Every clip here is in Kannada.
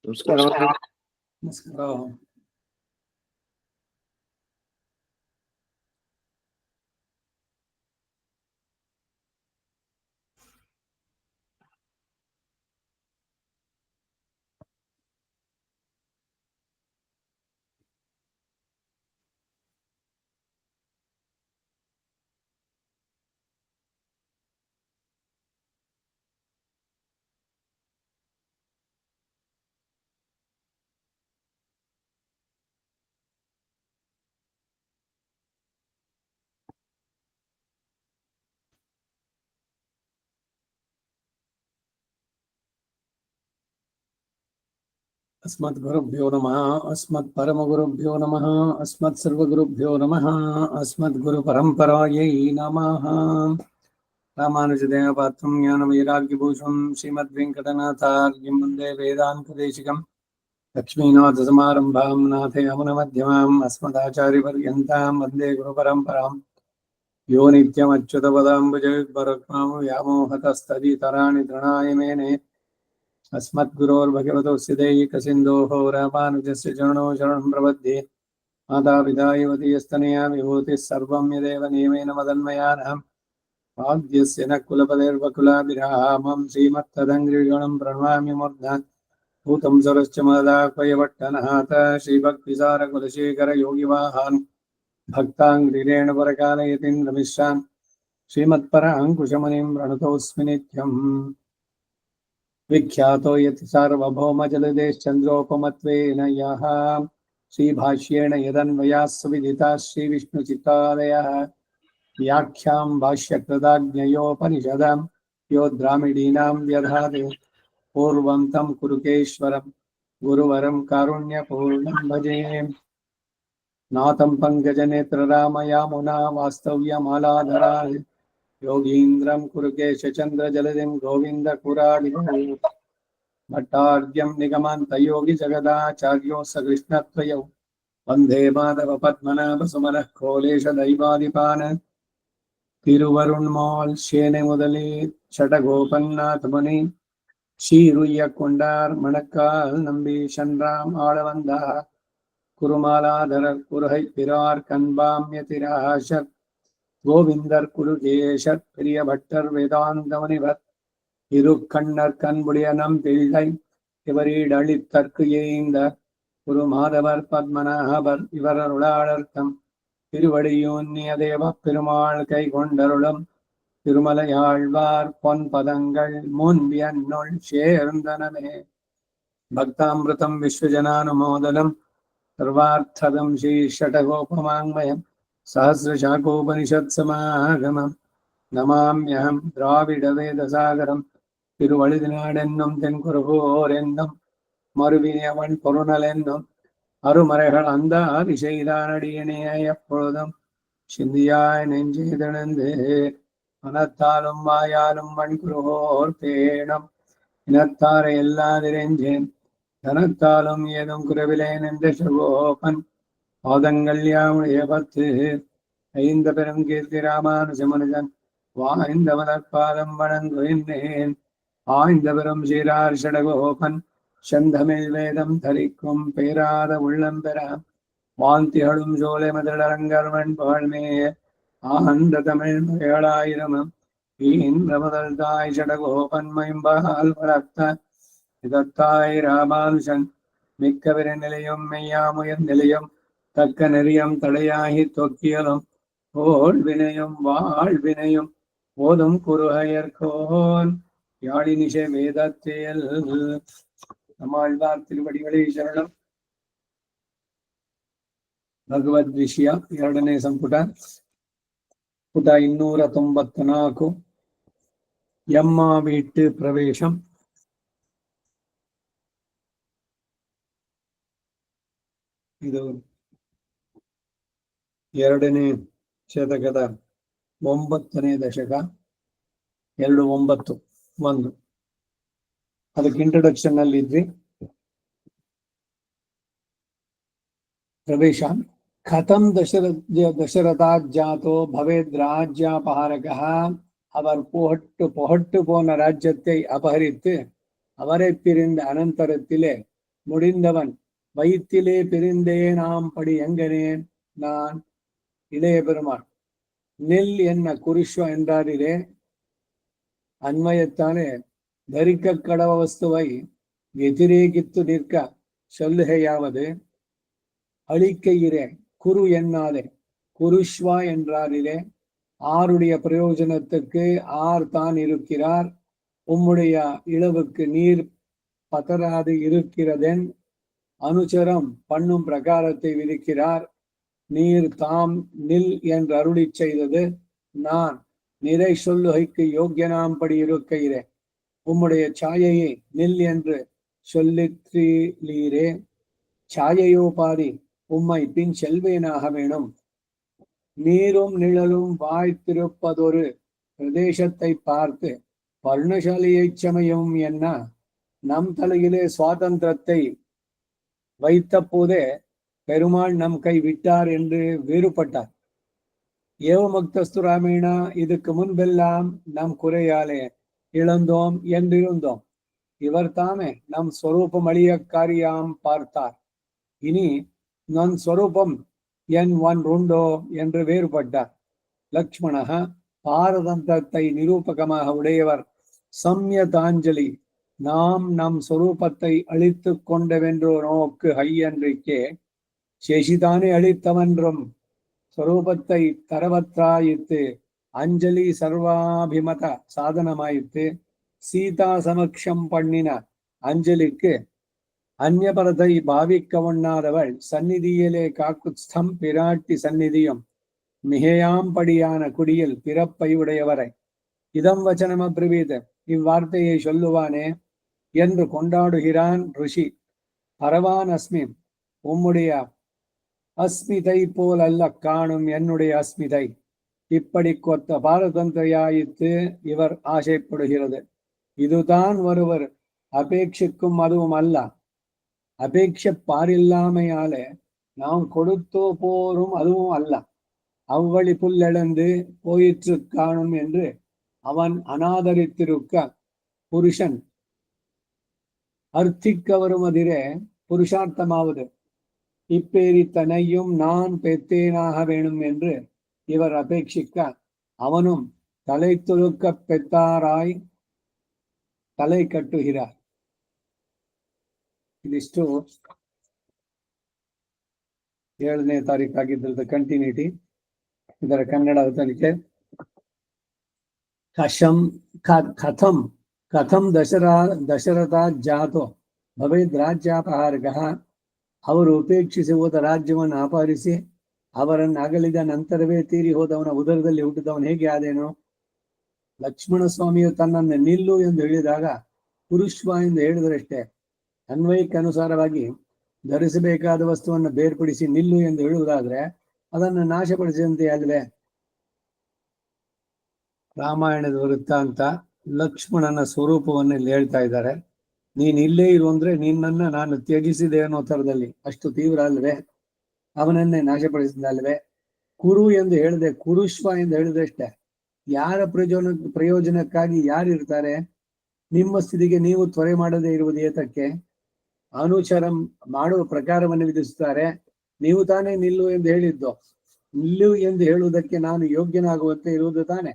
ನಮಸ್ಕಾರ. ನಮಸ್ಕಾರ. अस्मत् गुरुभ्यो नमः, अस्मत् परमगुरुभ्यो नमः, अस्मत् सर्वगुरुभ्यो नमः, अस्मत् गुरुपरम्परायै नमः। रामानुजदयापात्रं ज्ञानवैराग्यभूषणं श्रीमद्वेङ्कटनाथार्यं वन्दे वेदान्तदेशिकं लक्ष्मीनाथसमारम्भां नाथयामुनमध्यमाम् अस्मदाचार्यपर्यन्तां वन्दे गुरुपरम्पराम्। यो नित्यमच्युतपदाम्बुजयुग्मरुक्मां व्यामोहतस्तदितराणि तृणाय मेने अस्मद्गुरोर्भगवतोऽस्य दैकसिन्धोः रामानुजस्य चरणो शरणं प्रपद्ये। मातापिता युवतीयस्तनया विभूतिः सर्वं यदेव नियमेन मदन्मयानां भाग्यस्य न कुलपतिर्वकुलाभिरामं श्रीमत्तदङ्घ्रिगणं प्रणमामि मूर्ध्ना भूतं सरश्च महदाह्वयवट्टनाथ श्रीभक्तिसारकुलशेखरयोगिवाहान् भक्ताङ्घ्रिरेणुपरकालयतीन्द्रमिश्रान् श्रीमत्पराङ्कुशमुनिं प्रणतोऽस्मि नित्यम्। विख्यातो यत् सार्वभौमजलदेश्चन्द्रोपमत्वेन यः श्रीभाष्येण यदन्वयाः सुविदिताः श्रीविष्णुचित्तादयः व्याख्यां भाष्यकृताज्ञयोपनिषदां यो द्रामिडीनां व्यधाते पूर्वं तं कुरुकेश्वरं गुरुवरं कारुण्यपूर्णं भजे। नाथं पङ्कजनेत्ररामयामुना वास्तव्यमालाधराय योगीन्द्रं कुरुकेशचन्द्रजलधिं गोविन्दकुराडिभो भट्टार्घ्यं निगमान्तयोगिजगदाचार्योऽस्य कृष्णत्वयौ वन्दे माधवपद्मनाभसुमनः कोलेशदैवादिपान् तिरुवरुण्माल् शेने मुदलि षडगोपन्नाथमुनि ஷீருய்யக்கொண்டார் மணக்கால் நம்பி சென்றாம் ஆளவந்தார் குருமாலாதரர் குருகை பிறார் கண்பாம்யதிராசர் கோவிந்தர் குருகேஷர் பெரிய பட்டர் வேதாந்தமுனிவர் இரு கண்ணர் கண்புடைய நம் பிள்ளை இவரீடழித்தற்கு ஏய்ந்த குரு மாதவர் பத்மநாபர் இவரருளாளர்த்தம் திருவடியூன்னிய தேவ பெருமாள் கை கொண்டருளும் திருமலையாழ்வார் பொன் பதங்கள் முன்பியன்னுள் சேர்ந்தனமே. பக்தாமிருதம் விஸ்வஜனானுமோதனம் சர்வார்த்ததம் ஸ்ரீ ஷடகோபமாங்மயம் சஹசிரசாகோபனிஷத்சமாகமம் நமாம்யஹம் திராவிட வேதசாகரம் திருவழுதினாடென்னும் தென்குருகோர் என்னும் மறுவினியவன் பொருணல் என்னும் அருமறைகள் அந்த அதிசெய்தானடியனே எப்பொழுதும் சிந்தியாய் நெஞ்செய்தெழுந்து மனத்தாலும் வாயாலும் வன்குருகோர் பேணம் இனத்தாரை எல்லாதிரெஞ்சேன் தனத்தாலும் ஏதும் குறைவிலேன் என்ற சகோபன் பாதங்கள் யாவுடைய பத்து ஐந்த பெரும் கீர்த்தி ராமானுஜமுனிதன் வாய்ந்த மலர்பாதம் வணங்குகின்றேன். ஆய்ந்த பெரும் சீரார் ஷடகோபன் செந்தமிழ் வேதம் தரிக்கும் பேராத உள்ளம் பெற வாழ்த்திகளும் சோலை மதிலரங்கர் வெண்புகழ்மே ஆனந்த தமிழ் ஏழாயிரமும் ஈன்ற முதல் தாய் ஷடகோபன் மைம்பால் வளர்த்த இதத்தாய் ராமானுஷன் மிக்க விர நிலையும் மெய்யாமுயர் நிலையும் தக்க நெறியம் தடையாகி தொக்கியலும் ஓள் வினையும் வாழ்வினையும் போதும் குருகையர்கோன் யாழினிஷை வேதத்தில் நம்மாழ்வார் திருவடிகளே சரணம். ಭಗವದ್ ವಿಷಯ 2ನೇ ಸಂಪುಟ ಪುಟ 294 ಎಮ್ಮ வீட்டு ಪ್ರವೇಶಂ. ಇದು 2ನೇ ಶತಕದ 9ನೇ ದಶಕ 291. ಅದಕ್ಕೆ ಇಂಟ್ರೊಡಕ್ಷನ್ ಅಲ್ಲಿ ಇದ್ವಿ. ಪ್ರವೇಶ கதம் தசரதாஜாதோ பவேத் ராஜ்யாபஹாரகா, அவர் புகட்டு போன ராஜ்யத்தை அபகரித்து அவரை பிரிந்த அனந்தரத்திலே முடிந்தவன் வயிற்றிலே பிரிந்தே நாம் படி எங்கனேன் நான் இளைய பெருமாள். நெல் என்ன குருஷ்வ என்றாரிலே அன்வயத்தாலே தரிக்க கடவ வஸ்துவை எதிரேகித்து நிற்க சொல்லுகையாவது அழிக்கையிலே குரு என்னாலே குருஷ்வா என்றாரிலே ஆருடைய பிரயோஜனத்துக்கு ஆர் தான் இருக்கிறார், உம்முடைய இளவுக்கு நீர் பதறாது இருக்கிறதென் அனுச்சரம் பண்ணும் பிரகாரத்தை விதிக்கிறார். நீர் தாம் நில் என்று அருளி செய்தது நான் நிறை சொல்லுகைக்கு யோக்கியனாம்படி இருக்கையிலே உம்முடைய சாயையை நில் என்று சொல்லிற்றீரே. சாயையோபாதி உம்மை பின் செல்வேனாக வேணும். நீரும் நிழலும் வாய்த்திருப்பதொரு பிரதேசத்தை பார்த்து பர்ணசாலியை சமயம் என்ன நம் தலையிலே சுவாதந்திரத்தை வைத்த போதே பெருமாள் நம் கை விட்டார் என்று வேறுபட்டார். ஏவமக்தஸ்து ராமேணா, இதுக்கு முன்பெல்லாம் நம் குறையாலே இழந்தோம் என்றிருந்தோம். இவர் தாமே நம் ஸ்வரூபம் அழியக்காரியாம் பார்த்தார். இனி நன் ஸ்வரூபம் என் ஒன் உண்டோ என்று வேறுபட்டார். லக்ஷ்மணா பாரதந்திரத்தை நிரூபகமாக உடையவர். சம்யதாஞ்சலி நாம் நம் சொரூபத்தை அழித்து கொண்டவென்றோ நோக்கு ஹையன்றிக்கே சேஷிதானே அழித்தவென்றும் சொரூபத்தை தரவத்ராயித்து அஞ்சலி சர்வாபிமத சாதனமாயித்து சீதா சமக்ஷம் பண்ணின அஞ்சலிக்கு அந்நியபரதை பாவிக்க ஒண்ணாதவள் சந்நிதியிலே காக்குஸ்தம் பிராட்டி சந்நிதியும் மிகையாம்படியான குடியில் பிறப்பை உடையவரை இதம் வச்சனம் அப்ரவீத, இவ்வார்த்தையை சொல்லுவானே என்று கொண்டாடுகிறான் ரிஷி. பரவான் அஸ்மி, உம்முடைய அஸ்மிதை போல் அல்ல காணும் என்னுடைய அஸ்மிதை. இப்படி கொத்த பாரதந்திரையாயித்து இவர் ஆசைப்படுகிறது. இதுதான் ஒருவர் அபேட்சிக்கும் அதுவும் அல்ல. அபேட்ச பாரில்லாமையாலே நாம் கொடுத்தோ போரும் அதுவும் அல்ல. அவ்வழி புல்லெழுந்து போயிற்று காணும் என்று அவன் அநாதரித்திருக்க புருஷன் அர்த்திக்க வருமதிரே புருஷார்த்தமாவது இப்பேரித்தனையும் நான் பெத்தேனாக வேணும் என்று இவர் அபேட்சிக்க அவனும் தலை துலுக்க பெத்தாராய் ತಲೆ ಕಟ್ಟುಹಿರಾರ್. ಇದಿಷ್ಟು 7ನೇ ತಾರೀಕಾಗಿದ್ದ ಕಂಟಿನ್ಯೂಟಿ. ಇದರ ಕನ್ನಡ ಅವತರಿಕೆ. ಕಥಂ ಕಥಂ ದಶರಥ ಜಾತೋ ಭವೇದ್ ರಾಜ್ಯಾಪಹಾರಕಃ. ಅವರು ಉಪೇಕ್ಷಿಸಿ ಹೋದ ರಾಜ್ಯವನ್ನು ಅಪಹರಿಸಿ ಅವರನ್ನು ಅಗಲಿದ ನಂತರವೇ ತೀರಿ ಹೋದವನ ಉದರದಲ್ಲಿ ಹುಟ್ಟಿದವನು ಹೇಗೆ ಆದೇನೋ. ಲಕ್ಷ್ಮಣ ಸ್ವಾಮಿಯು ತನ್ನನ್ನು ನಿಲ್ಲು ಎಂದು ಹೇಳಿದಾಗ ಪುರುಷ್ವ ಎಂದು ಹೇಳಿದರಷ್ಟೇ. ಅನ್ವಯಕ್ಕೆ ಅನುಸಾರವಾಗಿ ಧರಿಸಬೇಕಾದ ವಸ್ತುವನ್ನು ಬೇರ್ಪಡಿಸಿ ನಿಲ್ಲು ಎಂದು ಹೇಳುವುದಾದ್ರೆ ಅದನ್ನು ನಾಶಪಡಿಸಿದಂತೆ ಅಲ್ವೇ. ರಾಮಾಯಣದ ವೃತ್ತಾಂತ ಲಕ್ಷ್ಮಣನ ಸ್ವರೂಪವನ್ನು ಇಲ್ಲಿ ಹೇಳ್ತಾ ಇದ್ದಾರೆ. ನೀನ್ ಇಲ್ಲೇ ಇರು ಅಂದ್ರೆ ನಿನ್ನನ್ನ ನಾನು ತ್ಯಜಿಸಿದೆ ಅನ್ನೋ ಥರದಲ್ಲಿ ಅಷ್ಟು ತೀವ್ರ ಅಲ್ವೇ, ಅವನನ್ನೇ ನಾಶಪಡಿಸಿದಲ್ವೇ. ಕುರು ಎಂದು ಹೇಳಿದೆ, ಕುರುಶ್ವ ಎಂದು ಹೇಳಿದಷ್ಟೇ. ಯಾರ ಪ್ರಯೋಜನಕ್ಕಾಗಿ ಯಾರಿರ್ತಾರೆ? ನಿಮ್ಮ ಸ್ಥಿತಿಗೆ ನೀವು ತ್ವರೆ ಮಾಡದೇ ಇರುವುದು ಏತಕ್ಕೆ? ಅನುಚರ ಮಾಡುವ ಪ್ರಕಾರವನ್ನು ವಿಧಿಸುತ್ತಾರೆ. ನೀವು ತಾನೇ ನಿಲ್ಲು ಎಂದು ಹೇಳಿದ್ದು. ನಿಲ್ಲು ಎಂದು ಹೇಳುವುದಕ್ಕೆ ನಾನು ಯೋಗ್ಯನಾಗುವಂತೆ ಇರುವುದು ತಾನೆ.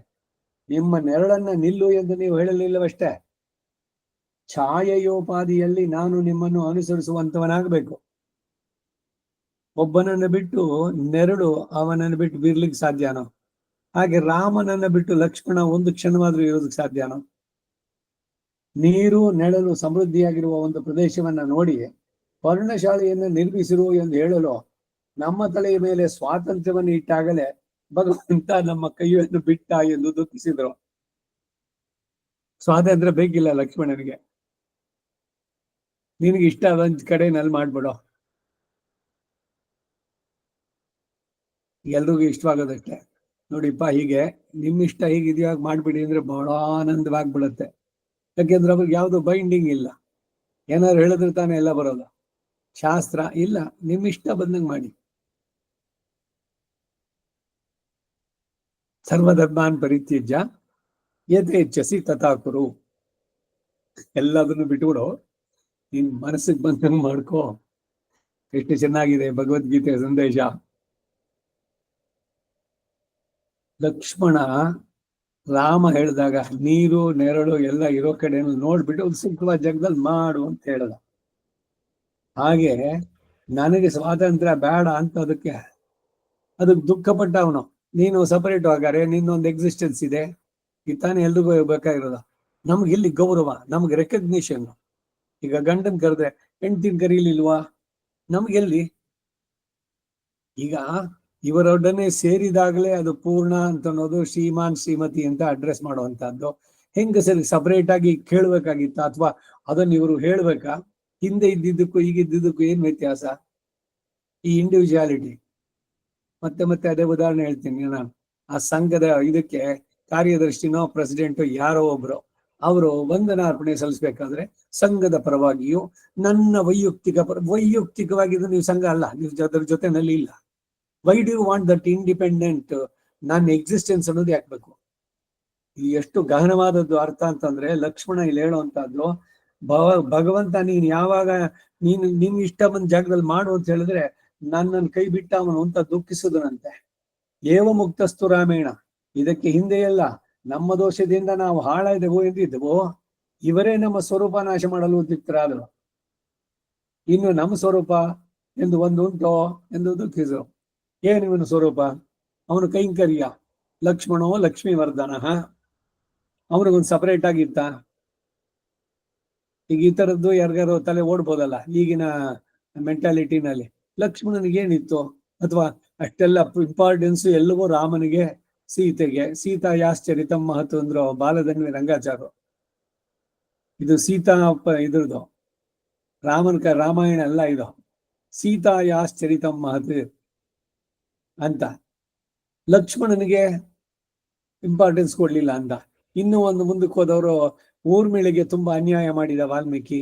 ನಿಮ್ಮ ನೆರಳನ್ನ ನಿಲ್ಲು ಎಂದು ನೀವು ಹೇಳಲಿಲ್ಲವಷ್ಟೇ. ಛಾಯೆಯೋಪಾದಿಯಲ್ಲಿ ನಾನು ನಿಮ್ಮನ್ನು ಅನುಸರಿಸುವಂತವನಾಗಬೇಕು. ಒಬ್ಬನನ್ನು ಬಿಟ್ಟು ನೆರಳು ಅವನನ್ನು ಬಿಟ್ಟು ಬೀರ್ಲಿಕ್ಕೆ ಸಾಧ್ಯನೋ? ಹಾಗೆ ರಾಮನನ್ನ ಬಿಟ್ಟು ಲಕ್ಷ್ಮಣ ಒಂದು ಕ್ಷಣವಾದ್ರೂ ಇರೋದಕ್ಕೆ ಸಾಧ್ಯನೋ? ನೀರು ನೆರಳು ಸಮೃದ್ಧಿಯಾಗಿರುವ ಒಂದು ಪ್ರದೇಶವನ್ನ ನೋಡಿ ಪರ್ಣಶಾಲೆಯನ್ನು ನಿರ್ಮಿಸಿರು ಎಂದು ಹೇಳಲು ನಮ್ಮ ತಲೆಯ ಮೇಲೆ ಸ್ವಾತಂತ್ರ್ಯವನ್ನು ಇಟ್ಟಾಗಲೇ ಭಗವಂತ ನಮ್ಮ ಕೈಯನ್ನು ಬಿಟ್ಟ ಎಂದು ದುಃಖಿಸಿದ್ರು. ಸ್ವಾತಂತ್ರ್ಯ ಬೇಕಿಲ್ಲ ಲಕ್ಷ್ಮಣನಿಗೆ. ನಿನಗೆ ಇಷ್ಟ ಒಂದ್ ಕಡೆನಲ್ಲಿ ಮಾಡ್ಬಿಡೋ, ಎಲ್ರಿಗೂ ಇಷ್ಟವಾಗೋದಷ್ಟೇ. ನೋಡಿಪ್ಪ, ಹೀಗೆ ನಿಮ್ಮಿಷ್ಟ ಹೀಗಿದೆಯೋ ಮಾಡ್ಬಿಡಿ ಅಂದ್ರೆ ಬಹಳ ಆನಂದವಾಗ್ಬಿಡತ್ತೆ. ಯಾಕೆಂದ್ರೆ ಅವ್ರಿಗೆ ಯಾವ್ದು ಬೈಂಡಿಂಗ್ ಇಲ್ಲ. ಏನಾದ್ರು ಹೇಳಿದ್ರೆ ತಾನೇ ಎಲ್ಲ ಬರೋದು. ಶಾಸ್ತ್ರ ಇಲ್ಲ, ನಿಮ್ಮಿಷ್ಟ ಬಂದಂಗೆ ಮಾಡಿ. ಸರ್ವಧರ್ಮಾನ್ ಪರಿತ್ಯಜ್ಯ ಯಥೇಚ್ಛಸಿ ತಥಾ ಕುರು. ಎಲ್ಲದನ್ನು ಬಿಟ್ಬಿಡು, ನಿನ್ ಮನಸ್ಸಿಗೆ ಬಂದಂಗೆ ಮಾಡ್ಕೋ. ಎಷ್ಟು ಚೆನ್ನಾಗಿದೆ ಭಗವದ್ಗೀತೆ ಸಂದೇಶ. ಲಕ್ಷ್ಮಣ ರಾಮ ಹೇಳಿದಾಗ ನೀರು ನೆರಳು ಎಲ್ಲ ಇರೋ ಕಡೆ ನೋಡ್ಬಿಟ್ಟು ಒಂದು ಸುಖವಾದ ಜಾಗದಲ್ಲಿ ಮಾಡು ಅಂತ ಹೇಳ್ದ. ಹಾಗೆ ನನಗೆ ಸ್ವಾತಂತ್ರ್ಯ ಬೇಡ ಅಂತ ಅದಕ್ಕೆ ದುಃಖ ಪಟ್ಟ ಅವನು. ನೀನು ಸಪರೇಟ್ ಆಗಾರೆ ನಿನ್ನೊಂದು ಎಕ್ಸಿಸ್ಟೆನ್ಸ್ ಇದೆ, ಈ ತಾನೇ ಎಲ್ರಿಗೂ ಬೇಕಾಗಿರೋದ. ನಮ್ಗೆ ಇಲ್ಲಿ ಗೌರವ, ನಮ್ಗೆ ರೆಕಗ್ನಿಷನ್. ಈಗ ಗಂಡನ್ ಕರೆದ್ರೆ ಹೆಂಡ್ತಿನ್ ಕರೀಲಿಲ್ವಾ? ನಮ್ಗೆಲ್ಲಿ? ಈಗ ಇವರೊಡನೆ ಸೇರಿದಾಗಲೇ ಅದು ಪೂರ್ಣ ಅಂತ ಅನ್ನೋದು, ಶ್ರೀಮಾನ್ ಶ್ರೀಮತಿ ಅಂತ ಅಡ್ರೆಸ್ ಮಾಡುವಂತಹದ್ದು. ಹೆಂಗಸರಿ ಸಪರೇಟ್ ಆಗಿ ಕೇಳ್ಬೇಕಾಗಿತ್ತ, ಅಥವಾ ಅದನ್ನ ಇವರು ಹೇಳ್ಬೇಕಾ? ಹಿಂದೆ ಇದ್ದಿದ್ದಕ್ಕೂ ಈಗ ಇದ್ದಿದ್ದಕ್ಕೂ ಏನ್ ವ್ಯತ್ಯಾಸ? ಈ ಇಂಡಿವಿಜುವಾಲಿಟಿ. ಮತ್ತೆ ಮತ್ತೆ ಅದೇ ಉದಾಹರಣೆ ಹೇಳ್ತೀನಿ ನಾನು. ಆ ಸಂಘದ ಇದಕ್ಕೆ ಕಾರ್ಯದರ್ಶಿನೋ ಪ್ರೆಸಿಡೆಂಟೋ ಯಾರೋ ಒಬ್ರು ಅವರು ವಂದನಾರ್ಪಣೆ ಸಲ್ಲಿಸ್ಬೇಕಾದ್ರೆ ಸಂಘದ ಪರವಾಗಿಯೂ ನನ್ನ ವೈಯಕ್ತಿಕವಾಗಿದ್ದು ನೀವು ಸಂಘ ಅಲ್ಲ, ನೀವು ಅದರ ಜೊತೆನಲ್ಲಿ ಇಲ್ಲ. Why do you want that independent? ನನ್ನ ಎಕ್ಸಿಸ್ಟೆನ್ಸ್ ಅನ್ನೋದು ಯಾಕಬೇಕು? ಈ ಎಷ್ಟು ಗಹನವಾದದ್ದು ಅರ್ಥ ಅಂತಂದ್ರೆ, ಲಕ್ಷ್ಮಣ ಇಲ್ಲಿ ಹೇಳುವಂತಹದ್ದು, ಭಗವಂತ ನೀನ್ ಯಾವಾಗ ನಿನ್ ಇಷ್ಟ ಬಂದ ಜಾಗದಲ್ಲಿ ಮಾಡು ಅಂತ ಹೇಳಿದ್ರೆ ನನ್ನನ್ನು ಕೈ ಬಿಟ್ಟ ಅವನು ಅಂತ ದುಃಖಿಸುದನಂತೆ. ಏವ ಮುಕ್ತಸ್ತು ರಾಮೇಣ. ಇದಕ್ಕೆ ಹಿಂದೆ ಎಲ್ಲ ನಮ್ಮ ದೋಷದಿಂದ ನಾವು ಹಾಳಾದೆವೋ ಎಂದಿದ್ದೆವೋ, ಇವರೇ ನಮ್ಮ ಸ್ವರೂಪ ನಾಶ ಮಾಡಲು ಉದ್ಯುಕ್ತರಾದರು. ಇನ್ನು ನಮ್ಮ ಸ್ವರೂಪ ಎಂದು ಒಂದು ಉಂಟೋ ಎಂದು ದುಃಖಿಸು. ಏನಿವನ ಸ್ವರೂಪ? ಅವನು ಕೈಂಕರ್ಯ. ಲಕ್ಷ್ಮಣೋ ಲಕ್ಷ್ಮೀವರ್ಧನ. ಅವನಿಗೊಂದು ಸಪರೇಟ್ ಆಗಿತ್ತ? ಈಗ ಈ ತರದ್ದು ಯಾರಿಗಾರು ತಲೆ ಓಡ್ಬೋದಲ್ಲ ಈಗಿನ ಮೆಂಟಾಲಿಟಿನಲ್ಲಿ. ಲಕ್ಷ್ಮಣನಿಗೆ ಏನಿತ್ತು? ಅಥವಾ ಅಷ್ಟೆಲ್ಲ ಇಂಪಾರ್ಟೆನ್ಸ್ ಎಲ್ಲವೂ ರಾಮನಿಗೆ, ಸೀತೆಗೆ. ಸೀತಾ ಯಾಶ್ಚರಿತಂ ಮಹತ್ ಅಂದ್ರು ಬಾಲಧನ್ವಿ ರಂಗಾಚಾರ್ಯರು. ಇದು ಸೀತಾ ಇದ್ರದ್ದು ರಾಮಾಯಣ ಅಲ್ಲ ಇದು. ಸೀತಾ ಯಾಶ್ಚರಿತಂ ಮಹತ್ ಅಂತ ಲಕ್ಷ್ಮಣನಿಗೆ ಇಂಪಾರ್ಟೆನ್ಸ್ ಕೊಡ್ಲಿಲ್ಲ ಅಂತ. ಇನ್ನು ಒಂದು ಮುಂದಕ್ಕೆ ಹೋದವರು ಊರ್ಮಿಳೆಗೆ ತುಂಬಾ ಅನ್ಯಾಯ ಮಾಡಿದ ವಾಲ್ಮೀಕಿ.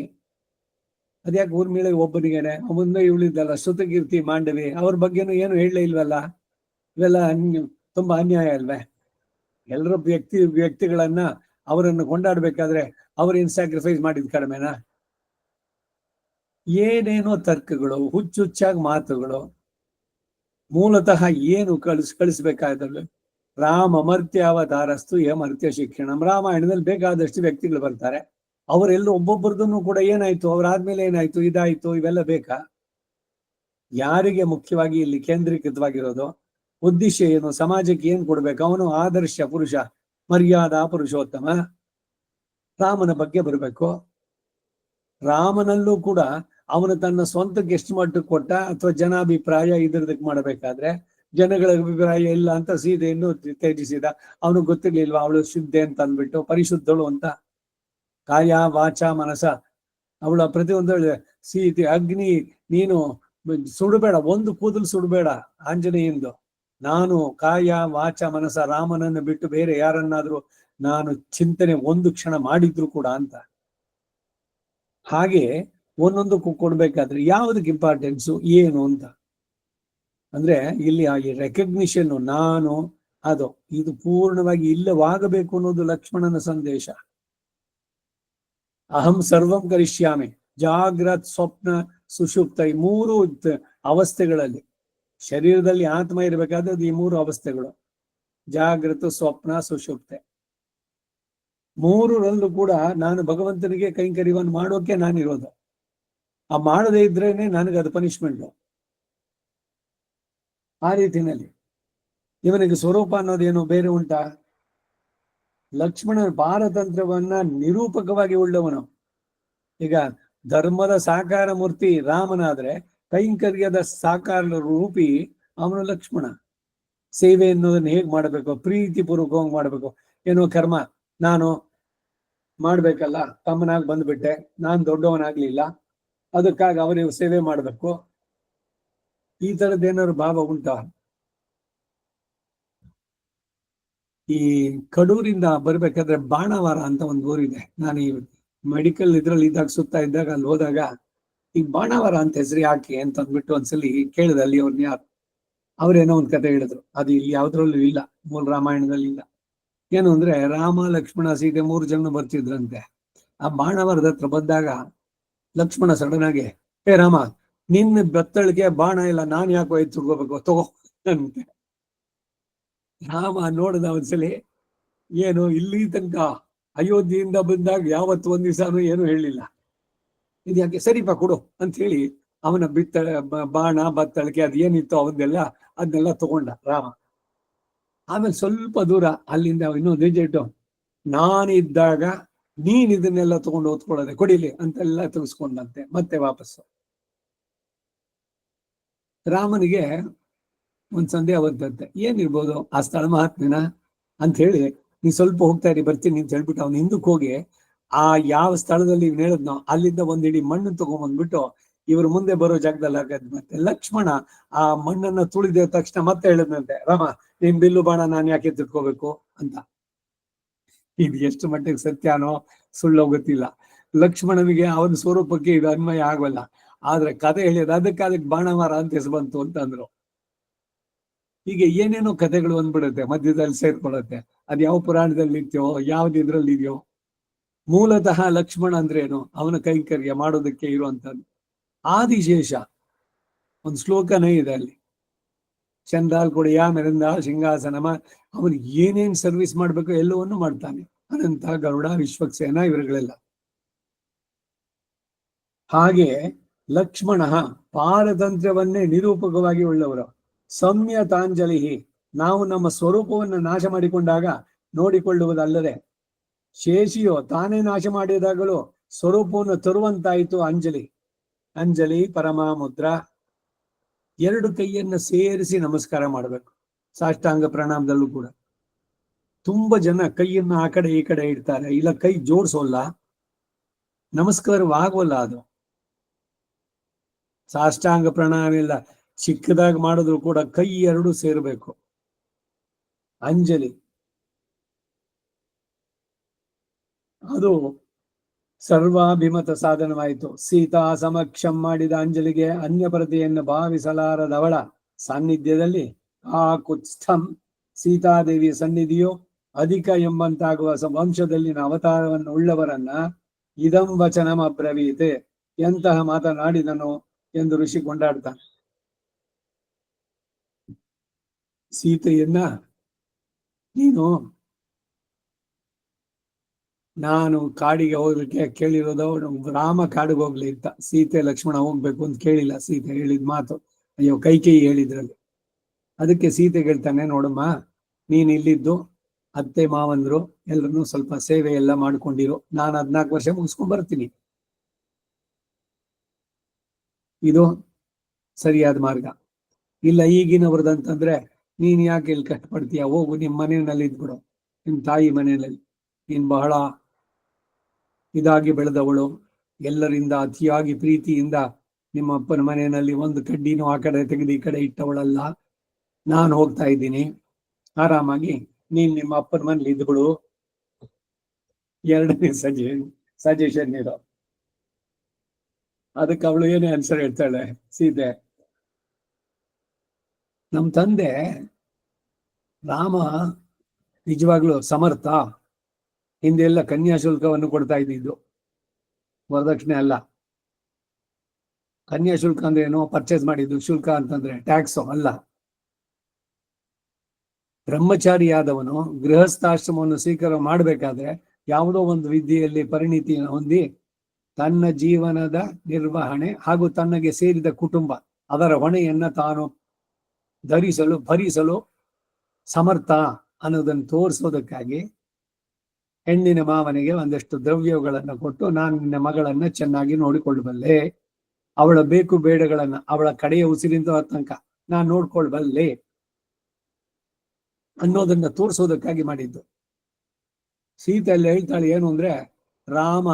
ಅದ್ಯಾಕೆ ಊರ್ಮಿಳೆಗೆ ಒಬ್ಬನಿಗೇನೆ? ಮುಂದೆ ಇವಳಿದ್ದಲ್ಲ ಶ್ರುತಕೀರ್ತಿ ಮಾಂಡವಿ, ಅವ್ರ ಬಗ್ಗೆನೂ ಏನು ಹೇಳಲೇ ಇಲ್ವಲ್ಲ. ಇವೆಲ್ಲ ತುಂಬಾ ಅನ್ಯಾಯ ಅಲ್ವೇ? ಎಲ್ಲರ ವ್ಯಕ್ತಿಗಳನ್ನ ಅವರನ್ನು ಕೊಂಡಾಡ್ಬೇಕಾದ್ರೆ ಅವ್ರೇನ್ ಸ್ಯಾಕ್ರಿಫೈಸ್ ಮಾಡಿದ್ ಕಡಿಮೆನಾ? ಏನೇನೋ ತರ್ಕಗಳು, ಹುಚ್ಚುಚ್ಚಾಗಿ ಮಾತುಗಳು. ಮೂಲತಃ ಏನು ಕಳಿಸ್ಬೇಕಾದ್ರೆ ರಾಮ ಮರ್ತ್ಯ ಅವತಾರಸ್ತು ಮರ್ತ್ಯ ಶಿಕ್ಷಣ. ರಾಮಾಯಣದಲ್ಲಿ ಬೇಕಾದಷ್ಟು ವ್ಯಕ್ತಿಗಳು ಬರ್ತಾರೆ, ಅವರೆಲ್ಲ ಒಬ್ಬೊಬ್ಬರದನ್ನು ಕೂಡ ಏನಾಯ್ತು, ಅವ್ರಾದ್ಮೇಲೆ ಏನಾಯ್ತು, ಇದಾಯ್ತು, ಇವೆಲ್ಲ ಬೇಕಾ? ಯಾರಿಗೆ ಮುಖ್ಯವಾಗಿ ಇಲ್ಲಿ ಕೇಂದ್ರೀಕೃತವಾಗಿರೋದು? ಉದ್ದೇಶ ಏನು? ಸಮಾಜಕ್ಕೆ ಏನ್ ಕೊಡ್ಬೇಕು? ಅವನು ಆದರ್ಶ ಪುರುಷ, ಮರ್ಯಾದಾ ಪುರುಷೋತ್ತಮ, ರಾಮನ ಬಗ್ಗೆ ಬರಬೇಕು. ರಾಮನಲ್ಲೂ ಕೂಡ ಅವನು ತನ್ನ ಸ್ವಂತಕ್ಕೆ ಎಷ್ಟು ಮಟ್ಟಕ್ಕೆ ಕೊಟ್ಟ, ಅಥವಾ ಜನಾಭಿಪ್ರಾಯ ಇದರದಕ್ಕೆ ಮಾಡಬೇಕಾದ್ರೆ ಜನಗಳ ಅಭಿಪ್ರಾಯ ಇಲ್ಲ ಅಂತ ಸೀತೆಯನ್ನು ತ್ಯಜಿಸಿದ. ಅವನು ಗೊತ್ತಿರ್ಲಿಲ್ವಾ ಅವಳು ಶುದ್ಧೆ ಅಂತ ಅಂದ್ಬಿಟ್ಟು, ಪರಿಶುದ್ಧಳು ಅಂತ. ಕಾಯ ವಾಚ ಮನಸ ಅವಳ ಪ್ರತಿಯೊಂದು ಸೀತೆ. ಅಗ್ನಿ ನೀನು ಸುಡಬೇಡ, ಒಂದು ಕೂದಲು ಸುಡಬೇಡ ಆಂಜನೇಯಂದು. ನಾನು ಕಾಯ ವಾಚ ಮನಸ ರಾಮನನ್ನು ಬಿಟ್ಟು ಬೇರೆ ಯಾರನ್ನಾದ್ರೂ ನಾನು ಚಿಂತನೆ ಒಂದು ಕ್ಷಣ ಮಾಡಿದ್ರು ಕೂಡ ಅಂತ. ಹಾಗೆ ಒಂದೊಂದಕ್ಕೂ ಕೊಡ್ಬೇಕಾದ್ರೆ ಯಾವುದಕ್ಕೆ ಇಂಪಾರ್ಟೆನ್ಸು ಏನು ಅಂತ ಅಂದ್ರೆ, ಇಲ್ಲಿ ಆ ರೆಕಗ್ನಿಷನ್ ನಾನು ಅದು ಇದು ಪೂರ್ಣವಾಗಿ ಇಲ್ಲವಾಗಬೇಕು ಅನ್ನೋದು ಲಕ್ಷ್ಮಣನ ಸಂದೇಶ. ಅಹಂ ಸರ್ವಂ ಕರಿಷ್ಯಾಮಿ, ಜಾಗ್ರತ್ ಸ್ವಪ್ನ ಸುಷುಪ್ತ, ಈ ಮೂರು ಅವಸ್ಥೆಗಳಲ್ಲಿ ಶರೀರದಲ್ಲಿ ಆತ್ಮ ಇರಬೇಕಾದ್ರೆ ಅದು ಈ ಮೂರು ಅವಸ್ಥೆಗಳು, ಜಾಗೃತ ಸ್ವಪ್ನ ಸುಷುಪ್ತೆ. ಮೂರರಲ್ಲೂ ಕೂಡ ನಾನು ಭಗವಂತನಿಗೆ ಕೈಂಕರ್ಯವನ್ನು ಮಾಡೋಕೆ ನಾನಿರೋದು. ಆ ಮಾಡದೇ ಇದ್ರೇನೆ ನನಗದು ಪನಿಷ್ಮೆಂಟ್. ಆ ರೀತಿಯಲ್ಲಿ ಇವನಿಗೆ ಸ್ವರೂಪ ಅನ್ನೋದೇನು ಬೇರೆ ಉಂಟಾ? ಲಕ್ಷ್ಮಣನ ಪಾರತಂತ್ರವನ್ನ ನಿರೂಪಕವಾಗಿ ಉಳ್ಳವನು. ಈಗ ಧರ್ಮದ ಸಾಕಾರ ಮೂರ್ತಿ ರಾಮನಾದ್ರೆ ಕೈಂಕರ್ಯದ ಸಾಕಾರ ರೂಪಿ ಅವನು ಲಕ್ಷ್ಮಣ. ಸೇವೆ ಅನ್ನೋದನ್ನ ಹೇಗ್ ಮಾಡಬೇಕು, ಪ್ರೀತಿ ಪೂರ್ವಕವಾಗಿ ಮಾಡಬೇಕು. ಏನೋ ಕರ್ಮ ನಾನು ಮಾಡ್ಬೇಕಲ್ಲ, ತಮ್ಮನಾಗಿ ಬಂದ್ಬಿಟ್ಟೆ, ನಾನ್ ದೊಡ್ಡವನಾಗ್ಲಿಲ್ಲ, ಅದಕ್ಕಾಗಿ ಅವನಿಗೆ ಸೇವೆ ಮಾಡ್ಬೇಕು, ಈ ತರದ್ದೇನಾದ್ರು ಭಾವ ಉಂಟಾ? ಈ ಕಡೂರಿಂದ ಬರ್ಬೇಕಾದ್ರೆ ಬಾಣವಾರ ಅಂತ ಒಂದು ಊರಿದೆ. ನಾನು ಈ ಮೆಡಿಕಲ್ ಇದ್ರಲ್ಲಿ ಇದ್ದಾಗ ಸುತ್ತಾ ಇದ್ದಾಗ ಅಲ್ಲಿ ಹೋದಾಗ ಈಗ ಬಾಣವಾರ ಅಂತ ಹೆಸರು ಯಾಕೆ ಅಂತ ಅಂದ್ಬಿಟ್ಟು ಒಂದ್ಸಲಿ ಕೇಳಿದೆ ಅಲ್ಲಿ ಅವ್ರನ್ನ ಯಾರು. ಅವ್ರೇನೋ ಒಂದ್ ಕತೆ ಹೇಳಿದ್ರು, ಅದು ಇಲ್ಲಿ ಯಾವ್ದ್ರಲ್ಲೂ ಇಲ್ಲ, ಮೂಲ ರಾಮಾಯಣದಲ್ಲಿ ಇಲ್ಲ. ಏನು ಅಂದ್ರೆ ರಾಮ ಲಕ್ಷ್ಮಣ ಸೀತೆ 3 ಜನ ಬರ್ತಿದ್ರಂತೆ. ಆ ಬಾಣವಾರದ ಹತ್ರ ಬಂದಾಗ ಲಕ್ಷ್ಮಣ ಸಡನ್ ಆಗಿ, ಹೇ ರಾಮ, ನಿನ್ನ ಬೆತ್ತಳಿಗೆ ಬಾಣ ಇಲ್ಲ, ನಾನ್ ಯಾಕೆ ಒಯ್ದು ತಗೋಬೇಕು, ತಗೋ ಅಂತೆ. ರಾಮ ನೋಡಿದ ಒಂದ್ಸಲಿ, ಏನು ಇಲ್ಲಿ ತನಕ ಅಯೋಧ್ಯೆಯಿಂದ ಬಂದಾಗ ಯಾವತ್ತು ಒಂದ್ ದಿವಸನೂ ಏನು ಹೇಳಿಲ್ಲ, ಇದ್ಯಾಕೆ, ಸರಿಪಾ ಕೊಡು ಅಂತ ಹೇಳಿ ಅವನ ಬಾಣ ಬತ್ತಳಿಕೆ ಅದೇನಿತ್ತು ಅದನ್ನೆಲ್ಲ ತಗೊಂಡ ರಾಮ. ಆಮೇಲೆ ಸ್ವಲ್ಪ ದೂರ ಅಲ್ಲಿಂದ ಇನ್ನೊಂದು ರಿಜೆಕ್ಟ್, ನಾನಿದ್ದಾಗ ನೀನ್ ಇದನ್ನೆಲ್ಲ ತಗೊಂಡು ಓದ್ಕೊಳ್ಳೋದೆ, ಕೊಡಿಲಿ ಅಂತೆಲ್ಲ ತೆಗೆಸ್ಕೊಂಡಂತೆ ಮತ್ತೆ ವಾಪಸ್ಸು. ರಾಮನಿಗೆ ಒಂದ್ ಸಂದೇಹ ಬಂತಂತೆ, ಏನಿರ್ಬೋದು ಆ ಸ್ಥಳ ಮಹಾತ್ಮನ ಅಂತ ಹೇಳಿ, ನೀ ಸ್ವಲ್ಪ ಹೋಗ್ತಾ ಇರಿ ಬರ್ತೀನಿ ಅಂತ ಹೇಳ್ಬಿಟ್ಟು ಅವ್ನ ಹಿಂದಕ್ಕೆ ಹೋಗಿ ಆ ಯಾವ ಸ್ಥಳದಲ್ಲಿ ಹೇಳಿದ್ನೋ ಅಲ್ಲಿಂದ ಒಂದಿಡಿ ಮಣ್ಣು ತಗೊಂಡ್ಬಂದ್ಬಿಟ್ಟು ಇವ್ರ ಮುಂದೆ ಬರೋ ಜಾಗದಲ್ಲಿ ಹಾಕದ್. ಮತ್ತೆ ಲಕ್ಷ್ಮಣ ಆ ಮಣ್ಣನ್ನ ತುಳಿದ ತಕ್ಷಣ ಮತ್ತೆ ಹೇಳಿದ್ನಂತೆ, ರಾಮ, ನಿನ್ ಬಿಲ್ಲು ಬಾಣ ನಾನ್ ಯಾಕೆ ತಿಳ್ಕೋಬೇಕು ಅಂತ. ಇದು ಎಷ್ಟು ಮಟ್ಟಿಗೆ ಸತ್ಯನೋ ಸುಳ್ಳೋ ಗೊತ್ತಿಲ್ಲ. ಲಕ್ಷ್ಮಣನಿಗೆ ಅವನ ಸ್ವರೂಪಕ್ಕೆ ಇದು ಅನ್ವಯ ಆಗಲ್ಲ, ಆದ್ರೆ ಕಥೆ ಹೇಳಿದ ಅದಕ್ಕೆ ಬಾಣಮರ ಅಂತ ಹೆಸರು ಬಂತು ಅಂತಂದ್ರು. ಹೀಗೆ ಏನೇನೋ ಕಥೆಗಳು ಬಂದ್ಬಿಡುತ್ತೆ, ಮಧ್ಯದಲ್ಲಿ ಸೇರ್ಕೊಳ್ಳುತ್ತೆ. ಅದ್ ಯಾವ ಪುರಾಣದಲ್ಲಿ ಇದೆಯೋ ಯಾವ್ದು ಇದ್ರಲ್ಲಿ ಇದೆಯೋ. ಮೂಲತಃ ಲಕ್ಷ್ಮಣ ಅಂದ್ರೆ ಏನು, ಅವನ ಕೈಂಕರ್ಯ ಮಾಡೋದಕ್ಕೆ ಇರುವಂತದ್ದು. ಆದಿಶೇಷ ಒಂದು ಶ್ಲೋಕನೇ ಇದೆ ಅಲ್ಲಿ, ಚಂದಾಲ್ ಕೊಡಿಯ ಮೆರಂದ ಸಿಂಹಾಸನಮ, ಅವನಿಗೆ ಏನೇನ್ ಸರ್ವಿಸ್ ಮಾಡ್ಬೇಕು ಎಲ್ಲವನ್ನೂ ಮಾಡ್ತಾನೆ. ಅನಂತ, ಗರುಡ, ವಿಶ್ವಕ್ಸೇನ ಇವರುಗಳೆಲ್ಲ. ಹಾಗೆ ಲಕ್ಷ್ಮಣ ಪಾರತಂತ್ರ್ಯವನ್ನೇ ನಿರೂಪಕವಾಗಿ ಉಳ್ಳವರು. ಸಂಯತಾಂಜಲಿ, ನಾವು ನಮ್ಮ ಸ್ವರೂಪವನ್ನು ನಾಶ ಮಾಡಿಕೊಂಡಾಗ ನೋಡಿಕೊಳ್ಳುವುದಲ್ಲದೆ, ಶೇಷಿಯೋ ತಾನೇ ನಾಶ ಮಾಡಿದಾಗಲೂ ಸ್ವರೂಪವನ್ನು ತರುವಂತಾಯಿತು ಅಂಜಲಿ. ಅಂಜಲಿ ಪರಮಾಮುದ್ರ, ಎರಡು ಕೈಯನ್ನ ಸೇರಿಸಿ ನಮಸ್ಕಾರ ಮಾಡಬೇಕು ಸಾಷ್ಟಾಂಗ ಪ್ರಣಾಮದಲ್ಲೂ ಕೂಡ. ತುಂಬಾ ಜನ ಕೈಯನ್ನ ಆ ಕಡೆ ಈ ಕಡೆ ಇಡ್ತಾರೆ, ಇಲ್ಲ ಕೈ ಜೋಡಿಸೋಲ್ಲ, ನಮಸ್ಕಾರವಾಗೋಲ್ಲ ಅದು. ಸಾಷ್ಟಾಂಗ ಪ್ರಣಾಮ ಇಲ್ಲ, ಚಿಕ್ಕದಾಗಿ ಮಾಡಿದ್ರು ಕೂಡ ಕೈ ಎರಡು ಸೇರ್ಬೇಕು. ಅಂಜಲಿ ಅದು ಸರ್ವಾಭಿಮತ ಸಾಧನವಾಯಿತು. ಸೀತಾ ಸಮಕ್ಷಂ ಮಾಡಿದ ಅಂಜಲಿಗೆ ಅನ್ಯಪರತೆಯನ್ನು ಭಾವಿಸಲಾರದವಳ ಸಾನ್ನಿಧ್ಯದಲ್ಲಿ ಆ ಕುತ್ಸ್ಥಂ ಸೀತಾದೇವಿಯ ಸನ್ನಿಧಿಯು ಅಧಿಕ ಎಂಬಂತಾಗುವ ವಂಶದಲ್ಲಿನ ಅವತಾರವನ್ನು ಉಳ್ಳವರನ್ನ ಇದಂ ವಚನಂ ಅಬ್ರವೀತೆ, ಎಂತಹ ಮಾತನಾಡಿದನು ಎಂದು ಋಷಿ ಕೊಂಡಾಡ್ತಾನೆ. ಸೀತೆಯನ್ನ ನೀನು ನಾನು ಕಾಡಿಗೆ ಹೋಗ್ಲಿಕ್ಕೆ ಕೇಳಿರೋದು, ರಾಮ ಕಾಡಿಗೆ ಹೋಗ್ಲಿ ಅಂತ, ಸೀತೆ ಲಕ್ಷ್ಮಣ ಹೋಗ್ಬೇಕು ಅಂತ ಕೇಳಿಲ್ಲ. ಸೀತೆ ಹೇಳಿದ ಮಾತು, ಅಯ್ಯೋ ಕೈಕೇಯಿ ಹೇಳಿದ್ರಲ್ಲಿ. ಅದಕ್ಕೆ ಸೀತೆ ಹೇಳ್ತಾನೆ, ನೋಡಮ್ಮ, ನೀನ್ ಇಲ್ಲಿದ್ದು ಅತ್ತೆ ಮಾವಂದ್ರು ಎಲ್ಲರನ್ನೂ ಸ್ವಲ್ಪ ಸೇವೆ ಎಲ್ಲ ಮಾಡ್ಕೊಂಡಿರು, ನಾನು 14 ವರ್ಷ ಮುಗಿಸ್ಕೊಂಡ್ ಬರ್ತೀನಿ. ಇದು ಸರಿಯಾದ ಮಾರ್ಗ. ಇಲ್ಲ ಈಗಿನವ್ರದಂತಂದ್ರೆ, ನೀನ್ ಯಾಕೆ ಇಲ್ಲಿ ಕಷ್ಟಪಡ್ತೀಯ, ಹೋಗು ನಿಮ್ ಮನೆಯಲ್ಲಿ ಇದ್ಬಿಡು, ನಿಮ್ ತಾಯಿ ಮನೆಯಲ್ಲಿ. ನೀನ್ ಬಹಳ ಇದಾಗಿ ಬೆಳೆದವಳು, ಎಲ್ಲರಿಂದ ಅತಿಯಾಗಿ ಪ್ರೀತಿಯಿಂದ ನಿಮ್ಮ ಅಪ್ಪನ ಮನೆಯಲ್ಲಿ ಒಂದು ಕಡ್ಡಿನೂ ಆ ಕಡೆ ತೆಗೆದು ಈ ಕಡೆ ಇಟ್ಟವಳಲ್ಲ. ನಾನು ಹೋಗ್ತಾ ಇದ್ದೀನಿ, ಆರಾಮಾಗಿ ನೀನ್ ನಿಮ್ಮ ಅಪ್ಪನ ಮನೇಲಿ ಇದ್ಬಿಡು. ಎರಡನೇ ಸಜೆಷನ್ ಇರೋ. ಅದಕ್ಕೆ ಅವಳು ಏನೇ ಆನ್ಸರ್ ಹೇಳ್ತಾಳೆ ಸೀತೆ, ನಮ್ ತಂದೆ ರಾಮ ನಿಜವಾಗ್ಲೂ ಸಮರ್ಥ. ಹಿಂದೆಲ್ಲ ಕನ್ಯಾಶುಲ್ಕವನ್ನು ಕೊಡ್ತಾ ಇದ್ದಿದ್ದು, ವರದಕ್ಷಿಣೆ ಅಲ್ಲ. ಕನ್ಯಾಶುಲ್ಕ ಅಂದ್ರೆ ಏನೋ ಪರ್ಚೇಸ್ ಮಾಡಿದ್ದು, ಶುಲ್ಕ ಅಂತಂದ್ರೆ ಟ್ಯಾಕ್ಸ್ ಅಲ್ಲ. ಬ್ರಹ್ಮಚಾರಿಯಾದವನು ಗೃಹಸ್ಥಾಶ್ರಮವನ್ನು ಸ್ವೀಕಾರ ಮಾಡಬೇಕಾದ್ರೆ ಯಾವುದೋ ಒಂದು ವಿದ್ಯೆಯಲ್ಲಿ ಪರಿಣಿತಿಯನ್ನು ಹೊಂದಿ ತನ್ನ ಜೀವನದ ನಿರ್ವಹಣೆ ಹಾಗೂ ತನ್ನಗೆ ಸೇರಿದ ಕುಟುಂಬ ಅದರ ಹೊಣೆಯನ್ನ ತಾನು ಭರಿಸಲು ಸಮರ್ಥ ಅನ್ನೋದನ್ನು ತೋರಿಸೋದಕ್ಕಾಗಿ ಹೆಣ್ಣಿನ ಮಾವನಿಗೆ ಒಂದಷ್ಟು ದ್ರವ್ಯಗಳನ್ನು ಕೊಟ್ಟು, ನಾನು ನಿನ್ನ ಮಗಳನ್ನ ಚೆನ್ನಾಗಿ ನೋಡಿಕೊಳ್ಳಬಲ್ಲೆ, ಅವಳ ಬೇಕು ಬೇಡಗಳನ್ನ ಅವಳ ಕಡೆಯ ಉಸಿರಿಂದ ತನಕ ನಾನು ನೋಡ್ಕೊಳ್ಬಲ್ಲೆ ಅನ್ನೋದನ್ನ ತೋರಿಸೋದಕ್ಕಾಗಿ ಮಾಡಿದ್ದು. ಸೀತೆ ಅಲ್ಲಿ ಹೇಳ್ತಾಳೆ ಏನು ಅಂದ್ರೆ, ರಾಮ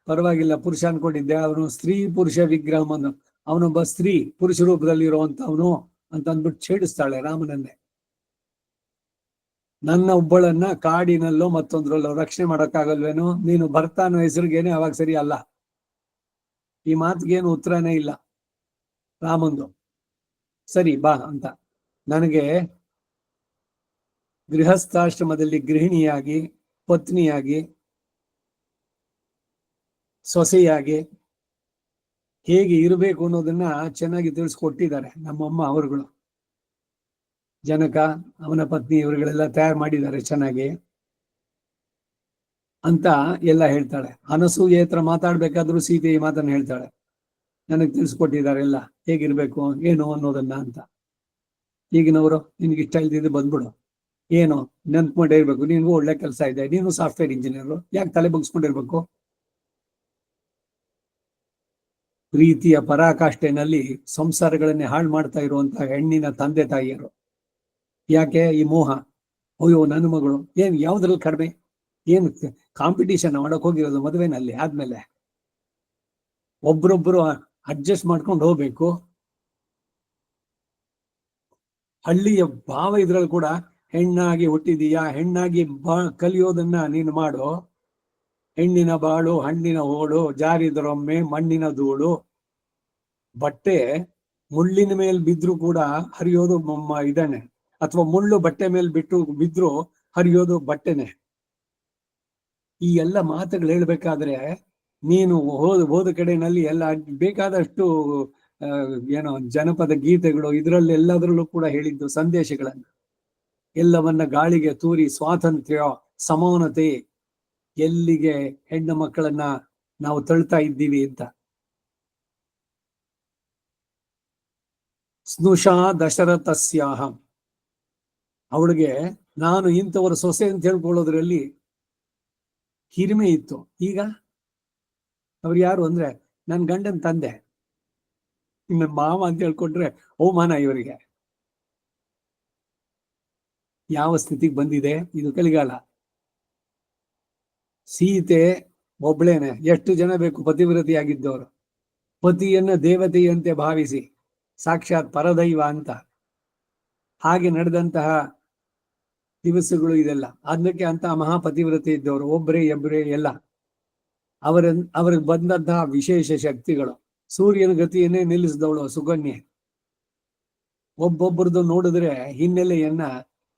ಪರವಾಗಿಲ್ಲ ಪುರುಷ ಅನ್ಕೊಂಡಿದ್ದೆ, ಅವನು ಸ್ತ್ರೀ ಪುರುಷ ವಿಗ್ರಹವನ್ನು, ಅವನೊಬ್ಬ ಸ್ತ್ರೀ ಪುರುಷ ರೂಪದಲ್ಲಿ ಇರುವಂತವನು ಅಂತ ಅಂದ್ಬಿಟ್ಟು ಛೇಡಿಸ್ತಾಳೆ ರಾಮನನ್ನೇ. ನನ್ನ ಒಬ್ಬಳನ್ನ ಕಾಡಿನಲ್ಲೋ ಮತ್ತೊಂದ್ರಲ್ಲೋ ರಕ್ಷಣೆ ಮಾಡಕ್ಕಾಗಲ್ವೇನೋ, ನೀನು ಭರ್ತ ಅನ್ನೋ ಹೆಸರಿಗೇನೆ ಅವಾಗ ಸರಿ ಅಲ್ಲ. ಈ ಮಾತಿಗೇನು ಉತ್ತರನೇ ಇಲ್ಲ ರಾಮಂದು. ಸರಿ ಬಾ ಅಂತ, ನನಗೆ ಗೃಹಸ್ಥಾಶ್ರಮದಲ್ಲಿ ಹೇಗೆ ಇರಬೇಕು ಅನ್ನೋದನ್ನ ಚೆನ್ನಾಗಿ ತಿಳಿಸ್ಕೊಟ್ಟಿದ್ದಾರೆ ನಮ್ಮಮ್ಮ ಅವರುಗಳು. ಜನಕ, ಅವನ ಪತ್ನಿ ಇವರುಗಳೆಲ್ಲ ತಯಾರು ಮಾಡಿದ್ದಾರೆ ಚೆನ್ನಾಗಿ ಅಂತ ಎಲ್ಲ ಹೇಳ್ತಾಳೆ. ಅನಸೂಯೆ ಹತ್ರ ಮಾತಾಡ್ಬೇಕಾದ್ರೂ ಸೀತೆ ಈ ಮಾತನ್ನ ಹೇಳ್ತಾಳೆ, ನನಗೆ ತಿಳಿಸ್ಕೊಟ್ಟಿದ್ದಾರೆ ಎಲ್ಲ ಹೇಗಿರ್ಬೇಕು ಏನು ಅನ್ನೋದನ್ನ ಅಂತ. ಈಗಿನವರು ನಿನ್ಗೆ ಇಷ್ಟ ಇಲ್ದಿದ್ದು ಬಂದ್ಬಿಡು, ಏನು ನೆನ್ಸ್ಕೊಂಡೇ ಇರ್ಬೇಕು, ನಿನ್ಗೂ ಒಳ್ಳೆ ಕೆಲಸ ಇದೆ, ನೀನು ಸಾಫ್ಟ್ವೇರ್ ಇಂಜಿನಿಯರ್, ಯಾಕೆ ತಲೆ ಬಗ್ಸ್ಕೊಂಡಿರ್ಬೇಕು? ಪ್ರೀತಿಯ ಪರಾಕಾಷ್ಠೆನಲ್ಲಿ ಸಂಸಾರಗಳನ್ನೇ ಹಾಳು ಮಾಡ್ತಾ ಇರುವಂತಹ ಹೆಣ್ಣಿನ ತಂದೆ ತಾಯಿಯರು. ಯಾಕೆ ಈ ಮೋಹ? ಅಯ್ಯೋ ನನ್ನ ಮಗಳು ಏನ್ ಯಾವ್ದ್ರಲ್ಲಿ ಕಡಿಮೆ, ಏನ್ ಕಾಂಪಿಟಿಷನ್ ಮಾಡಕ್ ಹೋಗಿರೋದು ಮದುವೆನಲ್ಲಿ ಆದ್ಮೇಲೆ? ಒಬ್ರೊಬ್ರು ಅಡ್ಜಸ್ಟ್ ಮಾಡ್ಕೊಂಡು ಹೋಗ್ಬೇಕು. ಹಳ್ಳಿಯ ಭಾವ ಇದ್ರಲ್ಲಿ ಕೂಡ ಹೆಣ್ಣಾಗಿ ಹುಟ್ಟಿದೀಯಾ, ಹೆಣ್ಣಾಗಿ ಕಲಿಯೋದನ್ನ ನೀನು ಮಾಡು. ಹೆಣ್ಣಿನ ಬಾಳು ಹಣ್ಣಿನ ಹೋಳು, ಜಾರಿದ್ರೊಮ್ಮೆ ಮಣ್ಣಿನ ಧೂಳು. ಬಟ್ಟೆ ಮುಳ್ಳಿನ ಮೇಲೆ ಬಿದ್ರು ಕೂಡ ಹರಿಯೋದು ಇದಾನೆ, ಅಥವಾ ಮುಳ್ಳು ಬಟ್ಟೆ ಮೇಲೆ ಬಿದ್ರು ಹರಿಯೋದು ಬಟ್ಟೆನೆ. ಈ ಎಲ್ಲ ಮಾತುಗಳು ಹೇಳ್ಬೇಕಾದ್ರೆ ನೀನು ಹೋದ ಕಡೆನಲ್ಲಿ ಎಲ್ಲ ಬೇಕಾದಷ್ಟು ಏನೋ ಜನಪದ ಗೀತೆಗಳು ಇದರಲ್ಲಿ ಎಲ್ಲದರಲ್ಲೂ ಕೂಡ ಹೇಳಿದ್ದು ಸಂದೇಶಗಳನ್ನ. ಎಲ್ಲವನ್ನ ಗಾಳಿಗೆ ತೂರಿ ಸ್ವಾತಂತ್ರ್ಯ, ಸಮಾನತೆ, ಎಲ್ಲಿಗೆ ಹೆಣ್ಣು ಮಕ್ಕಳನ್ನ ನಾವು ತಳ್ತಾ ಇದ್ದೀವಿ ಅಂತ. ಸ್ನುಷಾ ದಶರಥಸ್ಯಾಹ, ಅವಳಿಗೆ ನಾನು ಇಂಥವರ ಸೊಸೆ ಅಂತ ಹೇಳ್ಕೊಳ್ಳೋದ್ರಲ್ಲಿ ಹಿರಿಮೆ ಇತ್ತು. ಈಗ ಅವ್ರು ಯಾರು ಅಂದ್ರೆ ನನ್ನ ಗಂಡನ ತಂದೆ, ಇನ್ನು ಮಾವ ಅಂತ ಹೇಳ್ಕೊಂಡ್ರೆ ಅವಮಾನ ಇವರಿಗೆ. ಯಾವ ಸ್ಥಿತಿಗೆ ಬಂದಿದೆ ಇದು ಕಲಿಗಾಲ. ಸೀತೆ ಒಬ್ಳೇನೆ, ಎಷ್ಟು ಜನ ಬೇಕು ಪತಿವ್ರತಿಯಾಗಿದ್ದವರು, ಪತಿಯನ್ನ ದೇವತೆಯಂತೆ ಭಾವಿಸಿ ಸಾಕ್ಷಾತ್ ಪರದೈವ ಅಂತ ಹಾಗೆ ನಡೆದಂತಹ ದಿವಸಗಳು ಇದೆಲ್ಲ. ಅದಕ್ಕೆ ಅಂತ ಮಹಾಪತಿವ್ರತೆ ಇದ್ದವರು ಒಬ್ಬರೇ ಎಬ್ಬರೇ ಎಲ್ಲ ಅವ್ರಿಗೆ ಬಂದಂತಹ ವಿಶೇಷ ಶಕ್ತಿಗಳು. ಸೂರ್ಯನ ಗತಿಯನ್ನೇ ನಿಲ್ಲಿಸಿದವಳು ಸುಕನ್ಯೆ. ಒಬ್ಬೊಬ್ಬರದು ನೋಡಿದ್ರೆ ಹಿನ್ನೆಲೆಯನ್ನ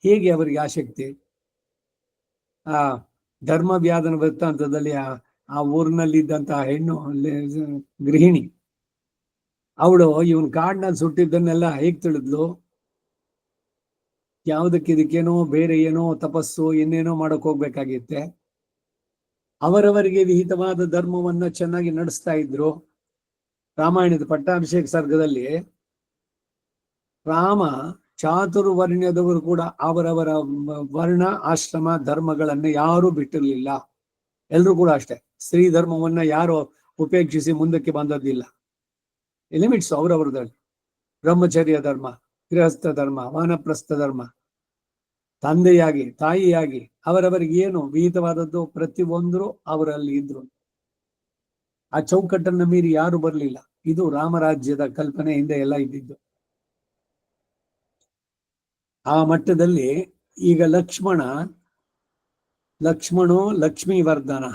ಹೇಗೆ ಅವರಿಗೆ ಆ ಶಕ್ತಿ. ಆ ಧರ್ಮವ್ಯಾಧನ ವೃತ್ತಾಂತದಲ್ಲಿ ಆ ಊರಿನಲ್ಲಿದ್ದಂತಹ ಹೆಣ್ಣು ಗೃಹಿಣಿ, ಅವಳು ಇವನ್ ಕಾಡ್ನಲ್ಲಿ ಸುಟ್ಟಿದ್ದನ್ನೆಲ್ಲ ಹೇಗ್ ತಿಳಿದ್ಲು? ಇದಕ್ಕೇನೋ ಬೇರೆ ಏನೋ ತಪಸ್ಸು ಇನ್ನೇನೋ ಮಾಡಕ್ ಹೋಗ್ಬೇಕಾಗಿತ್ತೆ. ಅವರವರಿಗೆ ವಿಹಿತವಾದ ಧರ್ಮವನ್ನ ಚೆನ್ನಾಗಿ ನಡೆಸ್ತಾ ಇದ್ರು. ರಾಮಾಯಣದ ಪಟ್ಟಾಭಿಷೇಕ ಸರ್ಗದಲ್ಲಿ ರಾಮ ಚಾತುರ್ವರ್ಣ್ಯದವರು ಕೂಡ ಅವರವರ ವರ್ಣ ಆಶ್ರಮ ಧರ್ಮಗಳನ್ನ ಯಾರೂ ಬಿಟ್ಟಿರ್ಲಿಲ್ಲ. ಎಲ್ರೂ ಕೂಡ ಅಷ್ಟೇ, ಸ್ತ್ರೀ ಧರ್ಮವನ್ನ ಯಾರು ಉಪೇಕ್ಷಿಸಿ ಮುಂದಕ್ಕೆ ಬಂದದ್ದಿಲ್ಲ. ಲಿಮಿಟ್ಸ್ ಅವರವರದಲ್ಲಿ. ಬ್ರಹ್ಮಚರ್ಯ ಧರ್ಮ, ಗೃಹಸ್ಥ ಧರ್ಮ, ವಾನಪ್ರಸ್ಥ ಧರ್ಮ, ತಂದೆಯಾಗಿ ತಾಯಿಯಾಗಿ ಅವರವರಿಗೆ ಏನು ವಿಹಿತವಾದದ್ದು ಪ್ರತಿಯೊಂದರು ಅವರಲ್ಲಿ ಇದ್ರು. ಆ ಚೌಕಟ್ಟನ್ನ ಮೀರಿ ಯಾರು ಬರಲಿಲ್ಲ. ಇದು ರಾಮರಾಜ್ಯದ ಕಲ್ಪನೆ ಹಿಂದೆ ಎಲ್ಲ ಇದ್ದಿದ್ದು. ಆ ಮಟ್ಟದಲ್ಲಿ ಈಗ ಲಕ್ಷ್ಮಣೋ ಲಕ್ಷ್ಮೀವರ್ಧನ,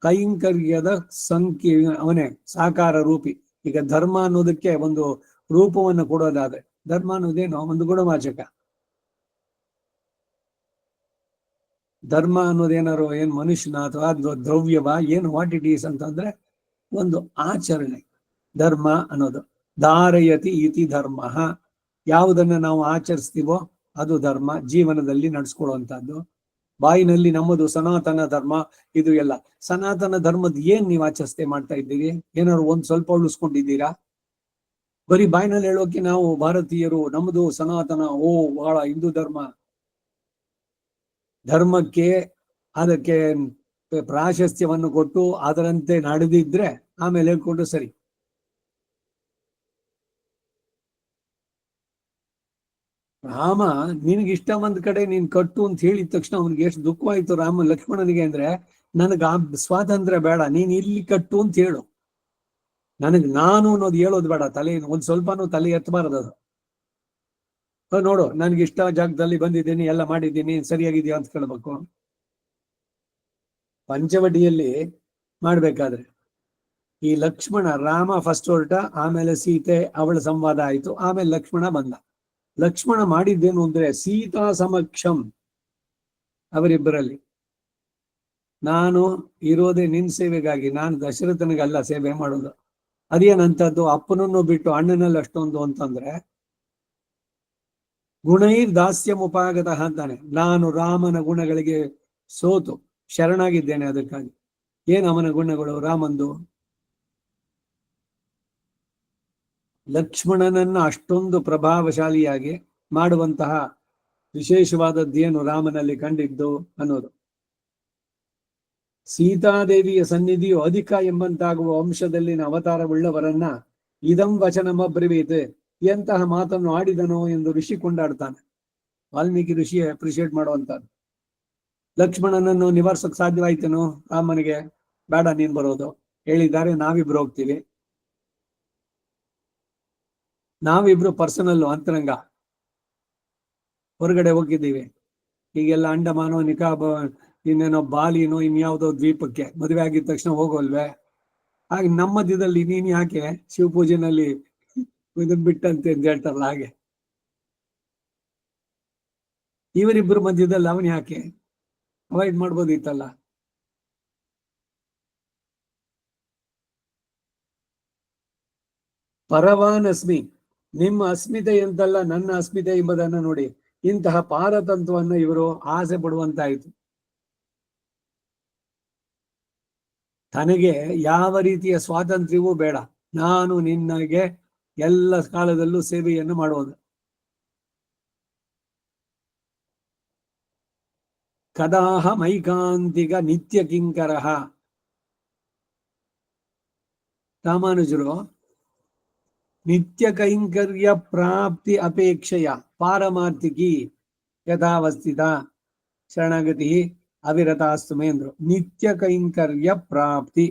ಕೈಂಕರ್ಯದ ಸಂಖ್ಯೆ ಅವನೇ ಸಾಕಾರ ರೂಪಿ. ಈಗ ಧರ್ಮ ಅನ್ನೋದಕ್ಕೆ ಒಂದು ರೂಪವನ್ನು ಕೊಡೋದಾದ್ರೆ, ಧರ್ಮ ಅನ್ನೋದೇನೋ ಒಂದು ಗುಣವಾಚಕ. ಧರ್ಮ ಅನ್ನೋದೇನಾರು ಏನ್ ಮನುಷ್ಯನ ಅಥವಾ ದ್ರವ್ಯವ, ಏನು ವಾಟ್ ಇಟ್ ಈಸ್ ಅಂತಂದ್ರೆ ಒಂದು ಆಚರಣೆ. ಧರ್ಮ ಅನ್ನೋದು ಧಾರಯತಿ ಇತಿ ಧರ್ಮ, ಯಾವುದನ್ನ ನಾವು ಆಚರಿಸ್ತೀವೋ ಅದು ಧರ್ಮ, ಜೀವನದಲ್ಲಿ ನಡೆಸ್ಕೊಳ್ಳುವಂತಹದ್ದು. ಬಾಯಿನಲ್ಲಿ ನಮ್ಮದು ಸನಾತನ ಧರ್ಮ ಇದು ಎಲ್ಲ. ಸನಾತನ ಧರ್ಮದ ಏನ್ ನೀವು ಆಚರಿಸ್ತೆ ಮಾಡ್ತಾ ಇದ್ದೀರಿ? ಏನಾದ್ರು ಒಂದ್ ಸ್ವಲ್ಪ ಉಳಿಸ್ಕೊಂಡಿದ್ದೀರಾ? ಬರೀ ಬಾಯಿನಲ್ಲಿ ಹೇಳೋಕೆ ನಾವು ಭಾರತೀಯರು ನಮ್ಮದು ಸನಾತನ, ಬಹಳ ಹಿಂದೂ ಧರ್ಮಕ್ಕೆ ಅದಕ್ಕೆ ಪ್ರಾಶಸ್ತ್ಯವನ್ನು ಕೊಟ್ಟು ಅದರಂತೆ ನಡೆದಿದ್ರೆ ಆಮೇಲೆ ಹೇಳ್ಕೊಂಡು ಸರಿ. ರಾಮ ನಿನ್ಗಿಷ್ಟ ಒಂದ್ ಕಡೆ ನೀನ್ ಕಟ್ಟು ಅಂತ ಹೇಳಿದ ತಕ್ಷಣ ಅವ್ನಿಗೆ ಎಷ್ಟು ದುಃಖವಾಯ್ತು ಲಕ್ಷ್ಮಣನಿಗೆ ಅಂದ್ರೆ, ನನಗ ಸ್ವಾತಂತ್ರ್ಯ ಬೇಡ, ನೀನ್ ಇಲ್ಲಿ ಕಟ್ಟು ಅಂತ ಹೇಳು, ನನಗ್ ನಾನು ಅನ್ನೋದು ಹೇಳೋದು ಬೇಡ. ತಲೆ ಒಂದ್ ಸ್ವಲ್ಪನೂ ತಲೆ ಎತ್ತಬಾರದು. ನೋಡು ನನ್ಗೆ ಇಷ್ಟ ಜಾಗದಲ್ಲಿ ಬಂದಿದ್ದೀನಿ, ಎಲ್ಲ ಮಾಡಿದ್ದೀನಿ, ಸರಿಯಾಗಿದ್ಯಾ ಅಂತ ಕೇಳ್ಬೇಕು. ಪಂಚವಟಿಯಲ್ಲಿ ಮಾಡ್ಬೇಕಾದ್ರೆ ಈ ಲಕ್ಷ್ಮಣ ರಾಮ ಫಸ್ಟ್ ಹೊರಟ, ಆಮೇಲೆ ಸೀತೆ ಅವಳ ಸಂವಾದ ಆಯ್ತು, ಆಮೇಲೆ ಲಕ್ಷ್ಮಣ ಬಂದ. ಲಕ್ಷ್ಮಣ ಮಾಡಿದ್ದೇನು ಅಂದ್ರೆ ಸೀತಾ ಸಮಕ್ಷಂ, ಅವರಿಬ್ಬರಲ್ಲಿ ನಾನು ಇರೋದೇ ನಿನ್ ಸೇವೆಗಾಗಿ, ನಾನು ದಶರಥನಿಗಲ್ಲ ಸೇವೆ ಮಾಡೋದು, ಅದೇನಂತದ್ದು ಅಪ್ಪನನ್ನು ಬಿಟ್ಟು ಅಣ್ಣನಲ್ಲಿ ಅಷ್ಟೊಂದು ಅಂತಂದ್ರೆ, ಗುಣೈರ್ ದಾಸ್ಯ ಉಪಾಗತಃ ಅಂತಾನೆ. ನಾನು ರಾಮನ ಗುಣಗಳಿಗೆ ಸೋತು ಶರಣಾಗಿದ್ದೇನೆ. ಅದಕ್ಕಾಗಿ ಏನು ಅವನ ಗುಣಗಳು ರಾಮಂದು? ಲಕ್ಷ್ಮಣನನ್ನ ಅಷ್ಟೊಂದು ಪ್ರಭಾವಶಾಲಿಯಾಗಿ ಮಾಡುವಂತಹ ವಿಶೇಷವಾದದ್ದೇನು ರಾಮನಲ್ಲಿ ಕಂಡಿದ್ದು ಅನ್ನೋದು. ಸೀತಾದೇವಿಯ ಸನ್ನಿಧಿಯು ಅಧಿಕ ಎಂಬಂತಾಗುವ ವಂಶದಲ್ಲಿನ ಅವತಾರವುಳ್ಳವರನ್ನ ಇದಂ ವಚನಮಬ್ರವೀತ್, ಎಂತಹ ಮಾತನ್ನು ಆಡಿದನೋ ಎಂದು ಋಷಿ ಕೊಂಡಾಡ್ತಾನೆ. ವಾಲ್ಮೀಕಿ ಋಷಿ ಅಪ್ರಿಶಿಯೇಟ್ ಮಾಡುವಂತದ್ದು. ಲಕ್ಷ್ಮಣನನ್ನು ನಿವಾರಿಸಕ್ ಸಾಧ್ಯವಾಯ್ತೇನೋ ರಾಮನಿಗೆ? ಬೇಡ ನೀನ್ ಬರೋದು ಹೇಳಿದ್ದಾರೆ, ನಾವಿಬ್ರು ಹೋಗ್ತೀವಿ. ನಾವಿಬ್ರು ಪರ್ಸನಲ್ ಅಂತರಂಗ ಹೊರಗಡೆ ಹೋಗಿದ್ದೀವಿ. ಈಗೆಲ್ಲ ಅಂಡಮಾನೋ ನಿಕಾಬ್ ಇನ್ನೇನೋ ಬಾಲಿನೋ ಇನ್ಯಾವುದೋ ದ್ವೀಪಕ್ಕೆ ಮದುವೆ ಆಗಿದ ತಕ್ಷಣ ಹೋಗೋಲ್ವೇ? ಹಾಗೆ ನಮ್ಮ ಮಧ್ಯದಲ್ಲಿ ನೀನ್ ಯಾಕೆ ಶಿವಪೂಜೆನಲ್ಲಿ ಇದನ್ ಬಿಟ್ಟಂತೆ ಅಂತ ಹೇಳ್ತಾರಲ್ಲ, ಹಾಗೆ ಇವರಿಬ್ಬರು ಮಧ್ಯದಲ್ಲಿ ಅವನ್ ಯಾಕೆ ಅವಾಯ್ಡ್ ಮಾಡ್ಬೋದಿತ್ತಲ್ಲ. ಪರವಾನ್ ಅಸ್ಮಿ, ನಿಮ್ಮ ಅಸ್ಮಿತೆ ಎಂತಲ್ಲ ನನ್ನ ಅಸ್ಮಿತೆ ಎಂಬುದನ್ನು ನೋಡಿ. ಇಂತಹ ಪಾರತಂತ್ವವನ್ನು ಇವರು ಆಸೆ ಪಡುವಂತಾಯಿತು. ತನಗೆ ಯಾವ ರೀತಿಯ ಸ್ವಾತಂತ್ರ್ಯವೂ ಬೇಡ, ನಾನು ನಿನ್ನಗೆ ಎಲ್ಲ ಕಾಲದಲ್ಲೂ ಸೇವೆಯನ್ನು ಮಾಡುವುದು. ಕದಾಹ ಮೈಕಾಂತಿಗ ನಿತ್ಯ ಕಿಂಕರಃ. ರಾಮಾನುಜರು ನಿತ್ಯ ಕೈಂಕರ್ಯ ಪ್ರಾಪ್ತಿ ಅಪೇಕ್ಷೆಯ ಪಾರಮಾರ್ಥಿಕಿ ಯಥಾವಸ್ಥಿತ ಶರಣಾಗತಿ ಅವಿರತಾಸ್ತು ಮೇಂದ್ರು. ನಿತ್ಯ ಕೈಂಕರ್ಯ ಪ್ರಾಪ್ತಿ,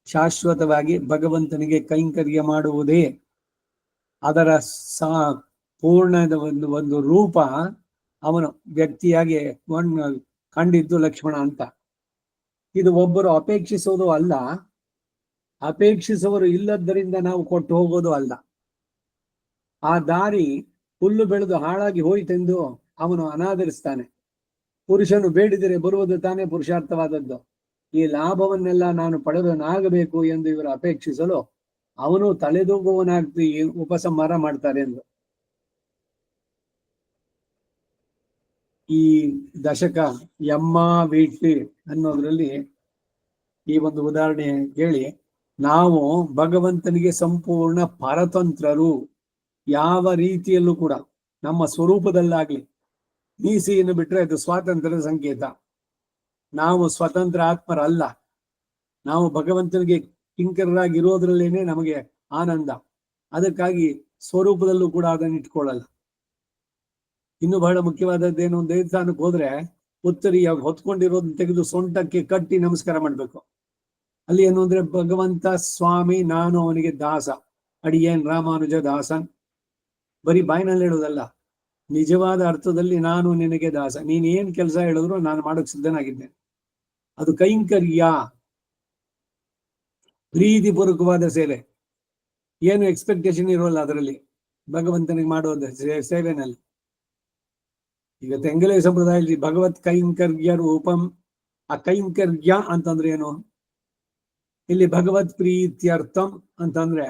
ಶಾಶ್ವತವಾಗಿ ಭಗವಂತನಿಗೆ ಕೈಂಕರ್ಯ ಮಾಡುವುದೇ ಅದರ ಪೂರ್ಣದ ಒಂದು ರೂಪ. ಅವನು ವ್ಯಕ್ತಿಯಾಗಿ ಕಂಡಿದ್ದು ಲಕ್ಷ್ಮಣ ಅಂತ. ಇದು ಒಬ್ಬರು ಅಪೇಕ್ಷಿಸೋದು ಅಲ್ಲ, ಅಪೇಕ್ಷಿಸುವವರು ಇಲ್ಲದ್ದರಿಂದ ನಾವು ಕೊಟ್ಟು ಹೋಗೋದು ಅಲ್ಲ. ಆ ದಾರಿ ಹುಲ್ಲು ಬೆಳೆದು ಹಾಳಾಗಿ ಹೋಯಿತೆಂದು ಅವನು ಅನಾದರಿಸ್ತಾನೆ. ಪುರುಷನು ಬೇಡಿದರೆ ಬರುವುದು ತಾನೇ ಪುರುಷಾರ್ಥವಾದದ್ದು. ಈ ಲಾಭವನ್ನೆಲ್ಲ ನಾನು ಪಡೆದನಾಗಬೇಕು ಎಂದು ಇವರು ಅಪೇಕ್ಷಿಸಲು ಅವನು ತಲೆದೂಗುವನಾಗ್ತಿ ಉಪಸಂಹಾರ ಮಾಡ್ತಾರೆ ಎಂದು. ಈ ದಶಕ ಎಮ್ಮ ವೀಟ್ಲಿ ಅನ್ನೋದ್ರಲ್ಲಿ ಈ ಒಂದು ಉದಾಹರಣೆ ಕೇಳಿ, ನಾವು ಭಗವಂತನಿಗೆ ಸಂಪೂರ್ಣ ಪರತಂತ್ರರು. ಯಾವ ರೀತಿಯಲ್ಲೂ ಕೂಡ ನಮ್ಮ ಸ್ವರೂಪದಲ್ಲಾಗ್ಲಿ ಮೀಸೆಯನ್ನು ಬಿಟ್ರೆ ಅದು ಸ್ವಾತಂತ್ರ್ಯದ ಸಂಕೇತ. ನಾವು ಸ್ವತಂತ್ರ ಆತ್ಮರಲ್ಲ. ನಾವು ಭಗವಂತನಿಗೆ ಕಿಂಕರರಾಗಿರೋದ್ರಲ್ಲೇನೆ ನಮಗೆ ಆನಂದ. ಅದಕ್ಕಾಗಿ ಸ್ವರೂಪದಲ್ಲೂ ಕೂಡ ಅದನ್ನು ಇಟ್ಕೊಳ್ಳಲ್ಲ. ಇನ್ನು ಬಹಳ ಮುಖ್ಯವಾದದ್ದೇನು, ದೇವಸ್ಥಾನಕ್ಕೆ ಹೋದ್ರೆ ಉತ್ತರಿಯ ಹೊತ್ಕೊಂಡಿರೋದನ್ನ ತೆಗೆದು ಸೊಂಟಕ್ಕೆ ಕಟ್ಟಿ ನಮಸ್ಕಾರ ಮಾಡ್ಬೇಕು. ಅಲ್ಲಿ ಏನು ಅಂದ್ರೆ, ಭಗವಂತ ಸ್ವಾಮಿ ನಾನು ಅವನಿಗೆ ದಾಸ, ಅಡಿಯೇನ್ ರಾಮಾನುಜ ದಾಸನ್. ಬರೀ ಬಾಯಿನಲ್ಲಿ ಹೇಳೋದಲ್ಲ, ನಿಜವಾದ ಅರ್ಥದಲ್ಲಿ ನಾನು ನಿನಗೆ ದಾಸ. ನೀನ್ ಏನ್ ಕೆಲಸ ಹೇಳಿದ್ರು ನಾನು ಮಾಡೋಕ್ ಸಿದ್ಧನಾಗಿದ್ದೇನೆ. ಅದು ಕೈಂಕರ್ಯ, ಪ್ರೀತಿಪೂರ್ವಕವಾದ ಸೇವೆ. ಏನು ಎಕ್ಸ್ಪೆಕ್ಟೇಷನ್ ಇರೋಲ್ಲ ಅದರಲ್ಲಿ, ಭಗವಂತನಿಗೆ ಮಾಡೋದು ಸೇವೆನಲ್ಲಿ. ಈಗ ತೆಂಗಲೆ ಸಂಪ್ರದಾಯದಲ್ಲಿ ಭಗವತ್ ಕೈಂಕರ್ಯ ರೂಪಂ. ಆ ಕೈಂಕರ್ಯ ಅಂತಂದ್ರೆ ಏನು? ಇಲ್ಲಿ ಭಗವತ್ ಪ್ರೀತ್ಯರ್ಥಂ ಅಂತಂದ್ರೆ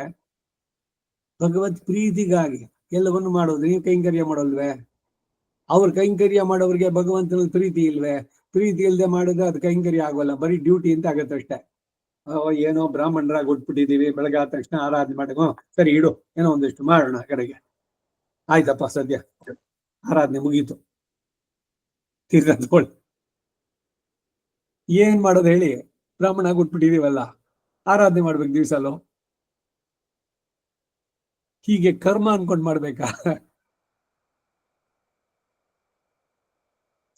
ಭಗವತ್ ಪ್ರೀತಿಗಾಗಿ ಎಲ್ಲವನ್ನು ಮಾಡೋದು. ನೀವು ಕೈಂಕರ್ಯ ಮಾಡೋಲ್ವೇ? ಅವ್ರ ಕೈಂಕರ್ಯ ಮಾಡೋರಿಗೆ ಭಗವಂತನ ಪ್ರೀತಿ ಇಲ್ವೇ? ಪ್ರೀತಿ ಇಲ್ಲದೆ ಮಾಡಿದ್ರೆ ಅದು ಕೈಂಕರ್ಯ ಆಗೋಲ್ಲ, ಬರೀ ಡ್ಯೂಟಿ ಅಂತ ಆಗತ್ತೆ ಅಷ್ಟೇ. ಏನೋ ಬ್ರಾಹ್ಮಣರಾಗಿ ಹುಟ್ಬಿಟ್ಟಿದೀವಿ, ಬೆಳಗ್ಗೆ ಆದ ತಕ್ಷಣ ಆರಾಧನೆ ಮಾಡೋ, ಸರಿ ಇಡು ಏನೋ ಒಂದಿಷ್ಟು ಮಾಡೋಣ ಕಡೆಗೆ, ಆಯ್ತಪ್ಪ ಸದ್ಯ ಆರಾಧನೆ ಮುಗೀತು, ತೀರ್ಥ ಏನ್ ಮಾಡೋದು ಹೇಳಿ? ಬ್ರಾಹ್ಮಣ ಹುಟ್ಬಿಟ್ಟಿದೀವಲ್ಲ, ಆರಾಧನೆ ಮಾಡ್ಬೇಕು ದಿವ್ಸಲು. ಹೀಗೆ ಕರ್ಮ ಅನ್ಕೊಂಡ್ ಮಾಡ್ಬೇಕಾ?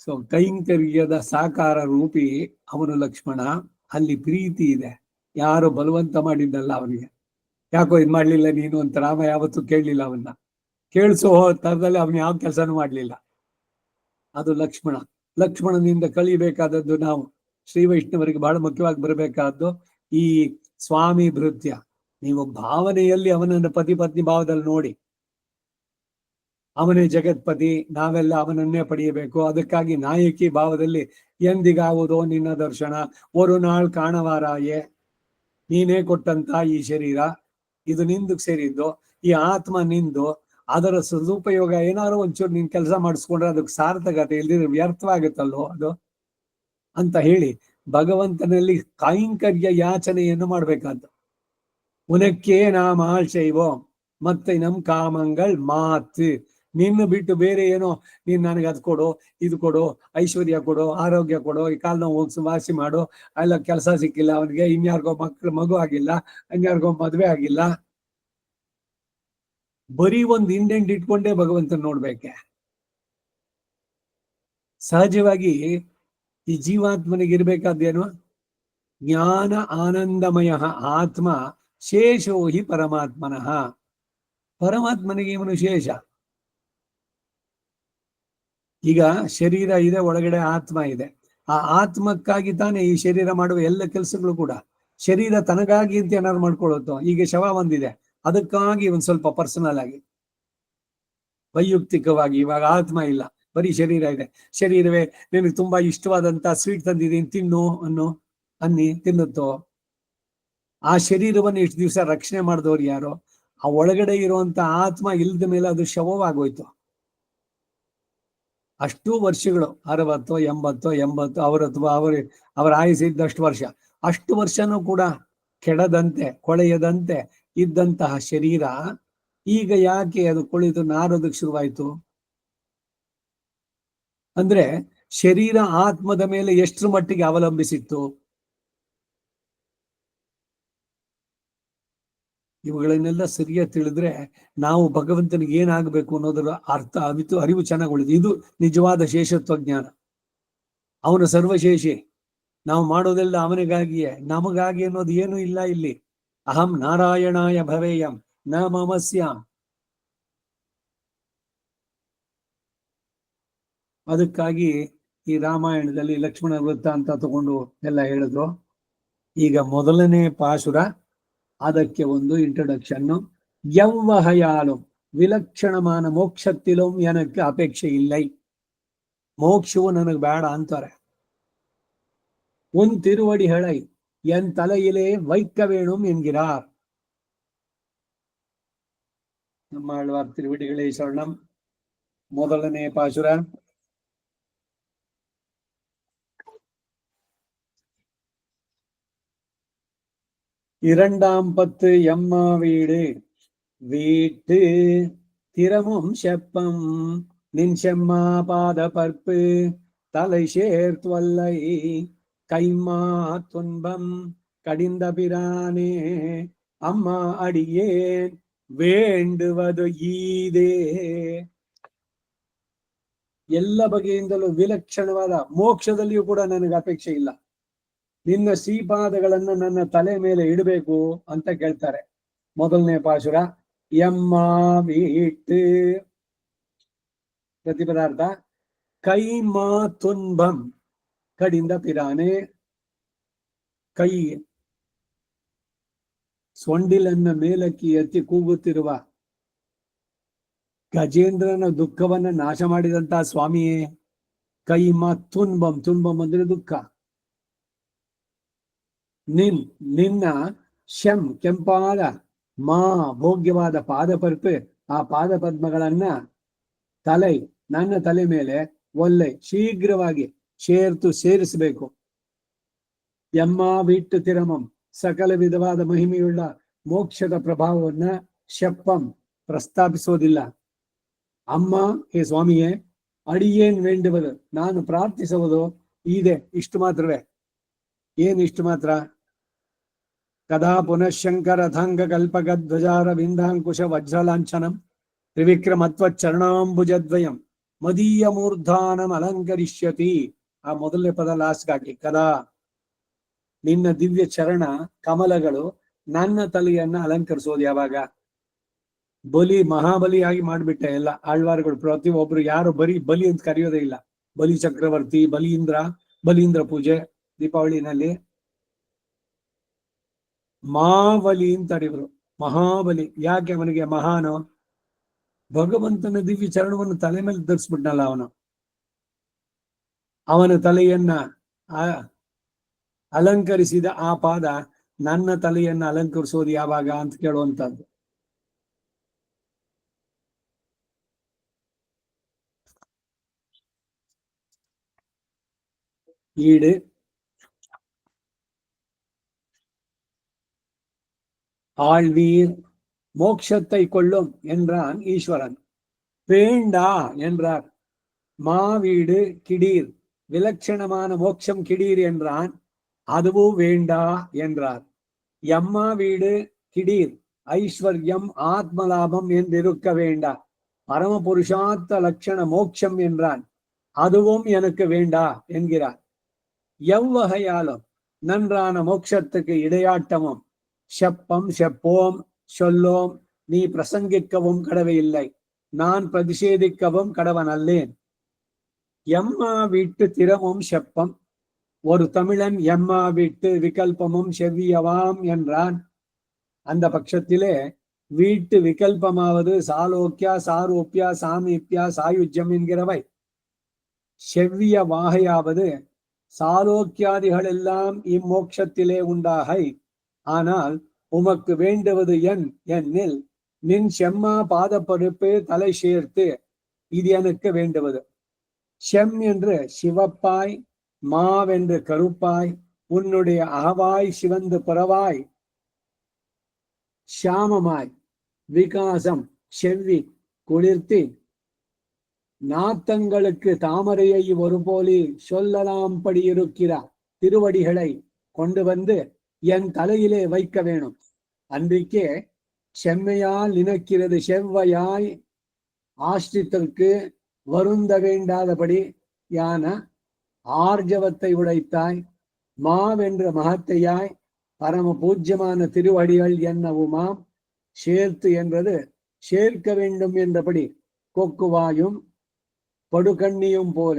ಸೊ ಕೈಂಕರ್ಯದ ಸಾಕಾರ ರೂಪಿ ಅವನು ಲಕ್ಷ್ಮಣ. ಅಲ್ಲಿ ಪ್ರೀತಿ ಇದೆ, ಯಾರು ಬಲವಂತ ಮಾಡಿದ್ದಲ್ಲ ಅವನಿಗೆ. ಯಾಕೋ ಇದ್ ಮಾಡ್ಲಿಲ್ಲ ನೀನು ಅಂತ ರಾಮ ಯಾವತ್ತೂ ಕೇಳಲಿಲ್ಲ ಅವನ್ನ. ಕೇಳಿಸೋ ತರದಲ್ಲಿ ಅವನು ಯಾವ ಕೆಲಸನೂ ಮಾಡ್ಲಿಲ್ಲ. ಅದು ಲಕ್ಷ್ಮಣ. ಲಕ್ಷ್ಮಣನಿಂದ ಕಲಿಬೇಕಾದದ್ದು ನಾವು ಶ್ರೀ ವೈಷ್ಣವರಿಗೆ ಬಹಳ ಮುಖ್ಯವಾಗಿ ಬರಬೇಕಾದ್ದು ಈ ಸ್ವಾಮಿ ಭೃತ್ಯ. ನೀವು ಭಾವನೆಯಲ್ಲಿ ಅವನನ್ನು ಪತಿ ಪತ್ನಿ ಭಾವದಲ್ಲಿ ನೋಡಿ, ಅವನೇ ಜಗತ್ಪತಿ, ನಾವೆಲ್ಲ ಅವನನ್ನೇ ಪಡೆಯಬೇಕು. ಅದಕ್ಕಾಗಿ ನಾಯಕಿ ಭಾವದಲ್ಲಿ ಎಂದಿಗಾವುದೋ ನಿನ್ನ ದರ್ಶನ, ಒಂದು ನಾள் ಕಾಣವಾರಾಯೇ, ನೀನೇ ಕೊಟ್ಟಂತ ಈ ಶರೀರ ಇದು ನಿಂದಕ್ಕೆ ಸೇರಿದ್ದು, ಈ ಆತ್ಮ ನಿಂದು, ಅದರ ಸದುಪಯೋಗ ಏನಾದ್ರು ಒಂಚೂರು ನೀನ್ ಕೆಲಸ ಮಾಡಿಸ್ಕೊಂಡ್ರೆ ಅದಕ್ಕೆ ಸಾರ್ಥಕತೆ ಇಲ್ದಿದ್ರೆ ವ್ಯರ್ಥವಾಗುತ್ತಲ್ಲೋ ಅದು ಅಂತ ಹೇಳಿ ಭಗವಂತನಲ್ಲಿ ಕೈಂಕರ್ಯ ಯಾಚನೆಯನ್ನು ಮಾಡ್ಬೇಕಾದ್ದು. ಉನಕ್ಕೆ ನಾಮ ಶೈವಂ ಮತ್ತೆ ನಮ್ ಕಾಮಂಗಳ್ ಮಾತು. ನಿನ್ನ ಬಿಟ್ಟು ಬೇರೆ ಏನೋ ನೀನ್ ನನಗೆ ಅದ್ ಕೊಡು, ಇದು ಕೊಡು, ಐಶ್ವರ್ಯ ಕೊಡು, ಆರೋಗ್ಯ ಕೊಡು, ಈ ಕಾಲ್ ನೋವು ಹೋಗ್ಸು, ವಾಸಿ ಮಾಡು, ಎಲ್ಲ ಕೆಲಸ ಸಿಕ್ಕಿಲ್ಲ ಅವನಿಗೆ, ಇನ್ಯಾರಿಗೋ ಮಗು ಆಗಿಲ್ಲ, ಇನ್ಯಾರಿಗೋ ಮದ್ವೆ ಆಗಿಲ್ಲ, ಬರೀ ಒಂದು ಇಂಡೆಂಟ್ ಇಟ್ಕೊಂಡೇ ಭಗವಂತನ ನೋಡ್ಬೇಕೆ. ಸಹಜವಾಗಿ ಈ ಜೀವಾತ್ಮನಿಗೆ ಇರ್ಬೇಕಾದ್ದೇನು? ಜ್ಞಾನ ಆನಂದಮಯ ಆತ್ಮ ಶೇಷೋ ಹಿ ಪರಮಾತ್ಮನಃ. ಪರಮಾತ್ಮನಿಗೆ ಇವನು ಶೇಷ. ಈಗ ಶರೀರ ಇದೆ, ಒಳಗಡೆ ಆತ್ಮ ಇದೆ. ಆ ಆತ್ಮಕ್ಕಾಗಿ ತಾನೇ ಈ ಶರೀರ ಮಾಡುವ ಎಲ್ಲ ಕೆಲಸಗಳು ಕೂಡ. ಶರೀರ ತನಗಾಗಿ ಅಂತ ಏನಾದ್ರು ಮಾಡ್ಕೊಳ್ಳುತ್ತೋ. ಈಗ ಶವ ಒಂದಿದೆ, ಅದಕ್ಕಾಗಿ ಒಂದ್ ಸ್ವಲ್ಪ ಪರ್ಸನಲ್ ಆಗಿ ವೈಯಕ್ತಿಕವಾಗಿ. ಇವಾಗ ಆತ್ಮ ಇಲ್ಲ, ಬರೀ ಶರೀರ ಇದೆ. ಶರೀರವೇ ನಿನಗೆ ತುಂಬಾ ಇಷ್ಟವಾದಂತ ಸ್ವೀಟ್ ತಂದಿದ್ದೀನಿ ತಿನ್ನು ಅನ್ನಿ ತಿನ್ನುತ್ತೋ. ಆ ಶರೀರವನ್ನು ಇಷ್ಟು ದಿವಸ ರಕ್ಷಣೆ ಮಾಡಿದವ್ರು ಯಾರೋ? ಆ ಒಳಗಡೆ ಇರುವಂತ ಆತ್ಮ ಇಲ್ದ ಮೇಲೆ ಅದು ಶವವಾಗೋಯ್ತು. ಅಷ್ಟು ವರ್ಷಗಳು 60, 80, 80 ಅವರ ಆಯುಸ್ ಇದ್ದಷ್ಟು ವರ್ಷ, ಅಷ್ಟು ವರ್ಷನೂ ಕೂಡ ಕೆಡದಂತೆ ಕೊಳೆಯದಂತೆ ಇದ್ದಂತಹ ಶರೀರ ಈಗ ಯಾಕೆ ಅದು ಕೊಳಿತು ನಾರೋದಕ್ಕೆ ಶುರುವಾಯಿತು? ಅಂದ್ರೆ ಶರೀರ ಆತ್ಮದ ಮೇಲೆ ಎಷ್ಟರ ಮಟ್ಟಿಗೆ ಅವಲಂಬಿಸಿತ್ತು? ಇವುಗಳನ್ನೆಲ್ಲ ಸರಿಯಾಗಿ ತಿಳಿದ್ರೆ ನಾವು ಭಗವಂತನಿಗೆ ಏನಾಗಬೇಕು ಅನ್ನೋದರ ಅರ್ಥ ಅರಿವು ಚೆನ್ನಾಗಿ ಉಳಿದು. ಇದು ನಿಜವಾದ ಶೇಷತ್ವ ಜ್ಞಾನ. ಅವನು ಸರ್ವಶೇಷಿ. ನಾವು ಮಾಡೋದೆಲ್ಲ ಅವನಿಗಾಗಿಯೇ, ನಮಗಾಗಿ ಅನ್ನೋದು ಏನು ಇಲ್ಲ ಇಲ್ಲಿ. ಅಹಂ ನಾರಾಯಣಾಯ ಭವೇಯಂ ನ ಮಮಸ್ಯಾಂ. ಅದಕ್ಕಾಗಿ ಈ ರಾಮಾಯಣದಲ್ಲಿ ಲಕ್ಷ್ಮಣ ವೃತ್ತ ಅಂತ ತಗೊಂಡು ಎಲ್ಲ ಹೇಳಿದ್ರು. ಈಗ ಮೊದಲನೇ ಪಾಶುರ, ಅದಕ್ಕೆ ಒಂದು ಇಂಟ್ರೊಡಕ್ಷನ್ನು. ಯವ್ವಹಯಾಲು ವಿಲಕ್ಷಣಮಾನ ಮೋಕ್ಷತ್ತಿலும் எனக்கு ಅಪೇಕ್ಷೆ இல்லை. ಮೋಕ್ಷವು ನನಗೆ ಬೇಡ ಅಂತಾರೆ. உன் திருவடிகளை என் தலையிலே வைக்க வேணும் என்கிறார். நம்மாழ்வார் திருவடிகளே சரணம். ಮೊದಲನೇ ಪಾಶುರ. இரண்டாம் பத்து எம்மா வீடு வீட்டு திறமும் செப்பம் நின் செம்மா பாத பற்பு தலை சேர்த்துவல்லை கைமா துன்பம் கடிந்த பிரானே அம்மா அடியேன் வேண்டுவது ಈದೇ. ಎಲ್ಲ ಬಗೆಯಿಂದಲೂ ವಿಲಕ್ಷಣವಾದ ಮೋಕ್ಷದಲ್ಲಿಯೂ ಕೂಡ ನನಗೆ ಅಪೇಕ್ಷೆ ಇಲ್ಲ. ನಿನ್ನ ಶ್ರೀಪಾದಗಳನ್ನ ನನ್ನ ತಲೆ ಮೇಲೆ ಇಡಬೇಕು ಅಂತ ಕೇಳ್ತಾರೆ. ಮೊದಲನೇ ಪಾಶುರ. ಎಮ್ಮ ವೀಟ್ ಪ್ರತಿಪದಾರ್ಥ. ಕೈ ಮಾ ತುನ್ಬಂ ಕಡಿಂದ ಪಿರಾನೆ. ಕೈ ಸೊಂಡಿಲನ್ನ ಮೇಲಕ್ಕಿ ಎತ್ತಿ ಕೂಗುತ್ತಿರುವ ಗಜೇಂದ್ರನ ದುಃಖವನ್ನ ನಾಶ ಮಾಡಿದಂತಹ ಸ್ವಾಮಿಯೇ. ಕೈ ಮಾ ತುನ್ಬಂ, ತುನ್ಬಂ ಅಂದ್ರೆ ದುಃಖ. ನಿನ್ನ ಶಂ ಕೆಂಪಾದ, ಮಾ ಭೋಗ್ಯವಾದ ಪಾದಪರ್ಪೆ, ಆ ಪಾದ ಪದ್ಮಗಳನ್ನ ತಲೆ ನನ್ನ ತಲೆ ಮೇಲೆ ಒಲ್ಲೆ ಶೀಘ್ರವಾಗಿ ಸೇರಿಸಬೇಕು. ಎಮ್ಮ ಬಿಟ್ಟು ತಿರಮಂ ಸಕಲ ವಿಧವಾದ ಮಹಿಮೆಯುಳ್ಳ ಮೋಕ್ಷದ ಪ್ರಭಾವವನ್ನ ಶಪ್ಪಂ ಪ್ರಸ್ತಾಪಿಸೋದಿಲ್ಲ. ಅಮ್ಮ ಹೇ ಸ್ವಾಮಿಯೇ, ಅಡಿಯೇನ್ ವೇಂಡುವುದು ನಾನು ಪ್ರಾರ್ಥಿಸುವುದು ಇದೆ, ಇಷ್ಟು ಮಾತ್ರವೇ. ಏನ್ ಇಷ್ಟು ಮಾತ್ರ? ಕದಾ ಪುನಃಶಂಕರಥಾಂಗ ಕಲ್ಪಗಧ್ವಜಾರ ವಿಂದಾಂಕುಶ ವಜ್ರಲಾಂಛನಂ ತ್ರಿವಿಕ್ರಮತ್ವ ಚರಣಾಂಬುಜದ್ವಯಂ ಮದೀಯ ಮೂರ್ಧಾನಂ ಅಲಂಕರಿಷ್ಯತಿ. ಆ ಮೊದಲನೇ ಪದ ಲಾಸ್ಟ್ ಹಾಕಿ. ಕದಾ ನಿನ್ನ ದಿವ್ಯ ಚರಣ ಕಮಲಗಳು ನನ್ನ ತಲೆಯನ್ನ ಅಲಂಕರಿಸೋದು ಯಾವಾಗ? ಬಲಿ ಮಹಾಬಲಿಯಾಗಿ ಮಾಡ್ಬಿಟ್ಟೆ ಎಲ್ಲ ಆಳ್ವಾರ್ಗಳು. ಪ್ರತಿಯೊಬ್ರು ಯಾರು ಬರೀ ಬಲಿ ಅಂತ ಕರೆಯೋದೇ ಇಲ್ಲ. ಬಲಿ ಚಕ್ರವರ್ತಿ, ಬಲೀಂದ್ರ ಪೂಜೆ ದೀಪಾವಳಿನಲ್ಲಿ ಮಾಬಲಿ ಅಂತಾರೆ ಇವರು. ಮಹಾಬಲಿ ಯಾಕೆ? ಅವನಿಗೆ ಮಹಾನು ಭಗವಂತನ ದಿವ್ಯ ಚರಣವನ್ನು ತಲೆ ಮೇಲೆ ಧರಿಸ್ಬಿಟ್ನಲ್ಲ ಅವನು. ಅವನ ತಲೆಯನ್ನ ಅಲಂಕರಿಸಿದ ಆ ಪಾದ ನನ್ನ ತಲೆಯನ್ನು ಅಲಂಕರಿಸೋದು ಯಾವಾಗ ಅಂತ ಕೇಳುವಂತದ್ದು. ஈடு ஆழ்வீர் மோட்சத்தை கொள்ளும் என்றான் ஈஸ்வரன். வேண்டா என்றார். மாவீடு கிடீர் விலட்சணமான மோட்சம் கிடீர் என்றான். அதுவும் வேண்டா என்றார். எம்மா வீடு கிடீர் ஐஸ்வர்யம் ஆத்மலாபம் என்றிருக்க வேண்டா. பரமபுருஷார்த்த லட்சண மோட்சம் என்றான். அதுவும் எனக்கு வேண்டா என்கிறார். எவ்வகையாலும் நன்றான மோட்சத்துக்கு இடையாட்டமும் செப்பம் செப்போம் சொல்லோம் நீ பிரசங்கிக்கவும் கடவையில்லை, நான் பிரதிஷேதிக்கவும் கடவன் அல்லேன். எம்மா வீட்டு திறமும் செப்பம். ஒரு தமிழன் எம்மா வீட்டு விகல்பமும் செவ்வியவாம் என்றான். அந்த பட்சத்திலே வீட்டு விகல்பமாவது சாலோக்கியா சாரூப்பியா சாமீப்பியா சாயுஜ்யம் என்கிறவை, செவ்விய வாகையாவது சாலோக்கியாதிகள் எல்லாம் இம்மோட்சத்திலே உண்டாகை. ஆனால் உமக்கு வேண்டுவது என்னில் நின் செம்மா பாதப்பருப்பு தலை சேர்த்து இது எனக்கு வேண்டுவது. செம் என்று சிவப்பாய், மாவென்று கருப்பாய், உன்னுடைய அகவாய் சிவந்து பிறவாய் ஷாமமாய் விகாசம் செவ்வி குளிர்த்தி நாத்தங்களுக்கு தாமரையை ஒரு போலி சொல்லலாம் படி இருக்கிறார் திருவடிகளை கொண்டு வந்து என் தலையிலே வைக்க வேணும். அன்றைக்கே செம்மையால் நினைக்கிறது செவ்வையாய் ஆஷ்டித்திற்கு வருந்த வேண்டாதபடி யான ஆர்ஜவத்தை உடைத்தாய், மாவென்ற மகத்தையாய் பரம பூஜ்யமான திருவடிகள் என்னவுமாம். சேர்த்து என்றது சேர்க்க வேண்டும் என்றபடி கொக்குவாயும் படுகண்ணியும் போல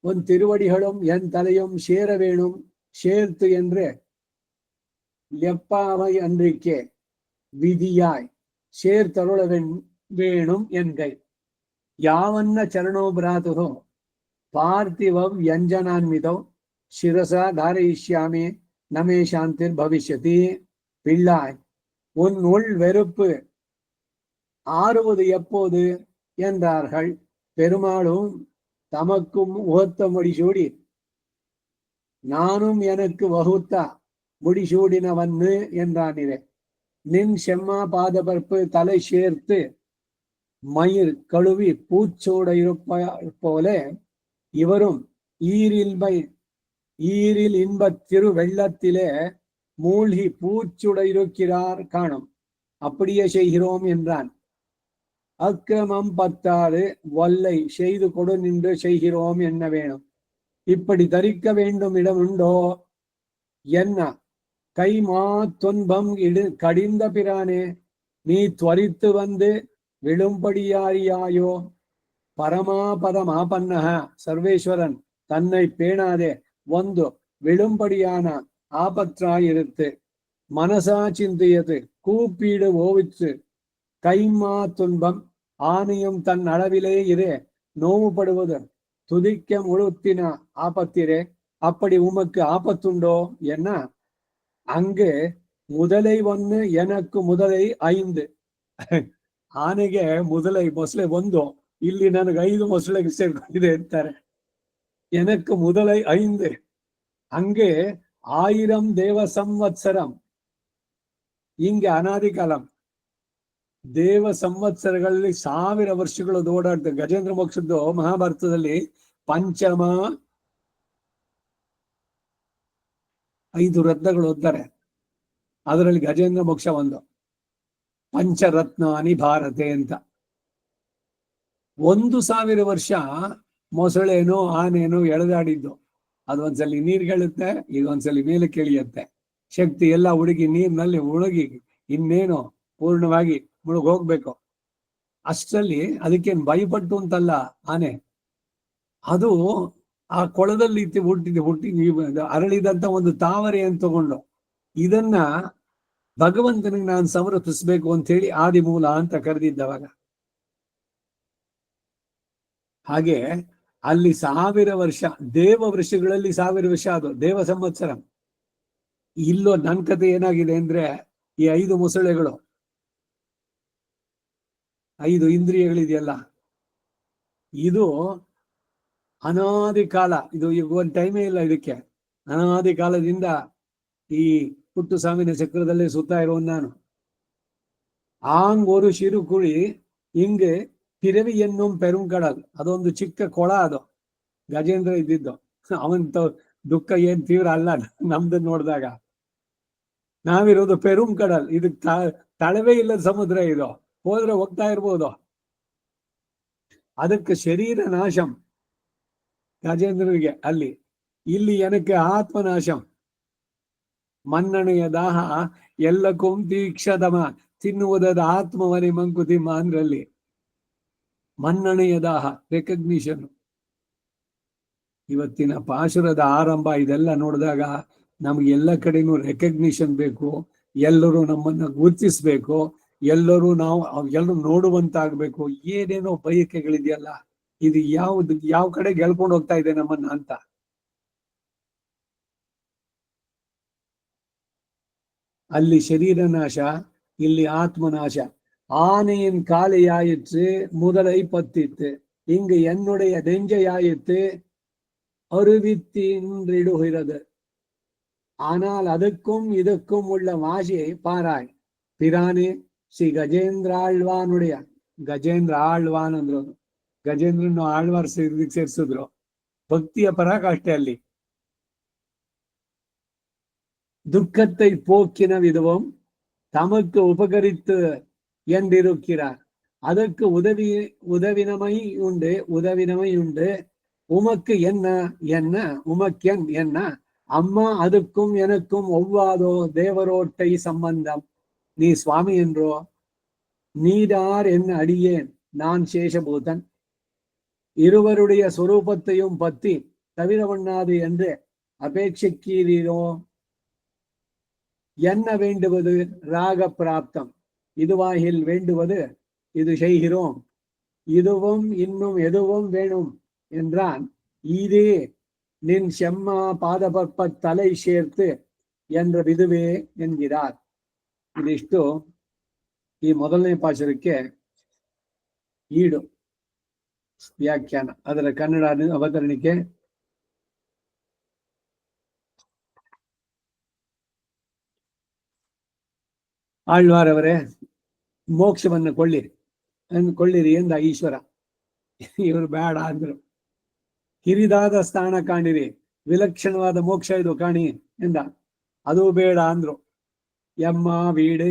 உன் திருவடிகளும் என் தலையும் சேர வேணும். சேர்த்து என்று எப்பாவை அன்றைக்கே விதியாய் சேர்த்தருள வேணும் என்கை. யாவன்ன சரணோபிராதுகோ பார்த்திவம் யஞ்சனான்மிதோ சிரசா தாரயிஷ்யாமே நமே சாந்திர் பவிஷ்யதி. பிள்ளாய், உன் உள் வெறுப்பு ஆறுவது எப்போது என்றார்கள். பெருமாளும் தமக்கும் உகத்த முடிசூடி நானும் எனக்கு வகுத்தா முடிசூடினவன்னு என்றானிலே. நின் செம்மா பாதபற்பு தலை சேர்த்து மயிர் கழுவி பூச்சோட இருப்ப போல இவரும் ஈரில் இன்பத் திரு வெள்ளத்திலே மூழ்கி பூச்சுட இருக்கிறார் காணும். அப்படியே செய்கிறோம் என்றான். அக்கிரமம் பத்தாது வல்லை செய்து கொடு நின்று செய்கிறோம் என்ன வேணும். இப்படி தரிக்க வேண்டும் இடம் உண்டோ என்ன கைமா துன்பம் கடிந்த பிரானே, நீ துவரித்து வந்து விழும்படியாரியாயோ. பரமாபதமாபன்னக சர்வேஸ்வரன் தன்னை பேணாதே ಒಂದು விழும்படியான ஆபத்தாயிருத்து மனசா சிந்தியது கூப்பீடு ஓவிச்சு கைமா துன்பம் ஆணையும் தன் அளவிலே இரு நோவுபடுவது துதிக்க முழுத்தின ஆபத்திரே. அப்படி உமக்கு ஆபத்துண்டோ என்ன. அங்கு முதலை ஒன்று எனக்கு முதலை 5 ಆನೆಗೆ ಮೊಸಳೆ 1, ಇಲ್ಲಿ ನನಗೆ 5 ಮೊಸಳೆಗೆ ಸೇರ್ಕೊಂಡಿದೆ ಅಂತಾರೆ. எனக்கு முதலை 5, அங்கே 1000 தேவ ಸಂವತ್ಸರಂ. ಹಿಂಗೆ ಅನಾದಿ ಕಾಲಂ ದೇವ ಸಂವತ್ಸರಗಳಲ್ಲಿ 1000 ವರ್ಷಗಳು ಓಡಾಡ್ತಾರೆ. ಗಜೇಂದ್ರ ಮೋಕ್ಷದ್ದು ಮಹಾಭಾರತದಲ್ಲಿ ಪಂಚಮ 5 ರತ್ನಗಳು ಓದ್ತಾರೆ. ಅದರಲ್ಲಿ ಗಜೇಂದ್ರ ಮೋಕ್ಷ ಒಂದು. ಪಂಚರತ್ನಾನಿ ಭಾರತೆ ಅಂತ. 1000 ವರ್ಷ ಮೊಸಳೇನೋ ಆನೇನೋ ಎಳೆದಾಡಿದ್ದು. ಅದು ಒಂದ್ಸಲಿ ನೀರ್ಗೆಳುತ್ತೆ, ಈಗ ಒಂದ್ಸಲಿ ಮೇಲೆ ಕೆಳಿಯುತ್ತೆ. ಶಕ್ತಿ ಎಲ್ಲ ಹುಡುಗಿ ನೀರಿನಲ್ಲಿ ಮುಳುಗಿ ಇನ್ನೇನು ಪೂರ್ಣವಾಗಿ ಮುಳುಗೋಗ್ಬೇಕು. ಅಷ್ಟರಲ್ಲಿ ಅದಕ್ಕೇನು ಭಯಪಟ್ಟು ಅಂತಲ್ಲ ಆನೆ, ಅದು ಆ ಕೊಳದಲ್ಲಿ ಹುಟ್ಟಿ ಅರಳಿದಂತ ಒಂದು ತಾವರೆ ಅಂತ ತಗೊಂಡು ಇದನ್ನ ಭಗವಂತನಿಗೆ ನಾನು ಸಮರ್ಪಿಸ್ಬೇಕು ಅಂತ ಹೇಳಿ ಆದಿಮೂಲ ಅಂತ ಕರೆದಿದ್ದವಾಗ. ಹಾಗೆ ಅಲ್ಲಿ 1000 ವರ್ಷ ದೇವ ವೃಷಗಳಲ್ಲಿ 1000 ವರ್ಷ ಅದು ದೇವ ಸಂವತ್ಸರ. ಇಲ್ಲೋ ನನ್ ಕತೆ ಏನಾಗಿದೆ ಅಂದ್ರೆ, ಈ 5 ಮೊಸಳೆಗಳು, 5 ಇಂದ್ರಿಯಗಳಿದೆಯಲ್ಲ, ಇದು ಅನಾದಿ ಕಾಲ, ಇದು ಈಗ ಒಂದು ಟೈಮೇ ಇಲ್ಲ ಇದಕ್ಕೆ. ಅನಾದಿ ಕಾಲದಿಂದ ಈ ಪುಟ್ಟು ಸಾವಿನ ಚಕ್ರದಲ್ಲೇ ಸುತ್ತಾ ಇರೋ ನಾನು. ಆಂಗ್ ஒரு சிறு குழி இங்கு பிறவி என்னும் பெருங்கடಲ್, ಅದೊಂದು ಚಿಕ್ಕ ಕೊಳ. ಅದು ಗಜೇಂದ್ರ ಇದ್ದಿದ್ದು. ಅವನ್ ದುಃಖ ಏನ್ ತೀವ್ರ ಅಲ್ಲ ನಮ್ದು ನೋಡಿದಾಗ. ನಾವಿರೋದು ಪೆರುಂ ಕಡಲ್, ಇದಕ್ ತಳವೇ ಇಲ್ಲದ ಸಮುದ್ರ. ಇದು ಹೋದ್ರೆ ಹೋಗ್ತಾ ಇರ್ಬೋದು. ಅದಕ್ಕೆ ಶರೀರ ನಾಶಂ ಗಜೇಂದ್ರನಿಗೆ ಅಲ್ಲಿ. ಇಲ್ಲಿ ಎನಕ್ಕೆ ಆತ್ಮನಾಶಂ. ಮನ್ನಣೆಯ ದಾಹ ಎಲ್ಲಕ್ಕೂ ತೀಕ್ಷದಮ, ತಿನ್ನುವುದಾದ ಆತ್ಮವನೇ ಮಂಕುತಿಮ್ಮ ಅಂದ್ರಲ್ಲಿ. ಮನ್ನಣೆಯ ದಾಹ, ರೆಕಗ್ನಿಷನ್. ಇವತ್ತಿನ ಪಾಶುರದ ಆರಂಭ ಇದೆಲ್ಲ ನೋಡಿದಾಗ ನಮ್ಗೆ ಎಲ್ಲ ಕಡೆನೂ ರೆಕಗ್ನಿಷನ್ ಬೇಕು. ಎಲ್ಲರೂ ನಮ್ಮನ್ನ ಗುರುತಿಸ್ಬೇಕು, ಎಲ್ಲರೂ ಎಲ್ಲರೂ ನೋಡುವಂತಾಗ್ಬೇಕು. ಏನೇನೋ ಬಯಕೆಗಳಿದೆಯಲ್ಲ, ಇದು ಯಾವ ಕಡೆ ಗೆಳ್ಕೊಂಡು ಹೋಗ್ತಾ ಇದೆ ನಮ್ಮನ್ನ ಅಂತ. ಅಲ್ಲಿ ಶರೀರ ನಾಶ, ಇಲ್ಲಿ ಆತ್ಮನಾಶ. ஆனையின் காலையாயிற்று முதலை பத்தித்து, இங்கு என்னுடைய நெஞ்சையாயிற்று அருவித்தின்றிடுகிறது. ஆனால் அதுக்கும் இதுக்கும் உள்ள மாசியை பாராய் பிரானே. ಶ್ರೀ ಗಜೇಂದ್ರಾಳ್ವಾನುடைய, ಗಜೇಂದ್ರ ಆಳ್ವಾನ್ ಅಂದ್ರು, ಗಜೇಂದ್ರನ್ನು ಆಳ್ವಾರ್ ಸೇರಿಸಿದ್ರು. ಭಕ್ತಿಯ ಪರಾಕಾಷ್ಠೆ ಅಲ್ಲಿ. துக்கத்தை போக்கின விதவும் தமக்கு உபகரித்து என்றிருக்கிறார். அதற்கு உதவினமை உண்டு. உமக்கு என்ன என்ன உமக்கென் என்ன அம்மா, அதுக்கும் எனக்கும் ஒவ்வாதோ தேவரோட்டை சம்பந்தம். நீ சுவாமி என்றோ, நீதார் என்ன அடியேன், நான் சேஷபூதன். இருவருடைய சொரூபத்தையும் பத்தி தவிர ஒண்ணாது என்று அபேட்சிக்கிறீரோ. என்ன வேண்டுவது ராக பிராப்தம், இதுவாகில் வேண்டுவது இது செய்கிறோம். இதுவும் இன்னும் எதுவும் வேணும் என்றான். இதே நின் செம்மா ಪಾದಪರ್ಪ ತಲೆ ಸೇರ್ತು ಎಂದ್ರ ವಿದುವೆ ಎನ್கிறார். ಇದಿಷ್ಟು ಈ ಮೊದಲನೇ ಪಾಶುರಕ್ಕೆ ಈಡು ವ್ಯಾಖ್ಯಾನ. ಅದರ ಕನ್ನಡ ಅವತರಣಿಕೆ ಆಳ್ವಾರವರೇ, ಮೋಕ್ಷವನ್ನು ಕೊಳ್ಳಿರಿ ಎಂದ ಈಶ್ವರ. ಇವರು ಬೇಡ ಅಂದ್ರು. ಹಿರಿದಾದ ಸ್ಥಾನ ಕಾಣಿರಿ, ವಿಲಕ್ಷಣವಾದ ಮೋಕ್ಷ ಇದು ಕಾಣಿ ಎಂದ. ಅದು ಬೇಡ ಅಂದ್ರು. ಎಮ್ಮ ವೀಡು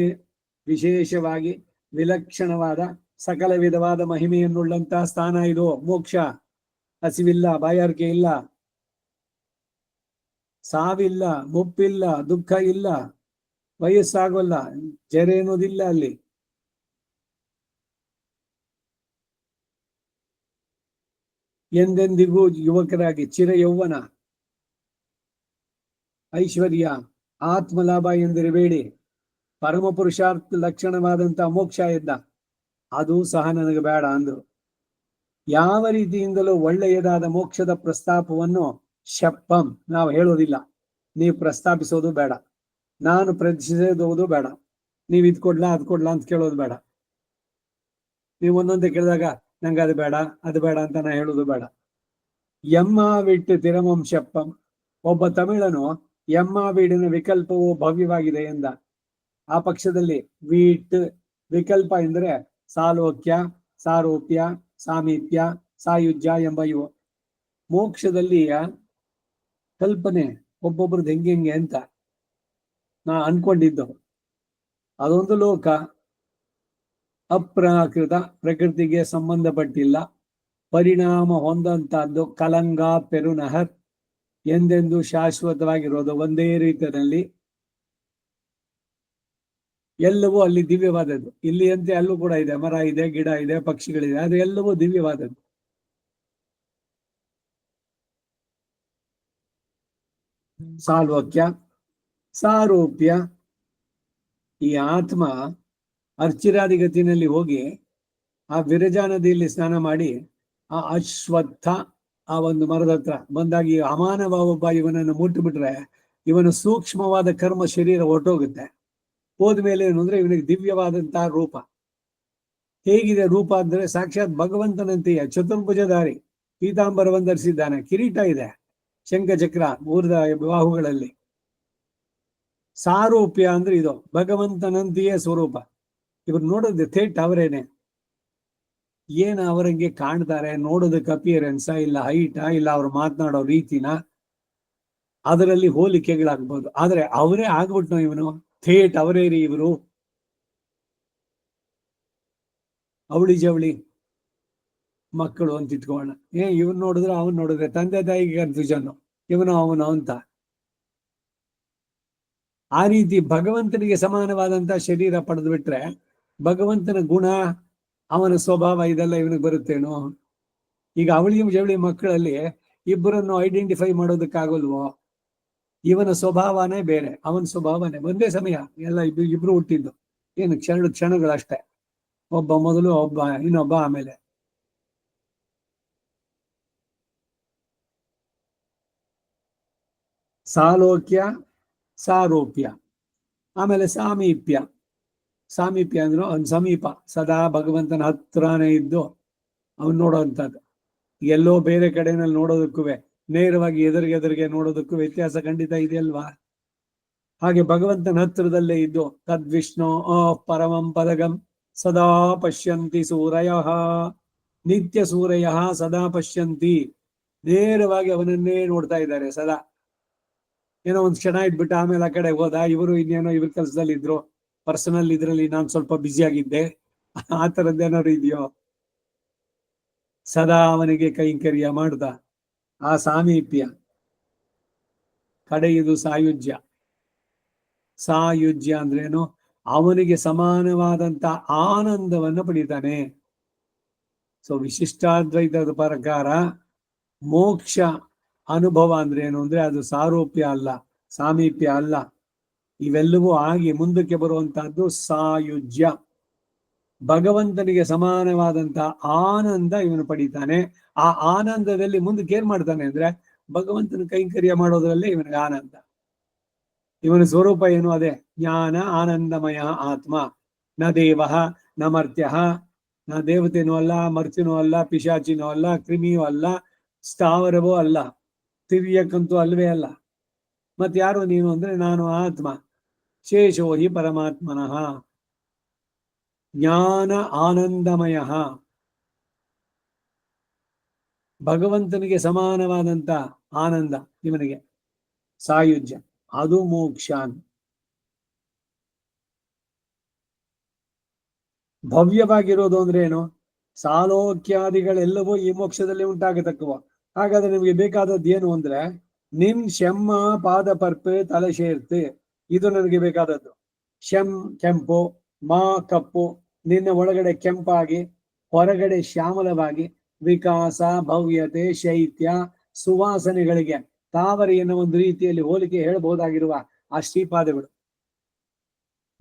ವಿಶೇಷವಾಗಿ ವಿಲಕ್ಷಣವಾದ ಸಕಲ ವಿಧವಾದ ಮಹಿಮೆಯನ್ನುಳ್ಳಂತಹ ಸ್ಥಾನ ಇದು ಮೋಕ್ಷ. ಹಸಿವಿಲ್ಲ, ಬಾಯಾರಿಕೆ ಇಲ್ಲ, ಸಾವಿಲ್ಲ, ಮುಪ್ಪಿಲ್ಲ, ದುಃಖ ಇಲ್ಲ, ವಯಸ್ಸಾಗೋಲ್ಲ, ಜರೆ ಅನ್ನೋದಿಲ್ಲ ಅಲ್ಲಿ. ಎಂದೆಂದಿಗೂ ಯುವಕರಾಗಿ ಚಿರ ಯೌವನ, ಐಶ್ವರ್ಯ, ಆತ್ಮಲಾಭ ಎಂದಿರಬೇಡಿ. ಪರಮ ಪುರುಷಾರ್ಥ ಲಕ್ಷಣವಾದಂತಹ ಮೋಕ್ಷ ಇದ್ದ, ಅದು ಸಹ ನನಗೆ ಬೇಡ ಅಂದ್ರು. ಯಾವ ರೀತಿಯಿಂದಲೂ ಒಳ್ಳೆಯದಾದ ಮೋಕ್ಷದ ಪ್ರಸ್ತಾಪವನ್ನು ಶಪ್ಪಂ ನಾವು ಹೇಳೋದಿಲ್ಲ. ನೀವು ಪ್ರಸ್ತಾಪಿಸೋದು ಬೇಡ, ನಾನು ಪ್ರತಿಷೇಧೋದು ಬೇಡ. ನೀವು ಇದ್ ಕೊಡ್ಲಾ ಅದ್ ಕೊಡ್ಲಾ ಅಂತ ಕೇಳೋದು ಬೇಡ. ನೀವು ಒಂದೊಂದೇ ಕೇಳಿದಾಗ ನಂಗೆ ಅದು ಬೇಡ ಅಂತ ನಾ ಹೇಳೋದು ಬೇಡ. ಎಮ್ಮ ವಿಟ್ಟು ತಿರಮಂ ಶಪ್ಪಂ. ಒಬ್ಬ ತಮಿಳನು ಎಮ್ಮ ವೀಡಿನ ವಿಕಲ್ಪವು ಭವ್ಯವಾಗಿದೆ ಎಂದ. ಆ ಪಕ್ಷದಲ್ಲಿ ವೀಟ್ ವಿಕಲ್ಪ ಎಂದರೆ ಸಾಲೋಕ್ಯ, ಸಾರೋಪ್ಯ, ಸಾಮೀಪ್ಯ, ಸಾಯುಜ್ಯ ಎಂಬ ಇವು. ಮೋಕ್ಷದಲ್ಲಿ ಕಲ್ಪನೆ ಒಬ್ಬೊಬ್ರದ್ದು ಹೆಂಗೆ ಅಂತ ನಾ ಅನ್ಕೊಂಡಿದ್ದು. ಅದೊಂದು ಲೋಕ ಅಪ್ರಾಕೃತ, ಪ್ರಕೃತಿಗೆ ಸಂಬಂಧಪಟ್ಟಿಲ್ಲ, ಪರಿಣಾಮ ಹೊಂದಂತಹದ್ದು. ಕಲಂಗ ಪೆರುನಹರ್, ಎಂದೆಂದು ಶಾಶ್ವತವಾಗಿರೋದು ಒಂದೇ ರೀತಿಯಲ್ಲಿ. ಎಲ್ಲವೂ ಅಲ್ಲಿ ದಿವ್ಯವಾದದ್ದು. ಇಲ್ಲಿ ಅಂತೆ ಅಲ್ಲೂ ಕೂಡ ಇದೆ, ಮರ ಇದೆ, ಗಿಡ ಇದೆ, ಪಕ್ಷಿಗಳಿದೆ, ಅದು ಎಲ್ಲವೂ ದಿವ್ಯವಾದದ್ದು. ಸಾಲ್ವಕ್ಯ, ಸಾರೂಪ್ಯ. ಈ ಆತ್ಮ ಅರ್ಚಿರಾದಿಗತಿನಲ್ಲಿ ಹೋಗಿ ಆ ವಿರಜಾ ನದಿಯಲ್ಲಿ ಸ್ನಾನ ಮಾಡಿ ಆ ಅಶ್ವತ್ಥ ಆ ಒಂದು ಮರದ ಹತ್ರ ಬಂದಾಗಿ ಅಮಾನವ ಒಬ್ಬ ಇವನನ್ನು ಮುಟ್ಟುಬಿಟ್ರೆ ಇವನು ಸೂಕ್ಷ್ಮವಾದ ಕರ್ಮ ಶರೀರ ಹೊರಟೋಗುತ್ತೆ. ಹೋದ್ಮೇಲೆ ಏನು ಅಂದ್ರೆ ಇವನಿಗೆ ದಿವ್ಯವಾದಂತಹ ರೂಪ. ಹೇಗಿದೆ ರೂಪ ಅಂದ್ರೆ ಸಾಕ್ಷಾತ್ ಭಗವಂತನಂತೆಯ ಚತುರ್ಭುಜಧಾರಿ, ಪೀತಾಂಬರವನ್ನು ಧರಿಸಿದ್ದಾನೆ, ಕಿರೀಟ ಇದೆ, ಶಂಖಚಕ್ರ ಮೂರ್ದ ಬಾಹುಗಳಲ್ಲಿ. ಸಾರೂಪ್ಯ ಅಂದ್ರೆ ಇದು ಭಗವಂತನಂತೆಯೇ ಸ್ವರೂಪ. ಇವ್ರು ನೋಡೋದು ಥೇಟ್ ಅವರೇನೆ. ಏನ ಅವರಂಗೆ ಕಾಣ್ತಾರೆ, ನೋಡೋದಕ್ಕೆ ಅಪಿಯರೆನ್ಸ ಇಲ್ಲ, ಹೈಟಾ ಇಲ್ಲ, ಅವ್ರು ಮಾತನಾಡೋ ರೀತಿನ, ಅದರಲ್ಲಿ ಹೋಲಿಕೆಗಳಾಗ್ಬೋದು. ಆದ್ರೆ ಅವರೇ ಆಗ್ಬಿಟ್ನೋ ಇವನು, ಥೇಟ್ ಅವರೇ ರೀ ಇವರು. ಅವಳಿ ಜವಳಿ ಮಕ್ಕಳು ಅಂತ ಇಟ್ಕೋಣ. ಇವನ್ ನೋಡಿದ್ರೆ ಅವನ್ ನೋಡಿದ್ರೆ ತಂದೆ ತಾಯಿಗೆ ಕನ್ಫ್ಯೂಷನ್, ಇವನು ಅವನು ಅಂತ. ಆ ರೀತಿ ಭಗವಂತನಿಗೆ ಸಮಾನವಾದಂತಹ ಶರೀರ ಪಡೆದು ಬಿಟ್ರೆ ಭಗವಂತನ ಗುಣ, ಅವನ ಸ್ವಭಾವ ಇದೆಲ್ಲ ಇವನಿಗೆ ಬರುತ್ತೇನೋ? ಈಗ ಅವಳಿ ಜವಳಿ ಮಕ್ಕಳಲ್ಲಿ ಇಬ್ಬರನ್ನು ಐಡೆಂಟಿಫೈ ಮಾಡೋದಕ್ಕಾಗಲ್ವೋ? ಇವನ ಸ್ವಭಾವನೇ ಬೇರೆ, ಅವನ ಸ್ವಭಾವನೇ ಒಂದೇ ಸಮಯ, ಎಲ್ಲ ಇಬ್ರು ಹುಟ್ಟಿದ್ದು ಏನು ಕ್ಷಣಗಳಷ್ಟೇ. ಒಬ್ಬ ಮೊದಲು, ಒಬ್ಬ ಇನ್ನೊಬ್ಬ ಆಮೇಲೆ. ಸಾಲೋಕ್ಯ, ಸಾರೂಪ್ಯ, ಆಮೇಲೆ ಸಾಮೀಪ್ಯ. ಸಾಮೀಪ್ಯ ಅಂದ್ರೆ ಅವನ್ ಸಮೀಪ, ಸದಾ ಭಗವಂತನ ಹತ್ರನೇ ಇದ್ದು ಅವನ್ ನೋಡೋವಂಥದ್ದು. ಎಲ್ಲೋ ಬೇರೆ ಕಡೆನಲ್ಲಿ ನೋಡೋದಕ್ಕೂ, ನೇರವಾಗಿ ಎದುರಿಗೆ ನೋಡೋದಕ್ಕೂ ವ್ಯತ್ಯಾಸ ಖಂಡಿತ ಇದೆಯಲ್ವಾ? ಹಾಗೆ ಭಗವಂತನ ಹತ್ರದಲ್ಲೇ ಇದ್ದು ತದ್ವಿಷ್ಣು ಪರಮಂ ಪದಗಂ ಸದಾ ಪಶ್ಯಂತಿ ಸೂರಯ, ನಿತ್ಯ ಸೂರಯ ಸದಾ ಪಶ್ಯಂತಿ. ನೇರವಾಗಿ ಅವನನ್ನೇ ನೋಡ್ತಾ ಇದ್ದಾರೆ ಸದಾ. ಏನೋ ಒಂದ್ ಕ್ಷಣ ಇದ್ಬಿಟ್ಟು ಆಮೇಲೆ ಆ ಕಡೆ ಹೋದ, ಇವರು ಇನ್ನೇನೋ ಇವ್ರ ಕೆಲಸದಲ್ಲಿ ಇದ್ರು, ಪರ್ಸನಲ್ ಇದ್ರಲ್ಲಿ ನಾನು ಸ್ವಲ್ಪ ಬ್ಯುಸಿ ಆಗಿದ್ದೆ, ಆ ತರದ್ದೇನಾದ್ರು ಇದೆಯೋ? ಸದಾ ಅವನಿಗೆ ಕೈಂಕರ್ಯ ಮಾಡ್ದ. ಆ ಸಾಮೀಪ್ಯ. ಕಡೆಯದು ಸಾಯುಜ್ಯ. ಸಾಯುಜ್ಯ ಅಂದ್ರೇನು? ಅವನಿಗೆ ಸಮಾನವಾದಂತ ಆನಂದವನ್ನು ಪಡಿತಾನೆ. ಸೊ ವಿಶಿಷ್ಟಾದ್ವೈತದ ಪ್ರಕಾರ ಮೋಕ್ಷ ಅನುಭವ ಅಂದ್ರೆ ಏನು ಅಂದ್ರೆ ಅದು ಸಾರೂಪ್ಯ ಅಲ್ಲ, ಸಾಮೀಪ್ಯ ಅಲ್ಲ, ಇವೆಲ್ಲವೂ ಆಗಿ ಮುಂದಕ್ಕೆ ಬರುವಂತಹದ್ದು ಸಾಯುಜ್ಯ. ಭಗವಂತನಿಗೆ ಸಮಾನವಾದಂತ ಆನಂದ ಇವನು ಪಡಿತಾನೆ. ಆ ಆನಂದದಲ್ಲಿ ಮುಂದಕ್ಕೆ ಏನ್ ಮಾಡ್ತಾನೆ ಅಂದ್ರೆ ಭಗವಂತನ ಕೈಂಕರ್ಯ ಮಾಡೋದ್ರಲ್ಲೇ ಇವನಿಗೆ ಆನಂದ. ಇವನ ಸ್ವರೂಪ ಏನು? ಅದೇ ಜ್ಞಾನ ಆನಂದಮಯ ಆತ್ಮ. ನ ದೇವ ನ ಮರ್ತ್ಯ, ನ ದೇವತೆನೂ ಅಲ್ಲ, ಮರ್ತ್ಯನೂ ಅಲ್ಲ, ಪಿಶಾಚಿನೂ ಅಲ್ಲ, ಕ್ರಿಮಿಯೂ ಅಲ್ಲ, ಸ್ಥಾವರವೂ ಅಲ್ಲ, ತಿರ್ಯಕ್ಕಂತೂ ಅಲ್ವೇ ಅಲ್ಲ. ಮತ್ ಯಾರು ನೀನು ಅಂದ್ರೆ ನಾನು ಆತ್ಮ, ಶೇಷೋ ಹಿ ಪರಮಾತ್ಮನಃ, ಜ್ಞಾನ ಆನಂದಮಯ. ಭಗವಂತನಿಗೆ ಸಮಾನವಾದಂತ ಆನಂದ ಇವನಿಗೆ, ಸಾಯುಜ್ಯ, ಅದು ಮೋಕ್ಷ. ಭವ್ಯವಾಗಿರೋದು ಅಂದ್ರೆ ಏನು? ಸಾಲೋಕ್ಯಾದಿಗಳೆಲ್ಲವೂ ಈ ಮೋಕ್ಷದಲ್ಲಿ ಉಂಟಾಗತಕ್ಕವ. ಹಾಗಾದ್ರೆ ನಿಮ್ಗೆ ಬೇಕಾದದ್ದು ಏನು ಅಂದ್ರೆ ನಿನ್ ಶೆಮ್ಮ ಪಾದ ಪರ್ಪೆ ತಲೆ ಸೇರ್ತೆ, ಇದು ನನಗೆ ಬೇಕಾದದ್ದು. ಶೆಂ ಕೆಂಪು, ಮಾ ಕಪ್ಪು, ನಿನ್ನ ಒಳಗಡೆ ಕೆಂಪಾಗಿ ಹೊರಗಡೆ ಶ್ಯಾಮಲವಾಗಿ, ವಿಕಾಸ, ಭವ್ಯತೆ, ಶೈತ್ಯ, ಸುವಾಸನೆಗಳಿಗೆ ತಾವರೆಯನ್ನು ಒಂದು ರೀತಿಯಲ್ಲಿ ಹೋಲಿಕೆ ಹೇಳಬಹುದಾಗಿರುವ ಆ ಶ್ರೀಪಾದಗಳು,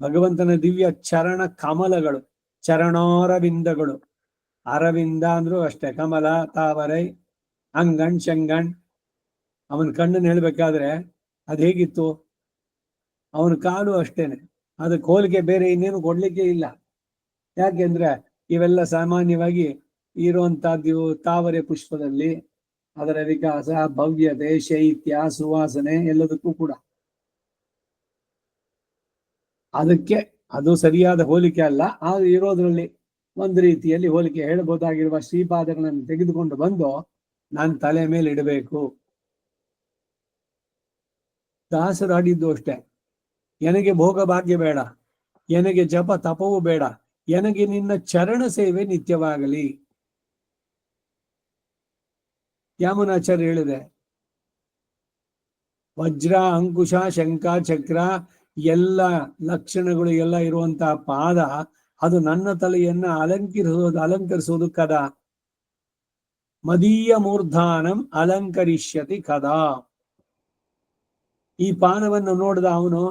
ಭಗವಂತನ ದಿವ್ಯ ಚರಣ ಕಮಲಗಳು, ಚರಣಾರವಿಂದಗಳು. ಅರವಿಂದ ಅಂದ್ರೂ ಅಷ್ಟೇ, ಕಮಲ, ತಾವರೈ, ಅಂಗಣ್, ಶಂಗಣ್. ಅವನ ಕಣ್ಣನ್ನು ಹೇಳ್ಬೇಕಾದ್ರೆ ಅದ್ ಹೇಗಿತ್ತು? ಅವನ ಕಾಲು ಅಷ್ಟೇನೆ, ಅದಕ್ಕೆ ಹೋಲಿಕೆ ಬೇರೆ ಇನ್ನೇನು ಕೊಡ್ಲಿಕ್ಕೆ ಇಲ್ಲ. ಯಾಕೆಂದ್ರೆ ಇವೆಲ್ಲ ಸಾಮಾನ್ಯವಾಗಿ ಇರುವಂತಹದ್ದು ತಾವರೆ ಪುಷ್ಪದಲ್ಲಿ, ಅದರ ವಿಕಾಸ, ಭವ್ಯತೆ, ಶೈತ್ಯ, ಸುವಾಸನೆ ಎಲ್ಲದಕ್ಕೂ ಕೂಡ. ಅದಕ್ಕೆ ಅದು ಸರಿಯಾದ ಹೋಲಿಕೆ ಅಲ್ಲ, ಆದ್ರೆ ಇರೋದ್ರಲ್ಲಿ ಒಂದು ರೀತಿಯಲ್ಲಿ ಹೋಲಿಕೆ ಹೇಳಬಹುದಾಗಿರುವ ಶ್ರೀಪಾದಗಳನ್ನು ತೆಗೆದುಕೊಂಡು ಬಂದು ನಾನು ತಲೆ ಮೇಲೆ ಇಡಬೇಕು. ದಾಸರು ಆಡಿದ್ದು ಅಷ್ಟೇ, ನನಗೆ ಭೋಗ ಭಾಗ್ಯ ಬೇಡ, ನನಗೆ ಜಪ ತಪವೂ ಬೇಡ, ನನಗೆ ನಿನ್ನ ಚರಣ ಸೇವೆ ನಿತ್ಯವಾಗಲಿ. ಯಾಮುನಾಚಾರ್ಯ ಹೇಳಿದೆ, ವಜ್ರ, ಅಂಕುಶ, ಶಂಖ, ಚಕ್ರ ಎಲ್ಲ ಲಕ್ಷಣಗಳು ಎಲ್ಲ ಇರುವಂತಹ ಪಾದ, ಅದು ನನ್ನ ತಲೆಯನ್ನ ಅಲಂಕರಿಸೋದು ಕದಾ? ಮದೀಯ ಮೂರ್ಧಾನಂ ಅಲಂಕರಿಷ್ಯತಿ ಕದಾ. ಈ ಪಾದವನ್ನು ನೋಡಿದ ಅವನು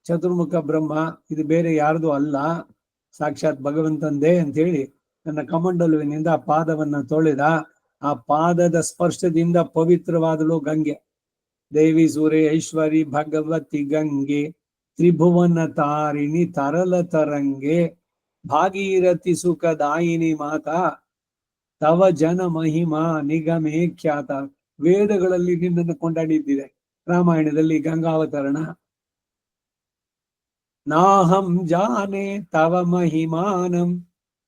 ಚತುರ್ಮುಖ ಬ್ರಹ್ಮ, ಇದು ಬೇರೆ ಯಾರ್ದು ಅಲ್ಲ, ಸಾಕ್ಷಾತ್ ಭಗವಂತಂದೇ ಅಂತ ಹೇಳಿ ನನ್ನ ಕಮಂಡಲುವಿನಿಂದ ಪಾದವನ್ನು ತೊಳೆದ. ಆ ಪಾದದ ಸ್ಪರ್ಶದಿಂದ ಪವಿತ್ರವಾದಳು ಗಂಗೆ. ದೇವಿ ಸುರೇಶ್ವರಿ ಭಗವತಿ ಗಂಗೆ ತ್ರಿಭುವನ ತಾರಿಣಿ ತರಲ ತರಂಗೆ ಭಾಗೀರಥಿ ಸುಖದಾಯಿನಿ ಮಾತಾ ತವ ಜನ ಮಹಿಮಾ ನಿಗಮೇ ಖ್ಯಾತ. ವೇದಗಳಲ್ಲಿ ನಿನ್ನನ್ನು ಕೊಂಡಾಡಿದ್ದಿದೆ, ರಾಮಾಯಣದಲ್ಲಿ ಗಂಗಾವತರಣ. ನಾಹಂ ಜಾನೆ ತವ ಮಹಿಮಾನಂ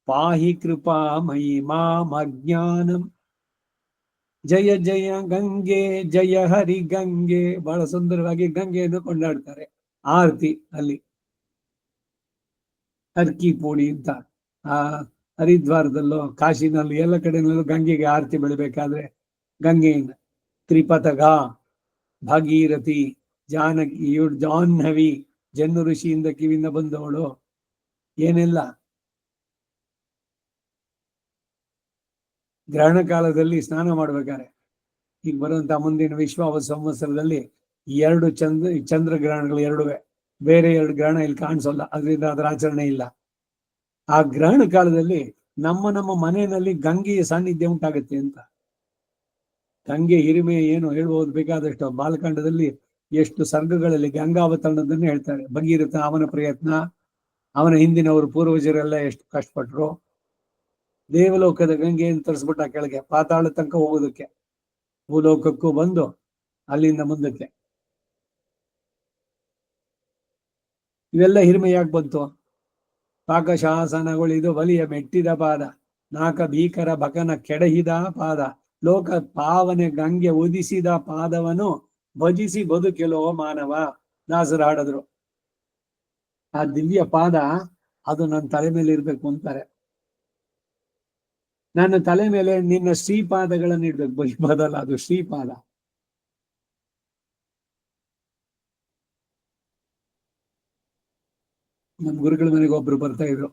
ಪಾಹಿ ಕೃಪಾ ಮಹಿಮಾಂ ಅಜ್ಞಾನಂ. ಜಯ ಜಯ ಗಂಗೆ ಜಯ ಹರಿ ಗಂಗೆ. ಬಹಳ ಸುಂದರವಾಗಿ ಗಂಗೆಯನ್ನು ಕೊಂಡಾಡ್ತಾರೆ. ಆರತಿ ಅಲ್ಲಿ ಅರ್ಕಿ ಪೋಡಿ ಅಂತ ಆ ಹರಿದ್ವಾರದಲ್ಲೋ ಕಾಶಿನಲ್ಲೂ ಎಲ್ಲ ಕಡೆನಲ್ಲೂ ಗಂಗೆಗೆ ಆರತಿ ಬೆಳಿಬೇಕಾದ್ರೆ ಗಂಗೆಯಿಂದ ತ್ರಿಪಥಗ ಭಾಗೀರಥಿ ಜಾನಕಿ ಇವಳು ಜಾಹ್ನವಿ ಜನ್ನು ಋಷಿಯಿಂದ ಕಿವಿಯಿಂದ ಬಂದವಳು ಏನೆಲ್ಲ. ಗ್ರಹಣ ಕಾಲದಲ್ಲಿ ಸ್ನಾನ ಮಾಡ್ಬೇಕಾರೆ ಈಗ ಬರುವಂತ ಮುಂದಿನ ವಿಶ್ವ ಸಂವತ್ಸರದಲ್ಲಿ 2 ಚಂದ್ರಗ್ರಹಣಗಳು ಎರಡುವೆ, ಬೇರೆ 2 ಗ್ರಹಣ ಇಲ್ಲಿ ಕಾಣಿಸೋಲ್ಲ, ಅದರಿಂದ ಅದರ ಆಚರಣೆ ಇಲ್ಲ. ಆ ಗ್ರಹಣ ಕಾಲದಲ್ಲಿ ನಮ್ಮ ಮನೆಯಲ್ಲಿ ಗಂಗೆಯ ಸಾನ್ನಿಧ್ಯ ಉಂಟಾಗುತ್ತೆ ಅಂತ. ಗಂಗೆ ಹಿರಿಮೆ ಏನು ಹೇಳ್ಬೋದು ಬೇಕಾದಷ್ಟು. ಬಾಲಕಾಂಡದಲ್ಲಿ ಎಷ್ಟು ಸರ್ಗಗಳಲ್ಲಿ ಗಂಗಾವತರಣದನ್ನೇ ಹೇಳ್ತಾರೆ. ಭಗೀರಥ ಅವನ ಪ್ರಯತ್ನ, ಅವನ ಹಿಂದಿನವರು ಪೂರ್ವಜರೆಲ್ಲ ಎಷ್ಟು ಕಷ್ಟಪಟ್ರು. ದೇವಲೋಕದ ಗಂಗೆಯನ್ನು ತರಿಸ್ಬಿಟ್ಟ ಕೆಳಗೆ ಪಾತಾಳ ತನಕ ಹೋಗೋದಕ್ಕೆ, ಭೂಲೋಕಕ್ಕೂ ಬಂದು ಅಲ್ಲಿಂದ ಮುಂದಕ್ಕೆ. ಇವೆಲ್ಲ ಹಿರಿಮೆ ಯಾಕೆ ಬಂತು? ಪಾಕಶಾಸನಗಳು ಇದು ಬಲಿಯ ಮೆಟ್ಟಿದ ಪಾದ, ನಾಕ ಭೀಕರ ಬಕನ ಕೆಡಹಿದ ಪಾದ, ಲೋಕ ಪಾವನೆ ಗಂಗೆ ಉದಿಸಿದ ಪಾದವನ್ನು ಭಜಿಸಿ ಬದುಕೆಲೋ ಮಾನವ. ದಾಸರು ಹಾಡಿದ್ರು. ಆ ದಿವ್ಯ ಪಾದ ಅದು ನನ್ನ ತಲೆ ಮೇಲೆ ಇರ್ಬೇಕು ಅಂತಾರೆ. ನನ್ನ ತಲೆ ಮೇಲೆ ನಿನ್ನ ಶ್ರೀಪಾದಗಳನ್ನು ಇಡ್ಬೇಕು, ಬದಲ್ಲ ಅದು ಶ್ರೀಪಾದ. ನಮ್ಮ ಗುರುಗಳ ಮನೆಗೆ ಒಬ್ರು ಬರ್ತಾ ಇದ್ರು,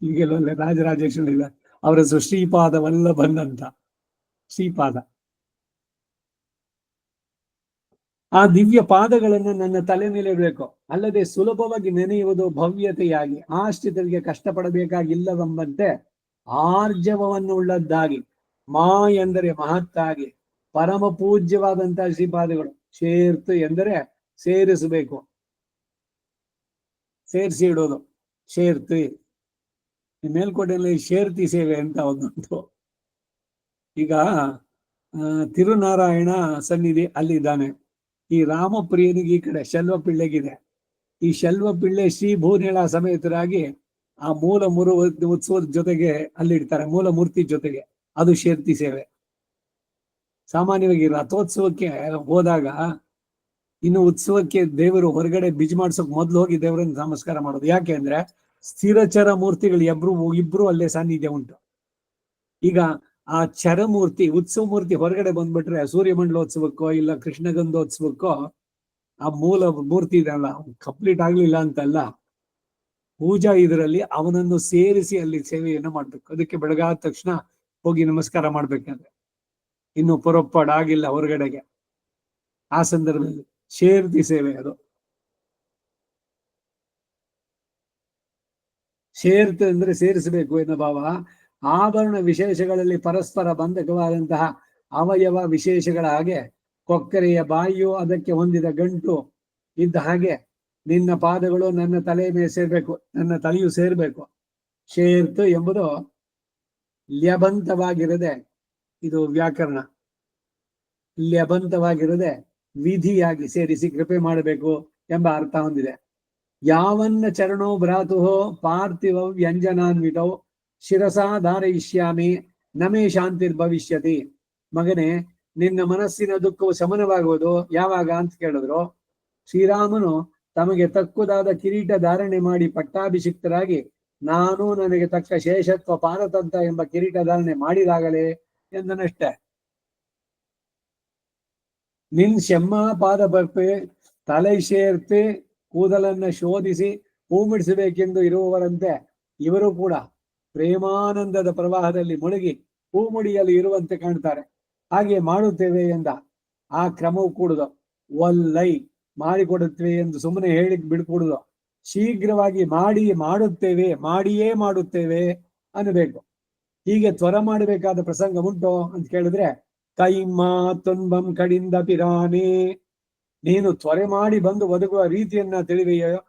ಈಗೆಲ್ಲ ರಾಜರಾಜೇಶ್ವರ ಇಲ್ಲ, ಅವರ ಹೆಸರು ಶ್ರೀಪಾದವಲ್ಲ ಬಂದಂತ ಶ್ರೀಪಾದ. ಆ ದಿವ್ಯ ಪಾದಗಳನ್ನು ನನ್ನ ತಲೆ ಮೇಲೆ ಇಡಬೇಕು. ಅಲ್ಲದೆ ಸುಲಭವಾಗಿ ನೆನೆಯುವುದು ಭವ್ಯತೆಯಾಗಿ, ಆಶ್ರಿತರಿಗೆ ಕಷ್ಟಪಡಬೇಕಾಗಿಲ್ಲವೆಂಬಂತೆ ಆರ್ಜವವನ್ನು ಉಳ್ಳದ್ದಾಗಿ, ಮಾ ಎಂದರೆ ಮಹತ್ತಾಗಿ, ಪರಮ ಪೂಜ್ಯವಾದಂತಹ ಶ್ರೀಪಾದಗಳು. ಶೇರ್ತು ಎಂದರೆ ಸೇರಿಸಬೇಕು, ಸೇರಿಸಿ ಇಡೋದು ಶೇರ್ತಿ. ಮೇಲ್ಕೋಟೆಯಲ್ಲಿ ಶೇರ್ತಿ ಸೇವೆ ಅಂತ ಒಂದುಂಟು. ಈಗ ತಿರುನಾರಾಯಣ ಸನ್ನಿಧಿ ಅಲ್ಲಿದ್ದಾನೆ. ಈ ರಾಮಪ್ರಿಯನಿಗೆ ಈ ಕಡೆ ಶೆಲ್ವಪಿಳ್ಳೆಗಿದೆ. ಈ ಶೆಲ್ವಪಿಳ್ಳೆ ಶ್ರೀ ಭೂನೇಳ ಸಮೇತರಾಗಿ ಆ ಮೂಲ ಉತ್ಸವದ ಜೊತೆಗೆ ಅಲ್ಲಿಡ್ತಾರೆ, ಮೂಲ ಮೂರ್ತಿ ಜೊತೆಗೆ. ಅದು ಶೇರ್ತಿ ಸೇವೆ. ಸಾಮಾನ್ಯವಾಗಿ ರಥೋತ್ಸವಕ್ಕೆ ಹೋದಾಗ ಇನ್ನು ಉತ್ಸವಕ್ಕೆ ದೇವರು ಹೊರಗಡೆ ಬಿಜ್ ಮಾಡ್ಸೋಕ್ ಮೊದ್ಲು ಹೋಗಿ ದೇವರನ್ನು ನಮಸ್ಕಾರ ಮಾಡೋದು. ಯಾಕೆ ಅಂದ್ರೆ ಸ್ಥಿರಚರ ಮೂರ್ತಿಗಳು ಇಬ್ರು ಅಲ್ಲೇ ಸಾನ್ನಿಧ್ಯ ಉಂಟು. ಈಗ ಆ ಚರಮೂರ್ತಿ ಉತ್ಸವ ಮೂರ್ತಿ ಹೊರಗಡೆ ಬಂದ್ಬಿಟ್ರೆ ಸೂರ್ಯಮಂಡಲೋತ್ಸವಕ್ಕೋ ಇಲ್ಲ ಕೃಷ್ಣಗಂಧೋತ್ಸವಕ್ಕೋ ಆ ಮೂಲ ಮೂರ್ತಿ ಇದೆಲ್ಲ ಕಂಪ್ಲೀಟ್ ಆಗ್ಲಿಲ್ಲ ಅಂತಲ್ಲ, ಪೂಜಾ ಇದರಲ್ಲಿ ಅವನನ್ನು ಸೇರಿಸಿ ಅಲ್ಲಿ ಸೇವೆಯನ್ನು ಮಾಡ್ಬೇಕು. ಅದಕ್ಕೆ ಬೆಳಗಾದ ತಕ್ಷಣ ಹೋಗಿ ನಮಸ್ಕಾರ ಮಾಡ್ಬೇಕಂದ್ರೆ ಇನ್ನು ಆಗಿಲ್ಲ ಹೊರಗಡೆಗೆ. ಆ ಸಂದರ್ಭದಲ್ಲಿ ಶೇರ್ತಿ ಸೇವೆ. ಅದು ಶೇರ್ತ ಅಂದ್ರೆ ಸೇರಿಸಬೇಕು ಎನ್ನುವ ಭಾವ. ಆಭರಣ ವಿಶೇಷಗಳಲ್ಲಿ ಪರಸ್ಪರ ಬಂಧಕವಾದಂತಹ ಅವಯವ ವಿಶೇಷಗಳ ಹಾಗೆ ಕೊಕ್ಕರೆಯ ಬಾಯಿಯು ಅದಕ್ಕೆ ಹೊಂದಿದ ಗಂಟು ಇದ್ದ ಹಾಗೆ ನಿನ್ನ ಪಾದಗಳು ನನ್ನ ತಲೆ ಮೇಲೆ ಸೇರ್ಬೇಕು, ನನ್ನ ತಲೆಯು ಸೇರ್ಬೇಕು. ಶೇರ್ತು ಎಂಬುದು ಲ್ಯಬಂತವಾಗಿರದೆ, ಇದು ವ್ಯಾಕರಣ, ಲ್ಯಬಂತವಾಗಿರದೆ ವಿಧಿಯಾಗಿ ಸೇರಿಸಿ ಕೃಪೆ ಮಾಡಬೇಕು ಎಂಬ ಅರ್ಥ ಹೊಂದಿದೆ. ಯಾವನ್ನ ಚರಣೋ ಭ್ರಾತುಹೋ ಪಾರ್ಥಿವ ವ್ಯಂಜನಾನ್ವಿತೋ ಶಿರಸಾ ಧಾರಯಿಷ್ಯಾಮಿ ನಮೇ ಶಾಂತಿರ್ಭವಿಷ್ಯತಿ. ಮಗನೇ, ನಿನ್ನ ಮನಸ್ಸಿನ ದುಃಖವು ಶಮನವಾಗುವುದು ಯಾವಾಗ ಅಂತ ಕೇಳಿದ್ರು. ಶ್ರೀರಾಮನು ತಮಗೆ ತಕ್ಕುದಾದ ಕಿರೀಟ ಧಾರಣೆ ಮಾಡಿ ಪಟ್ಟಾಭಿಷಿಕ್ತರಾಗಿ ನಾನು ನನಗೆ ತಕ್ಕ ಶೇಷತ್ವ ಪಾರತಂತ್ರ ಎಂಬ ಕಿರೀಟ ಧಾರಣೆ ಮಾಡಿದಾಗಲೇ ಎಂದನಷ್ಟೆ. ನಿನ್ ಶೆಮ್ಮ ಪಾದ ಬರ್ಪೆ ತಲೆ ಸೇರ್ತೆ ಕೂದಲನ್ನ ಶೋಧಿಸಿ ಹೂಮಿಡಿಸಬೇಕೆಂದು ಇರುವವರಂತೆ ಇವರು ಕೂಡ ಪ್ರೇಮಾನಂದದ ಪ್ರವಾಹದಲ್ಲಿ ಮುಳುಗಿ ಹೂ ಮುಡಿಯಲು ಇರುವಂತೆ ಕಾಣ್ತಾರೆ. ಹಾಗೆ ಮಾಡುತ್ತೇವೆ ಎಂದ ಆ ಕ್ರಮವು ಕೂಡುದು. ಒಲ್ಲೈ ಮಾಡಿಕೊಡುತ್ತೇವೆ ಎಂದು ಸುಮ್ಮನೆ ಹೇಳಿ ಬಿಡ್ಕೂಡುದು. ಶೀಘ್ರವಾಗಿ ಮಾಡುತ್ತೇವೆ, ಮಾಡಿಯೇ ಮಾಡುತ್ತೇವೆ ಅನ್ನಬೇಕು. ಹೀಗೆ ತ್ವರ ಮಾಡಬೇಕಾದ ಪ್ರಸಂಗ ಉಂಟು ಅಂತ ಕೇಳಿದ್ರೆ ಕೈಮಾ ತುನ್ಬಂ ಕಡಿಂದ ಪಿರಾನೆ ನೀನು ತ್ವರೆ ಮಾಡಿ ಬಂದು ಒದಗುವ ರೀತಿಯನ್ನ ತಿಳಿವೆಯೋ.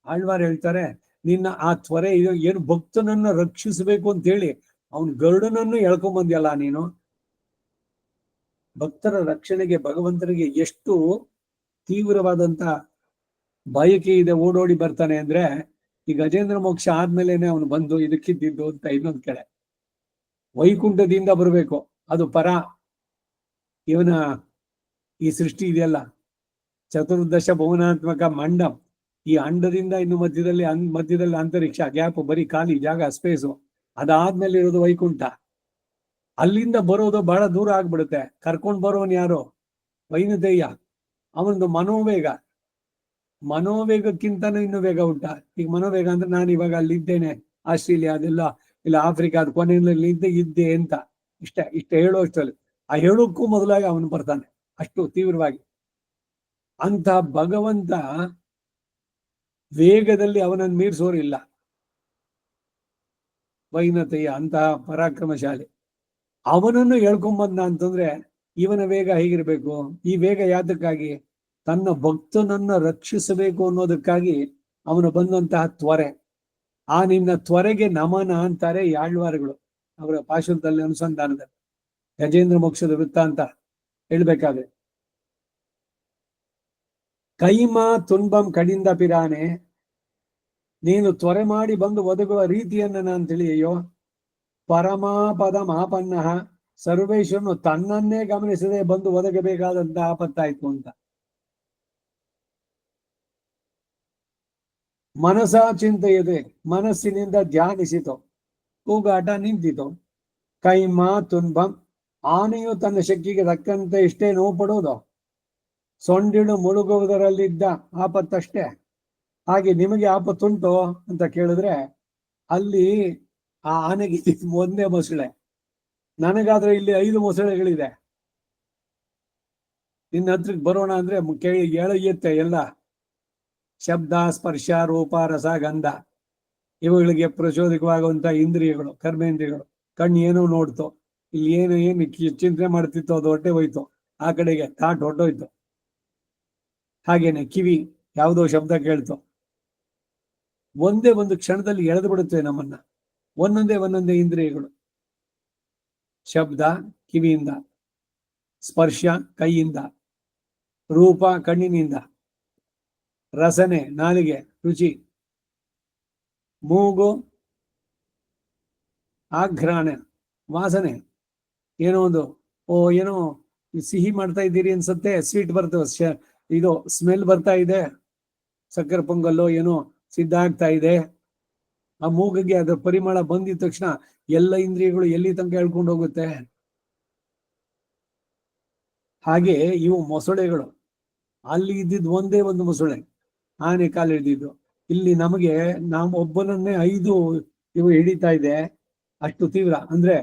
ಆಳ್ವಾರ್ ಹೇಳ್ತಾರೆ, ನಿನ್ನ ಆ ತ್ವರೆ ಏನು ಭಕ್ತನನ್ನ ರಕ್ಷಿಸಬೇಕು ಅಂತ ಹೇಳಿ ಅವನ್ ಗರುಡನನ್ನು ಎಳ್ಕೊಂಬಂದ್ಯಲ್ಲ ನೀನು. ಭಕ್ತರ ರಕ್ಷಣೆಗೆ ಭಗವಂತನಿಗೆ ಎಷ್ಟು ತೀವ್ರವಾದಂತ ಬಯಕೆ ಇದೆ, ಓಡೋಡಿ ಬರ್ತಾನೆ ಅಂದ್ರೆ ಈ ಗಜೇಂದ್ರ ಮೋಕ್ಷ ಆದ್ಮೇಲೆನೆ ಅವನು ಬಂದು ಇದಕ್ಕಿದ್ದಿದ್ದು ಅಂತ ಇನ್ನೊಂದ್ ಕಡೆ ವೈಕುಂಠದಿಂದ ಬರಬೇಕು. ಅದು ಪರ. ಇವನ ಈ ಸೃಷ್ಟಿ ಇದೆಯಲ್ಲ, ಚತುರ್ದಶ ಭುವನಾತ್ಮಕ ಮಂಡಂ, ಈ ಅಂಡದಿಂದ ಇನ್ನು ಮಧ್ಯದಲ್ಲಿ ಅಂತರಿಕ್ಷ ಗ್ಯಾಪ್, ಬರೀ ಖಾಲಿ ಜಾಗ, ಸ್ಪೇಸು. ಅದಾದ್ಮೇಲೆ ಇರೋದು ವೈಕುಂಠ. ಅಲ್ಲಿಂದ ಬರೋದು ಬಹಳ ದೂರ ಆಗ್ಬಿಡುತ್ತೆ. ಕರ್ಕೊಂಡ್ ಬರೋನ್ ಯಾರು? ವೈನತೆಯ್ಯ. ಅವನದು ಮನೋವೇಗಕ್ಕಿಂತನೂ ಇನ್ನು ವೇಗ ಉಂಟ. ಈಗ ಮನೋವೇಗ ಅಂದ್ರೆ ನಾನು ಇವಾಗ ಅಲ್ಲಿದ್ದೇನೆ, ಆಸ್ಟ್ರೇಲಿಯಾ ಅದೆಲ್ಲ, ಇಲ್ಲ ಆಫ್ರಿಕಾದ ಕೊನೆಯಲ್ಲಿ ಇದ್ದೆ ಅಂತ ಇಷ್ಟ ಹೇಳೋಷ್ಟಲ್ಲಿ ಆ ಹೇಳೋಕ್ಕೂ ಮೊದಲಾಗಿ ಅವನು ಬರ್ತಾನೆ, ಅಷ್ಟು ತೀವ್ರವಾಗಿ. ಅಂತ ಭಗವಂತ ವೇಗದಲ್ಲಿ ಅವನನ್ನು ಮೀರಿಸೋರಿಲ್ಲ. ವೈನತೆಯ ಅಂತಹ ಪರಾಕ್ರಮಶಾಲಿ ಅವನನ್ನು ಹೇಳ್ಕೊಂಬಂದ ಅಂತಂದ್ರೆ ಇವನ ವೇಗ ಹೇಗಿರ್ಬೇಕು? ಈ ವೇಗ ಯಾತಕ್ಕಾಗಿ? ತನ್ನ ಭಕ್ತನನ್ನ ರಕ್ಷಿಸಬೇಕು ಅನ್ನೋದಕ್ಕಾಗಿ ಅವನು ಬಂದಂತಹ ತ್ವರೆ. ಆ ನಿನ್ನ ತ್ವರೆಗೆ ನಮನ ಅಂತಾರೆ ಆಳ್ವಾರುಗಳು ಅವರ ಪಾಶುರದಲ್ಲಿ, ಅನುಸಂಧಾನದಲ್ಲಿ. ಗಜೇಂದ್ರ ಮೋಕ್ಷದ ವೃತ್ತಾಂತ ಹೇಳ್ಬೇಕಾದ್ರೆ, ಕೈಮಾ ತುನ್ಬಂ ಕಡಿಂದ ಪಿರಾನೆ, ನೀನು ತ್ವರೆ ಮಾಡಿ ಬಂದು ಒದಗುವ ರೀತಿಯನ್ನ ನಾನು ತಿಳಿಯೋ. ಪರಮಾಪದ ಮಾಪನ್ನ, ಸರ್ವೇಶ್ವರನು ತನ್ನನ್ನೇ ಗಮನಿಸದೆ ಬಂದು ಒದಗಬೇಕಾದಂತ ಆಪತ್ತಾಯ್ತು ಅಂತ. ಮನಸ ಚಿಂತೆಯಿದೆ, ಮನಸ್ಸಿನಿಂದ ಧ್ಯಾನಿಸಿತು, ಕೂಗಾಟ ನಿಂತಿತು. ಕೈಮಾ ತುನ್ಬಂ, ಆನೆಯು ತನ್ನ ಶಕ್ತಿಗೆ ತಕ್ಕಂತೆ ಇಷ್ಟೇ ನೋವು ಪಡೋದು. ಸೊಂಡಿಳು ಮುಳುಗುವುದರಲ್ಲಿದ್ದ ಆಪತ್ತಷ್ಟೇ. ಹಾಗೆ ನಿಮಗೆ ಆಪತ್ತುಂಟು ಅಂತ ಕೇಳಿದ್ರೆ, ಅಲ್ಲಿ ಆ ಆನೆಗೆ ಒಂದೇ ಮೊಸಳೆ, ನನಗಾದ್ರೆ ಇಲ್ಲಿ 5 ಮೊಸಳೆಗಳಿದೆ. ನಿನ್ನ ಹತ್ರಕ್ಕೆ ಬರೋಣ ಅಂದ್ರೆ ಎಳೆಯುತ್ತೆ ಎಲ್ಲ. ಶಬ್ದ, ಸ್ಪರ್ಶ, ರೂಪ, ರಸ, ಗಂಧ ಇವುಗಳಿಗೆ ಪ್ರಚೋದಕವಾಗುವಂತ ಇಂದ್ರಿಯಗಳು, ಕರ್ಮೇಂದ್ರಿಯಗಳು. ಕಣ್ಣು ಏನೋ ನೋಡ್ತು, ಇಲ್ಲಿ ಏನು ಚಿಂತನೆ ಮಾಡ್ತಿತ್ತು ಅದು ಹೊಟ್ಟೆ ಹೋಯ್ತು, ಆ ಕಡೆಗೆ ಥಾಟ್ ಹೊಟ್ಟೋಯ್ತು. ಹಾಗೇನೆ ಕಿವಿ ಯಾವುದೋ ಶಬ್ದ ಕೇಳ್ತು, ಒಂದೇ ಒಂದು ಕ್ಷಣದಲ್ಲಿ ಎಳೆದು ಬಿಡುತ್ತೆ ನಮ್ಮನ್ನ. ಒಂದೊಂದೇ ಇಂದ್ರಿಯಗಳು. ಶಬ್ದ ಕಿವಿಯಿಂದ, ಸ್ಪರ್ಶ ಕೈಯಿಂದ, ರೂಪ ಕಣ್ಣಿನಿಂದ, ರಸನೆ ನಾಲಿಗೆ ರುಚಿ, ಮೂಗು ಆಘ್ರಾಣ ವಾಸನೆ, ಏನೋ ಒಂದು ಏನೋ ಸಿಹಿ ಮಾಡ್ತಾ ಇದ್ದೀರಿ ಅನ್ಸುತ್ತೆ, ಸ್ವೀಟ್ ಬರ್ತದೆ, ಇದು ಸ್ಮೆಲ್ ಬರ್ತಾ ಇದೆ, ಸಕ್ಕರೆ ಪೊಂಗಲ್ಲು ಏನೋ ಸಿದ್ಧ ಆಗ್ತಾ ಇದೆ. ಆ ಮೂಗಿಗೆ ಅದರ ಪರಿಮಳ ಬಂದಿದ ತಕ್ಷಣ ಎಲ್ಲ ಇಂದ್ರಿಯಗಳು ಎಲ್ಲಿ ತನಕ ಹೇಳ್ಕೊಂಡು ಹೋಗುತ್ತೆ. ಹಾಗೆ ಇವು ಮೊಸಳೆಗಳು, ಅಲ್ಲಿ ಇದ್ದಿದ್ದು ಒಂದೇ ಒಂದು ಮೊಸಳೆ, ಆನೆ ಕಾಲು ಹಿಡಿದಿದ್ದು. ಇಲ್ಲಿ ನಮಗೆ ನಾವು ಒಬ್ಬನನ್ನೇ 5 ಇವು ಹಿಡಿತಾ ಇದೆ. ಅಷ್ಟು ತೀವ್ರ ಅಂದ್ರೆ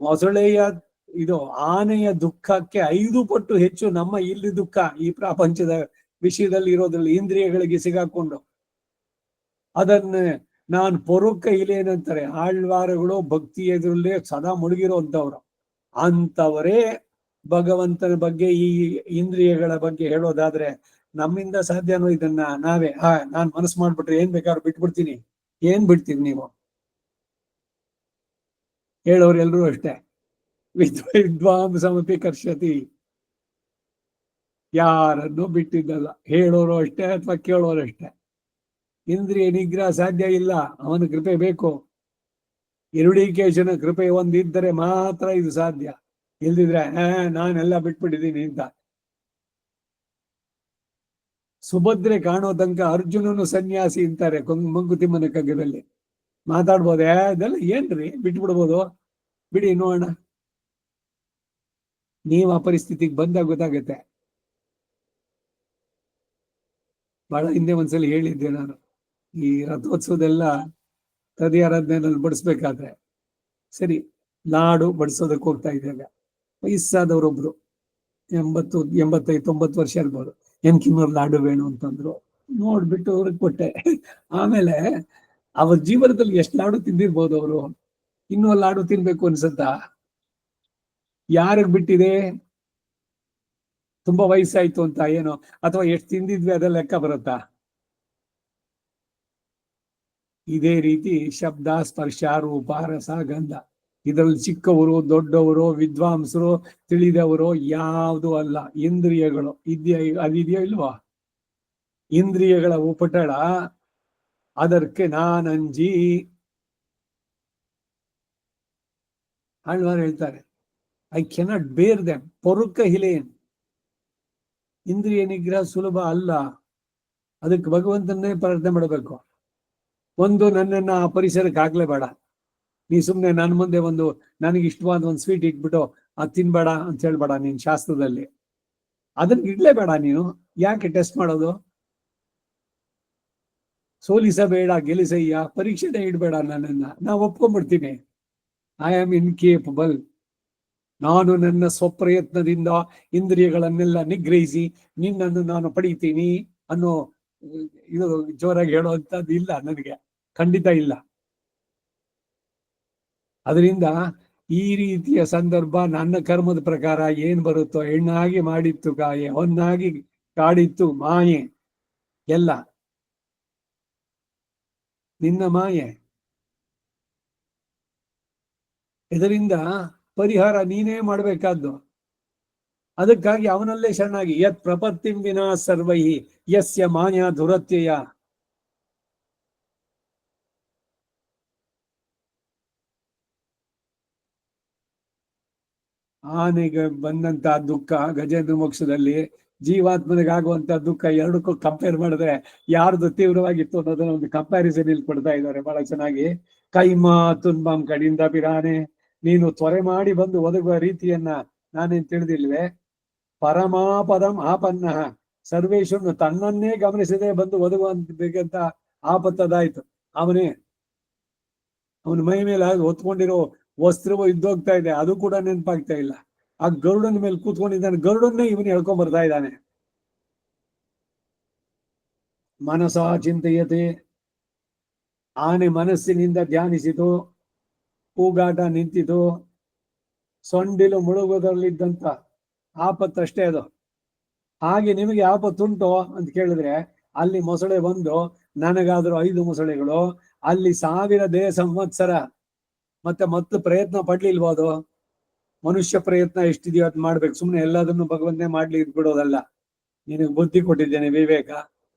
ಮೊಸಳೆಯ ಇದು ಆನೆಯ ದುಃಖಕ್ಕೆ 5 ಪಟ್ಟು ಹೆಚ್ಚು ನಮ್ಮ ಇಲ್ಲಿ ದುಃಖ, ಈ ಪ್ರಪಂಚದ ವಿಷಯದಲ್ಲಿ ಇರೋದ್ರಲ್ಲಿ ಇಂದ್ರಿಯಗಳಿಗೆ ಸಿಗಾಕೊಂಡು. ಅದನ್ನೇ ನಾನು ಪೊರುಕ್ಕ ಇಲೇನಂತಾರೆ ಆಳ್ವಾರಗಳು. ಭಕ್ತಿ ಎದುರಲ್ಲೇ ಸದಾ ಮುಳುಗಿರುವಂತವ್ರು. ಅಂತವರೇ ಭಗವಂತನ ಬಗ್ಗೆ, ಈ ಇಂದ್ರಿಯಗಳ ಬಗ್ಗೆ ಹೇಳೋದಾದ್ರೆ ನಮ್ಮಿಂದ ಸಾಧ್ಯನೋ? ಇದನ್ನ ನಾವೇ ನಾನ್ ಮನಸ್ಸು ಮಾಡ್ಬಿಟ್ರೆ ಏನ್ ಬೇಕಾದ್ರೂ ಬಿಟ್ಬಿಡ್ತೀನಿ. ಏನ್ ಬಿಡ್ತೀರಿ ನೀವು? ಹೇಳೋರು ಎಲ್ರೂ ಅಷ್ಟೇ. ವಿದ್ವಾಂಸಮಪಿ ಕರ್ಷತಿ, ಯಾರನ್ನು ಬಿಟ್ಟಿದ್ದಲ್ಲ. ಹೇಳೋರು ಅಷ್ಟೇ ಅಥವಾ ಕೇಳೋರು ಅಷ್ಟೇ. ಇಂದ್ರಿಯ ನಿಗ್ರಹ ಸಾಧ್ಯ ಇಲ್ಲ, ಅವನ ಕೃಪೆ ಬೇಕು. ಇರುಡಿಕೇಶನ ಕೃಪೆ ಒಂದಿದ್ದರೆ ಮಾತ್ರ ಇದು ಸಾಧ್ಯ. ಇಲ್ದಿದ್ರೆ ನಾನೆಲ್ಲ ಬಿಟ್ಬಿಟ್ಟಿದ್ದೀನಿ ಅಂತ. ಸುಭದ್ರೆ ಕಾಣೋ ತನಕ ಅರ್ಜುನನು ಸನ್ಯಾಸಿ ಅಂತಾರೆ ಮಂಕುತಿಮ್ಮನ ಕಗ್ಗದಲ್ಲಿ. ಮಾತಾಡ್ಬೋದೇ ಇದೆಲ್ಲ ಏನ್ರಿ, ಬಿಟ್ಬಿಡ್ಬೋದು, ಬಿಡಿ ನೋಡೋಣ. ನೀವು ಆ ಪರಿಸ್ಥಿತಿಗೆ ಬಂದಾಗ ಗೊತ್ತಾಗತ್ತೆ. ಬಹಳ ಹಿಂದೆ ಒಂದ್ಸಲಿ ಹೇಳಿದ್ದೆ ನಾನು, ಈ ರಥೋತ್ಸವದೆಲ್ಲ ತದಿಯಾರಾಧನೆಯಲ್ಲಿ ಬಡಿಸ್ಬೇಕಾದ್ರೆ ಸರಿ ಲಾಡು ಬಡಿಸೋದಕ್ಕೆ ಹೋಗ್ತಾ ಇದ್ದಾಗ ವಯಸ್ಸಾದವರೊಬ್ರು 85-90 ವರ್ಷ ಇರ್ಬೋದು, ಕಿನ್ನೂರು ಲಾಡು ವೇಣು ಅಂತಂದ್ರು. ನೋಡ್ಬಿಟ್ಟು ಅವ್ರಿಗೆ ಕೊಟ್ಟೆ. ಆಮೇಲೆ ಅವ್ರ ಜೀವನದಲ್ಲಿ ಎಷ್ಟು ಲಾಡು ತಿಂದಿರ್ಬೋದು ಅವರು. ಇನ್ನೂ ಲಾಡು ತಿನ್ಬೇಕು ಅನ್ಸತ್ತ? ಯಾರಿಗ್ ಬಿಟ್ಟಿದೆ? ತುಂಬಾ ವಯಸ್ಸಾಯ್ತು ಅಂತ ಏನೋ, ಅಥವಾ ಎಷ್ಟು ತಿಂದಿದ್ವಿ ಅದೆಲ್ಲ ಲೆಕ್ಕ ಬರುತ್ತಾ? ಇದೇ ರೀತಿ ಶಬ್ದ, ಸ್ಪರ್ಶ, ರೂಪ, ರಸ, ಗಂಧ, ಇದರಲ್ಲಿ ಚಿಕ್ಕವರು, ದೊಡ್ಡವರು, ವಿದ್ವಾಂಸರು, ತಿಳಿದವರು ಯಾವುದು ಅಲ್ಲ. ಇಂದ್ರಿಯಗಳು ಅದಿದೆಯೋ ಇಲ್ವಾ? ಇಂದ್ರಿಯಗಳ ಉಪಟಳ, ಅದಕ್ಕೆ ನಾನಂಜಿ. ಆಳ್ವಾರ್ ಹೇಳ್ತಾರೆ, ಐ ಕೆನಾಟ್ ಬೇರ್ ದೆಮ್, ಪೊರುಕ ಹಿಲೇನ್. ಇಂದ್ರಿಯ ನಿಗ್ರಹ ಸುಲಭ ಅಲ್ಲ. ಅದಕ್ಕೆ ಭಗವಂತನ್ನೇ ಪ್ರಾರ್ಥನೆ ಮಾಡಬೇಕು. ಒಂದು, ನನ್ನನ್ನ ಆ ಪರಿಸರಕ್ಕೆ ಆಗ್ಲೇಬೇಡ. ನೀ ಸುಮ್ನೆ ನನ್ನ ಮುಂದೆ ನನಗೆ ಇಷ್ಟವಾದ ಒಂದು ಸ್ವೀಟ್ ಇಟ್ಬಿಟ್ಟು ಅದು ತಿನ್ಬೇಡ ಅಂತ ಹೇಳ್ಬೇಡ. ನೀನ್ ಶಾಸ್ತ್ರದಲ್ಲಿ ಅದನ್ನ ಇಡ್ಲೇಬೇಡ. ನೀನು ಯಾಕೆ ಟೆಸ್ಟ್ ಮಾಡೋದು? ಸೋಲಿಸಬೇಡ, ಗೆಲ್ಲಿಸಯ್ಯ. ಪರೀಕ್ಷೆನೇ ಇಡ್ಬೇಡ ನನ್ನನ್ನ. ನಾ ಒಪ್ಕೊಂಡ್ಬಿಡ್ತೀನಿ, ಐ ಆಮ್ ಇನ್ಕೇಪಬಲ್. ನಾನು ನನ್ನ ಸ್ವಪ್ರಯತ್ನದಿಂದ ಇಂದ್ರಿಯಗಳನ್ನೆಲ್ಲ ನಿಗ್ರಹಿಸಿ ನಿನ್ನನ್ನು ನಾನು ಪಡೀತೀನಿ ಅನ್ನೋ ಇದು ಜೋರಾಗಿ ಹೇಳುವಂತದ್ದು ಇಲ್ಲ ನನಗೆ, ಖಂಡಿತ ಇಲ್ಲ. ಅದರಿಂದ ಈ ರೀತಿಯ ಸಂದರ್ಭ ನನ್ನ ಕರ್ಮದ ಪ್ರಕಾರ ಏನ್ ಬರುತ್ತೋ, ಹೆಣ್ಣಾಗಿ ಮಾಡಿತ್ತು ಕಾಯೆ, ಹೊನ್ನಾಗಿ ಕಾಡಿತ್ತು ಮಾಯೆ, ಎಲ್ಲ ನಿನ್ನ ಮಾಯೆ. ಇದರಿಂದ ಪರಿಹಾರ ನೀನೇ ಮಾಡಬೇಕಾದ್ದು. ಅದಕ್ಕಾಗಿ ಅವನಲ್ಲೇ ಶರಣಾಗಿ, ಯತ್ ಪ್ರಪತ್ತಿಂ ವಿನಾ ಸರ್ವೈಹಿ ಯಸ್ಯ ಮಾಯಾ ದುರತ್ಯಯ. ಆನೆಗೆ ಬಂದಂತ ದುಃಖ ಗಜೇಂದ್ರ ಮೋಕ್ಷದಲ್ಲಿ, ಜೀವಾತ್ಮನಿಗಾಗುವಂತ ದುಃಖ, ಎರಡಕ್ಕೂ ಕಂಪೇರ್ ಮಾಡಿದ್ರೆ ಯಾರ್ದು ತೀವ್ರವಾಗಿತ್ತು ಅನ್ನೋದನ್ನ ಒಂದು ಕಂಪ್ಯಾರಿಸನ್ ಇಲ್ಲಿ ಕೊಡ್ತಾ ಇದ್ದಾರೆ ಬಹಳ ಚೆನ್ನಾಗಿ. ಕೈಮಾ ತುನ್ಬಂ ಕಡಿಂದ ಬಿರಾನೆ, ನೀನು ತ್ವರೆ ಮಾಡಿ ಬಂದು ಒದಗುವ ರೀತಿಯನ್ನ ನಾನೇನ್ ತಿಳಿದಿಲ್ವೇ? ಪರಮಾಪದಂ ಆಪನ್ನ, ಸರ್ವೇಶ್ವರನು ತನ್ನನ್ನೇ ಗಮನಿಸದೆ ಬಂದು ಒದಗುವಂತ ಆಪತ್ತದಾಯ್ತು. ಅವನ ಮೈ ಮೇಲೆ ಹೊತ್ಕೊಂಡಿರೋ ವಸ್ತ್ರವು ಇದ್ದೋಗ್ತಾ ಇದೆ, ಅದು ಕೂಡ ನೆನಪಾಗ್ತಾ ಇಲ್ಲ. ಆ ಗರುಡನ ಮೇಲೆ ಕೂತ್ಕೊಂಡಿದ್ದಾನೆ, ಗರುಡನ್ನೇ ಇವನು ಹೇಳ್ಕೊಂಡ್ ಬರ್ತಾ ಇದ್ದಾನೆ. ಮನಸ ಚಿಂತೆಯತೆ, ಆನೆ ಮನಸ್ಸಿನಿಂದ ಧ್ಯಾನಿಸಿತು, ಕೂಗಾಟ ನಿಂತಿತು. ಸೊಂಡಿಲು ಮುಳುಗೋದ್ರಲ್ಲಿದ್ದಂತ ಆಪತ್ತಷ್ಟೇ ಅದು. ಹಾಗೆ ನಿಮಗೆ ಆಪತ್ತುಂಟೋ ಅಂತ ಕೇಳಿದ್ರೆ, ಅಲ್ಲಿ ಮೊಸಳೆ ಬಂದು ನನಗಾದ್ರೂ 5 ಮೊಸಳೆಗಳು, ಅಲ್ಲಿ 1000 ದೇಹ ಸಂವತ್ಸರ ಮತ್ತೆ ಪ್ರಯತ್ನ ಪಡ್ಲಿಲ್ವ? ಅದು ಮನುಷ್ಯ ಪ್ರಯತ್ನ ಎಷ್ಟಿದೆಯೋ ಅದು ಮಾಡ್ಬೇಕು. ಸುಮ್ನೆ ಎಲ್ಲದನ್ನು ಭಗವಂತನೇ ಮಾಡ್ಲಿ ಇದ್ಬಿಡೋದಲ್ಲ. ನಿನಗೆ ಬುದ್ಧಿ ಕೊಟ್ಟಿದ್ದೇನೆ, ವಿವೇಕ,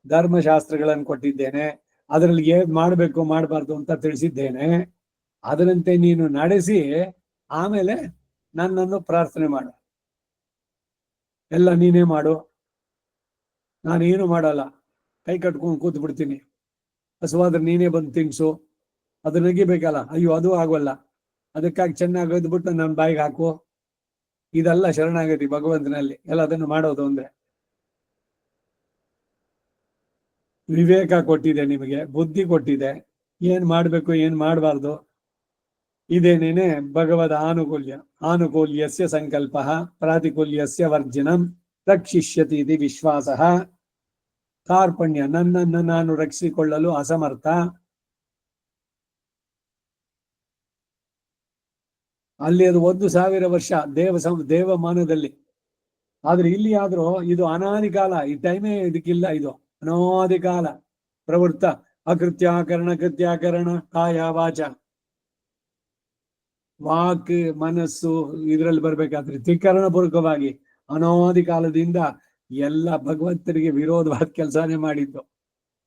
ಧರ್ಮಶಾಸ್ತ್ರಗಳನ್ನು ಕೊಟ್ಟಿದ್ದೇನೆ, ಅದರಲ್ಲಿ ಏನ್ ಮಾಡ್ಬೇಕು ಮಾಡಬಾರ್ದು ಅಂತ ತಿಳಿಸಿದ್ದೇನೆ. ಅದರಂತೆ ನೀನು ನಡೆಸಿ ಆಮೇಲೆ ನನ್ನನ್ನು ಪ್ರಾರ್ಥನೆ ಮಾಡು. ಎಲ್ಲ ನೀನೇ ಮಾಡು, ನಾನೇನು ಮಾಡಲ್ಲ, ಕೈ ಕಟ್ಕೊಂಡು ಕೂತ್ ಬಿಡ್ತೀನಿ. ಹಸುವಾದ್ರೆ ನೀನೇ ಬಂದು ತಿನ್ಸು, ಅದು ನೆಗಿಬೇಕಲ್ಲ, ಅಯ್ಯೋ ಅದು ಆಗೋಲ್ಲ, ಅದಕ್ಕಾಗಿ ಚೆನ್ನಾಗಿ ಒದ್ಬಿಟ್ಟು ನನ್ನ ಬಾಯಿಗೆ ಹಾಕು. ಇದೆಲ್ಲ ಶರಣಾಗತಿ ಭಗವಂತನಲ್ಲಿ. ಎಲ್ಲ ಅದನ್ನು ಮಾಡೋದು ಅಂದ್ರೆ ವಿವೇಕ ಕೊಟ್ಟಿದೆ, ನಿಮಗೆ ಬುದ್ಧಿ ಕೊಟ್ಟಿದೆ, ಏನ್ ಮಾಡ್ಬೇಕು ಏನ್ ಮಾಡಬಾರ್ದು ಇದೇನೇನೆ ಭಗವದ ಆನುಕೂಲ್ಯಸ್ಯ ಸಂಕಲ್ಪ ಪ್ರಾತಿಕೂಲ್ಯಸ್ಯ ವರ್ಜನಂ ರಕ್ಷಿಷ್ಯತಿ ಇತಿ ವಿಶ್ವಾಸ. ಕಾರ್ಪಣ್ಯ, ನನ್ನನ್ನು ನಾನು ರಕ್ಷಿಸಿಕೊಳ್ಳಲು ಅಸಮರ್ಥ. ಅಲ್ಲಿ ಅದು 1,000 ವರ್ಷ ದೇವಮಾನದಲ್ಲಿ. ಆದ್ರೆ ಇಲ್ಲಿ ಆದ್ರೂ ಇದು ಅನಾದಿ ಕಾಲ, ಈ ಟೈಮೇ ಇದಕ್ಕಿಲ್ಲ. ಇದು ಅನಾದಿ ಕಾಲ ಪ್ರವೃತ್ತ ಅಕೃತ್ಯಾಕರಣ ಕೃತ್ಯಾಕರಣ ಕಾಯ ವಾಚ ವಾಕ್ ಮನಸ್ಸು ಇದರಲ್ಲಿ ಬರ್ಬೇಕಾದ್ರೆ ತ್ರಿಕರಣ ಪೂರ್ವಕವಾಗಿ ಅನಾದಿ ಕಾಲದಿಂದ ಎಲ್ಲ ಭಗವಂತನಿಗೆ ವಿರೋಧವಾದ ಕೆಲಸನೇ ಮಾಡಿದ್ದು.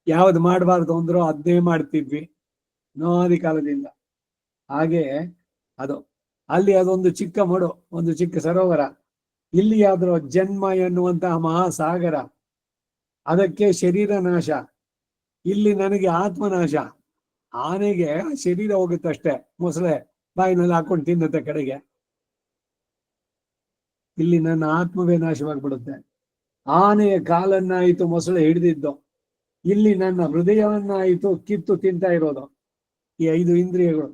ಯಾವ್ದು ಮಾಡಬಾರ್ದು ಅಂದ್ರೂ ಅದನ್ನೇ ಮಾಡ್ತಿದ್ವಿ ಅನಾದಿ ಕಾಲದಿಂದ. ಹಾಗೆ ಅದು ಅಲ್ಲಿ ಅದೊಂದು ಚಿಕ್ಕ ಮಡು, ಒಂದು ಚಿಕ್ಕ ಸರೋವರ. ಇಲ್ಲಿ ಆದ್ರೂ ಜನ್ಮ ಎನ್ನುವಂತಹ ಮಹಾಸಾಗರ, ಅದಕ್ಕೆ ಶರೀರ ನಾಶ, ಇಲ್ಲಿ ನನಗೆ ಆತ್ಮನಾಶ. ಆನೆಗೆ ಶರೀರ ಹೋಗುತ್ತಷ್ಟೇ, ಮೊಸಳೆ ಬಾಯಿನಲ್ಲಿ ಹಾಕೊಂಡು ತಿನ್ನುತ್ತೆ ಕಡೆಗೆ. ಇಲ್ಲಿ ನನ್ನ ಆತ್ಮವೇ ನಾಶವಾಗ್ಬಿಡುತ್ತೆ. ಆನೆಯ ಕಾಲನ್ನಾಯಿತು ಮೊಸಳೆ ಹಿಡಿದಿದ್ದು, ಇಲ್ಲಿ ನನ್ನ ಹೃದಯವನ್ನಾಯಿತು ಕಿತ್ತು ತಿಂತಾ ಇರೋದು ಈ 5 ಇಂದ್ರಿಯಗಳು.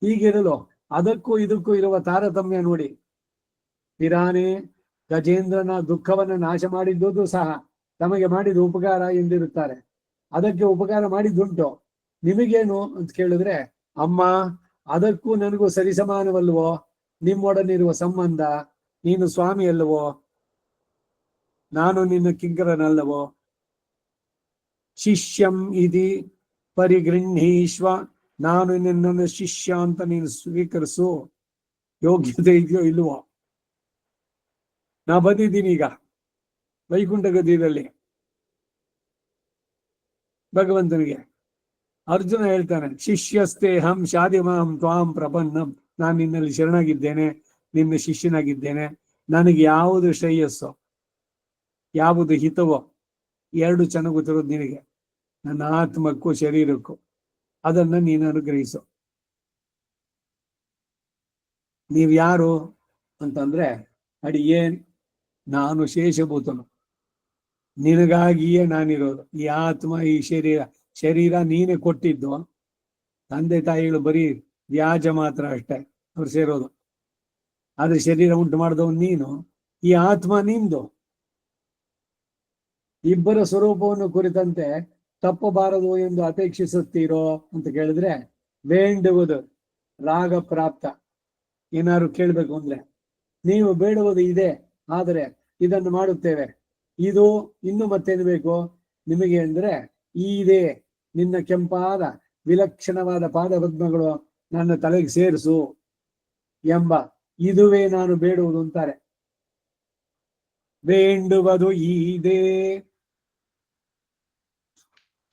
ಹೀಗಿರಲು ಅದಕ್ಕೂ ಇದಕ್ಕೂ ಇರುವ ತಾರತಮ್ಯ ನೋಡಿ. ಪಿರಾನೆ ಗಜೇಂದ್ರನ ದುಃಖವನ್ನ ನಾಶ ಮಾಡಿದ್ದುದು ಸಹ ತಮಗೆ ಮಾಡಿದ ಉಪಕಾರ ಎಂದಿರುತ್ತಾರೆ. ಅದಕ್ಕೆ ಉಪಕಾರ ಮಾಡಿದ್ದುಂಟು. ನಿಮಗೇನು ಅಂತ ಕೇಳಿದ್ರೆ, ಅಮ್ಮ ಅದಕ್ಕೂ ನನಗೂ ಸರಿಸಮಾನವಲ್ವೋ ನಿಮ್ಮೊಡನಿರುವ ಸಂಬಂಧ, ನೀನು ಸ್ವಾಮಿ ಅಲ್ವೋ? ನಾನು ನಿನ್ನ ಕಿಂಕರನಲ್ಲವೋ? ಶಿಷ್ಯಂ ಇದಿ ಪರಿಗೃಹೀಶ್ವ, ನಾನು ನಿನ್ನನ್ನು ಶಿಷ್ಯ ಅಂತ ನೀನು ಸ್ವೀಕರಿಸು. ಯೋಗ್ಯತೆ ಇದೆಯೋ ಇಲ್ವೋ? ನಾ ಬಂದಿದ್ದೀನಿ ಈಗ ವೈಕುಂಠ ಗದಿಯಲ್ಲಿ ಭಗವಂತನಿಗೆ. ಅರ್ಜುನ ಹೇಳ್ತಾನೆ, ಶಿಷ್ಯಸ್ತೇಹಂ ಶಾದಿಮಾಂ ತ್ವಾಂ ಪ್ರಪನ್ನಂ, ನಾನು ನಿನ್ನಲ್ಲಿ ಶರಣಾಗಿದ್ದೇನೆ, ನಿನ್ನ ಶಿಷ್ಯನಾಗಿದ್ದೇನೆ. ನನಗೆ ಯಾವುದು ಶ್ರೇಯಸ್ಸೋ, ಯಾವುದು ಹಿತವೋ, ಎರಡು ಚೆನ್ನಾಗಿ ಗೊತ್ತಿರೋದು ನಿನಗೆ, ನನ್ನ ಆತ್ಮಕ್ಕೂ ಶರೀರಕ್ಕೂ. ಅದನ್ನ ನೀನು ಅನುಗ್ರಹಿಸು. ನೀವ್ ಯಾರು ಅಂತಂದ್ರೆ, ಅಡಿಯೇನ್ ನಾನು ಶೇಷಭೂತನು, ನಿನಗಾಗಿಯೇ ನಾನಿರೋದು. ಈ ಆತ್ಮ, ಈ ಶರೀರ ನೀನೇ ಕೊಟ್ಟಿದ್ದು. ತಂದೆ ತಾಯಿಗಳು ಬರೀ ವ್ಯಾಜ ಮಾತ್ರ ಅಷ್ಟೇ, ಅವ್ರು ಸೇರೋದು. ಆದ್ರೆ ಶರೀರ ಉಂಟು ಮಾಡಿದವನು ನೀನು, ಈ ಆತ್ಮ ನಿಂದು. ಇಬ್ಬರ ಸ್ವರೂಪವನ್ನು ಕುರಿತಂತೆ ತಪ್ಪಬಾರದು ಎಂದು ಅಪೇಕ್ಷಿಸುತ್ತೀರೋ ಅಂತ ಕೇಳಿದ್ರೆ, ಬೇಡುವುದು ರಾಗ ಪ್ರಾಪ್ತ. ಏನಾದ್ರು ಕೇಳ್ಬೇಕು ಅಂದ್ರೆ, ನೀವು ಬೇಡುವುದು ಇದೆ, ಆದರೆ ಇದನ್ನು ಮಾಡುತ್ತೇವೆ, ಇದು ಇನ್ನು ಮತ್ತೇನು ಬೇಕು ನಿಮಗೆ ಅಂದ್ರೆ, ಇದೆ ನಿನ್ನ ಕೆಂಪಾದ ವಿಲಕ್ಷಣವಾದ ಪಾದಪದ್ಮಗಳು ನನ್ನ ತಲೆಗೆ ಸೇರಿಸು ಎಂಬ ಇದುವೇ ನಾನು ಬೇಡುವುದು ಅಂತಾರೆ. ಬೇಡುವುದು ಇದೆ.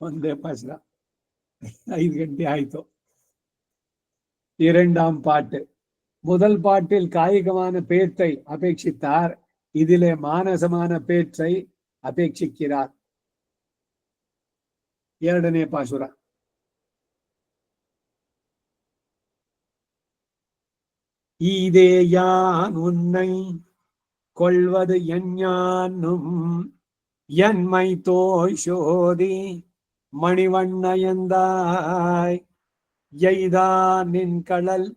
ಒಂದೇ ಪಾಶ್ರ, 5 ಗಂಟೆ ஆயிட்டோ. இரண்டாம் பாட்டு. முதல் பாட்டில் காய்கமான பேற்றை அபேட்சித்தார், இதிலே மானசமான பேற்றை அபேட்சிக்கிறார். ಎರಡನೇ ಪಾಶುರ. ஈதே யான் உன்னை கொள்வது எஞ்ஞான்னும் என்மை தோய் சோதி மணிவண்ண எந்தாய், எய்தா நின் கடல்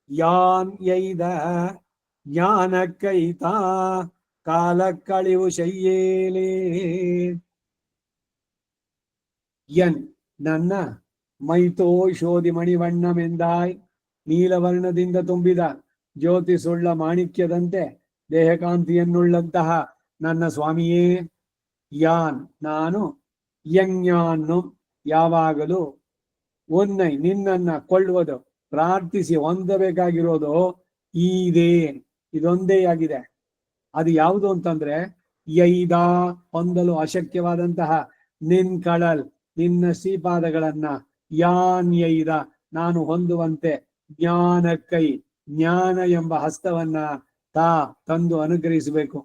யான் எய்த ஞான கைதா காலக்கழிவு செய்யேலே. ಎನ್ ನನ್ನ ಮೈತೋಯ್ ಶೋಧಿ ಮಣಿವಣ್ಣಮೆಂದಾಯ್, ನೀಲವರ್ಣದಿಂದ ತುಂಬಿದ ಜ್ಯೋತಿಸುಳ್ಳ ಮಾಣಿಕ್ಯದಂತೆ ದೇಹಕಾಂತಿಯನ್ನುಳ್ಳಂತಹ ನನ್ನ ಸ್ವಾಮಿಯೇ. ಯಾನ್ ನಾನು, ಯಜ್ಞಾನ್ನು ಯಾವಾಗಲೂ, ಒನ್ನೈ ನಿನ್ನನ್ನ ಕೊಳ್ಳುವುದು ಪ್ರಾರ್ಥಿಸಿ ಹೊಂದಬೇಕಾಗಿರೋದು ಇದೆ, ಇದೊಂದೇ ಆಗಿದೆ. ಅದು ಯಾವುದು ಅಂತಂದ್ರೆ, ಯೈದ ಹೊಂದಲು ಅಶಕ್ಯವಾದಂತಹ ನಿನ್ ಕಳಲ್ ನಿನ್ನ ಶ್ರೀಪಾದಗಳನ್ನ, ಯಾನ್ ಯೈದ ನಾನು ಹೊಂದುವಂತೆ, ಜ್ಞಾನಕ್ಕೈ ಜ್ಞಾನ ಎಂಬ ಹಸ್ತವನ್ನ ತಂದು ಅನುಗ್ರಹಿಸಬೇಕು.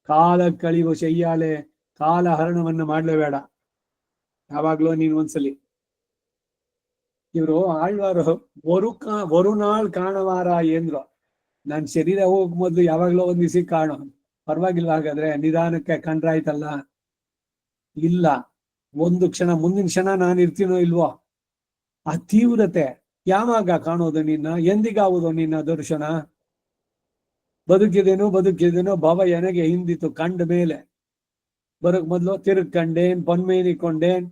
ಕಾಲ ಕಳಿವು ಶಯ್ಯಾಲೆ, ಕಾಲಹರಣವನ್ನು ಮಾಡ್ಲೇಬೇಡ. ಯಾವಾಗ್ಲೂ ನೀನು ಒಂದ್ಸಲಿ. ಇವರು ಆಳ್ವಾರು ஒரு நாள் ಕಾಣವಾರ ಎಂದ್ರು. ನನ್ ಶರೀರ ಹೋಗ್ ಮೊದ್ಲು ಯಾವಾಗ್ಲೋ ಒಂದ್ ದಿವಸ ಕಾಣು, ಪರವಾಗಿಲ್ವ? ಹಾಗಾದ್ರೆ ನಿಧಾನಕ್ಕೆ ಕಂಡ್ರಾಯ್ತಲ್ಲ. ಇಲ್ಲ, ಒಂದು ಕ್ಷಣ ಮುಂದಿನ ಕ್ಷಣ ನಾನು ಇರ್ತೀನೋ ಇಲ್ವೋ, ಆ ತೀವ್ರತೆ ಯಾವಾಗ ಕಾಣೋದು ನಿನ್ನ? ಎಂದಿಗಾವುದು ನಿನ್ನ ದರ್ಶನ? ಬದುಕಿದೇನೋ ಭವ ಎನಗೆ ಹಿಂದಿತು ಕಂಡ ಮೇಲೆ. ಬರಕ್ ಮೊದ್ಲು ತಿರುಗ್ ಕಂಡೇನ್, ಪೊನ್ಮೇನಿಕೊಂಡೇನ್,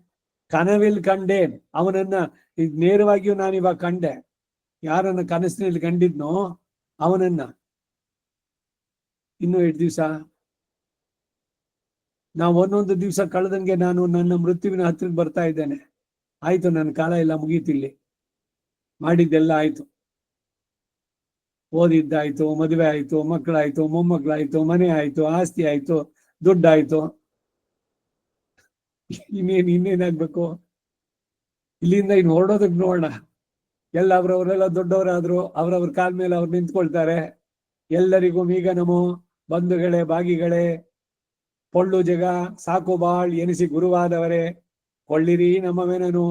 ಕನವಿಲ್ ಕಂಡೇನ್. ಅವನನ್ನ ಈಗ ನೇರವಾಗಿಯೂ ನಾನಿವಾಗ ಕಂಡೆ. ಯಾರನ್ನ ಕನಸಿನಲ್ಲಿ ಕಂಡಿದ್ನೋ ಅವನನ್ನ. ಇನ್ನು 8 ದಿವಸ ನಾವು ಒಂದೊಂದು ದಿವಸ ಕಳೆದಂಗೆ ನಾನು ನನ್ನ ಮೃತ್ಯುವಿನ ಹತ್ರಕ್ಕೆ ಬರ್ತಾ ಇದ್ದೇನೆ. ಆಯ್ತು, ನನ್ನ ಕಾಲ ಎಲ್ಲ ಮುಗೀತಿಲ್ಲಿ. ಮಾಡಿದ್ದೆಲ್ಲ ಆಯ್ತು, ಓದಿದ್ದಾಯ್ತು, ಮದುವೆ ಆಯ್ತು, ಮಕ್ಕಳಾಯ್ತು, ಮೊಮ್ಮಕ್ಕಳಾಯ್ತು, ಮನೆ ಆಯ್ತು, ಆಸ್ತಿ ಆಯ್ತು, ದುಡ್ಡಾಯ್ತು. ಇನ್ನೇನಾಗ್ಬೇಕು? ಇಲ್ಲಿಂದ ಇನ್ನು ಹೊರಡೋದಕ್ಕೆ ನೋಡೋಣ. ಎಲ್ಲ ಅವರವರೆಲ್ಲ ದೊಡ್ಡವರಾದ್ರು, ಅವ್ರವ್ರ ಕಾಲ ಮೇಲೆ ಅವ್ರು ನಿಂತ್ಕೊಳ್ತಾರೆ. ಎಲ್ಲರಿಗೂ ಈಗ ನಮೋ ಬಂಧುಗಳೇ, ಬಾಗಿಗಳೇ, ಪೊಳ್ಳು ಜಗ ಸಾಕು ಬಾಳ್ ಎನಿಸಿ ಗುರುವಾದವರೇ, ಕೊಳ್ಳಿರಿ ನಮ್ಮವೆನನು.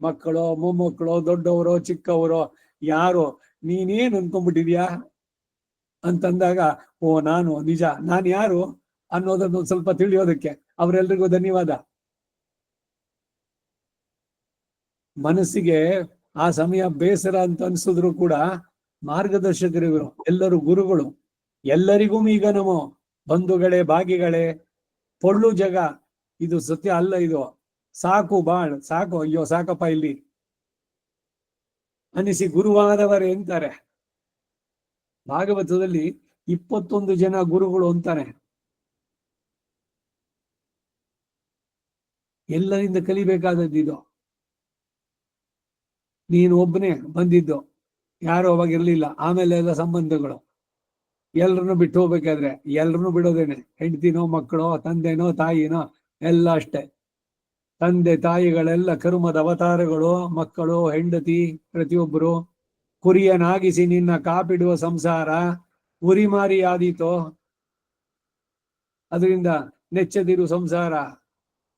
ಮಕ್ಕಳು, ಮೊಮ್ಮಕ್ಕಳು, ದೊಡ್ಡವರು, ಚಿಕ್ಕವರು, ಯಾರು ನೀನೇನ್ ಅನ್ಕೊಂಡ್ಬಿಟ್ಟಿದ್ಯಾ ಅಂತಂದಾಗ, ಓ ನಾನು ನಿಜ, ನಾನು ಯಾರು ಅನ್ನೋದನ್ನು ಸ್ವಲ್ಪ ತಿಳಿಯೋದಕ್ಕೆ ಅವರೆಲ್ರಿಗೂ ಧನ್ಯವಾದ. ಮನಸ್ಸಿಗೆ ಆ ಸಮಯ ಬೇಸರ ಅಂತ ಅನ್ಸಿದ್ರು ಕೂಡ ಮಾರ್ಗದರ್ಶಕರಿವರು, ಎಲ್ಲರೂ ಗುರುಗಳು. ಎಲ್ಲರಿಗೂ ಈಗ ನಮೋ ಬಂಧುಗಳೇ, ಬಾಗಿಗಳೇ, ಪೊಳ್ಳು ಜಗ, ಇದು ಸತ್ಯ ಅಲ್ಲ, ಇದು ಸಾಕು ಬಾಳ್, ಸಾಕು, ಅಯ್ಯೋ ಸಾಕಪ್ಪ ಇಲ್ಲಿ ಅನಿಸಿ ಗುರುವಾದವರೇ ಅಂತಾರೆ. ಭಾಗವತದಲ್ಲಿ 21 ಜನ ಗುರುಗಳು ಅಂತಾನೆ. ಎಲ್ಲರಿಂದ ಕಲಿಬೇಕಾದದ್ದು. ನೀನು ಒಬ್ಬನೇ ಬಂದಿದ್ದು, ಯಾರು ಅವಾಗ ಇರ್ಲಿಲ್ಲ. ಆಮೇಲೆ ಎಲ್ಲ ಸಂಬಂಧಗಳು ಎಲ್ರನ್ನು ಬಿಟ್ಟು ಹೋಗ್ಬೇಕಾದ್ರೆ ಎಲ್ರನ್ನು ಬಿಡೋದೇನೆ. ಹೆಂಡತಿನೋ ಮಕ್ಕಳೋ ತಂದೆನೋ ತಾಯಿನೋ ಎಲ್ಲ ಅಷ್ಟೇ. ತಂದೆ ತಾಯಿಗಳೆಲ್ಲ ಕರ್ಮದ ಅವತಾರಗಳು, ಮಕ್ಕಳು ಹೆಂಡತಿ ಪ್ರತಿಯೊಬ್ಬರು. ಕುರಿಯನಾಗಿಸಿ ನಿನ್ನ ಕಾಪಿಡುವ ಸಂಸಾರ ಉರಿಮಾರಿ ಆದೀತೋ. ಅದರಿಂದ ನೆಚ್ಚದಿರು ಸಂಸಾರ.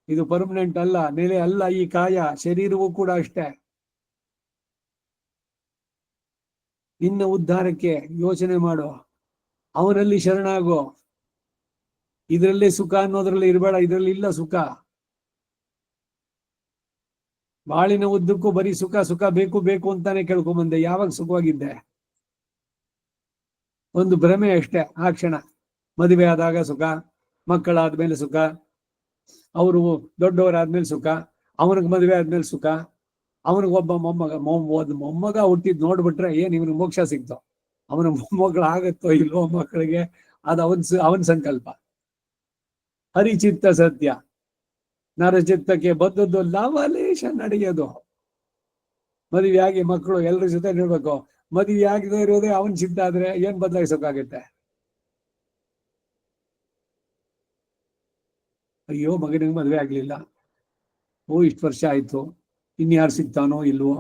ಇದು ಪರ್ಮನೆಂಟ್ ಅಲ್ಲ, ನೆಲೆ ಅಲ್ಲ ಈ ಕಾಯ. ಶರೀರವೂ ಕೂಡ ಅಷ್ಟೇ. ನಿನ್ನ ಉದ್ಧಾರಕ್ಕೆ ಯೋಚನೆ ಮಾಡು, ಅವನಲ್ಲಿ ಶರಣಾಗೋ. ಇದರಲ್ಲೇ ಸುಖ ಅನ್ನೋದ್ರಲ್ಲಿ ಇರಬೇಡ. ಇದರಲ್ಲಿ ಇಲ್ಲ ಸುಖ. ಬಾಳಿನ ಉದ್ದಕ್ಕೂ ಬರೀ ಸುಖ ಸುಖ ಬೇಕು ಬೇಕು ಅಂತಾನೆ ಕೇಳ್ಕೊಂಬಂದೆ. ಯಾವಾಗ ಸುಖವಾಗಿದ್ದೆ? ಒಂದು ಭ್ರಮೆ ಅಷ್ಟೇ. ಆ ಕ್ಷಣ ಮದುವೆ ಆದಾಗ ಸುಖ, ಮಕ್ಕಳಾದ್ಮೇಲೆ ಸುಖ, ಅವರು ದೊಡ್ಡವರಾದ್ಮೇಲೆ ಸುಖ, ಅವನಿಗೆ ಮದುವೆ ಆದ್ಮೇಲೆ ಸುಖ, ಅವನಿಗೊಬ್ಬ ಮೊಮ್ಮಗ ಹುಟ್ಟಿದ್ ನೋಡ್ಬಿಟ್ರೆ ಏನ್ ಇವನು ಮೋಕ್ಷ ಸಿಕ್ತೋ. ಅವನ ಮೊಮ್ಮಗಳು ಆಗತ್ತೋ ಇಲ್ವೋ ಮಕ್ಕಳಿಗೆ, ಅದು ಅವನ್ ಸಂಕಲ್ಪ. ಹರಿಚಿತ್ತ ಸತ್ಯ. ನರಚಿತ್ತಕ್ಕೆ ಬದ್ದದ್ದು ಲವಲೇಶ ನಡೆಯೋದು. ಮದುವೆಯಾಗಿ ಮಕ್ಕಳು ಎಲ್ಲರ ಜೊತೆ ನೋಡ್ಬೇಕು. ಮದುವೆ ಆಗದೆ ಇರೋದೇ ಅವನ್ ಚಿತ್ತ ಆದ್ರೆ ಏನ್ ಬದಲಾಯಿಸೋಕಾಗುತ್ತೆ? ಅಯ್ಯೋ ಮಗನಿಗೆ ಮದುವೆ ಆಗ್ಲಿಲ್ಲ, ಓ ಇಷ್ಟು ವರ್ಷ ಆಯ್ತು, ಇನ್ಯಾರು ಸಿಗ್ತಾನೋ ಇಲ್ವೋ.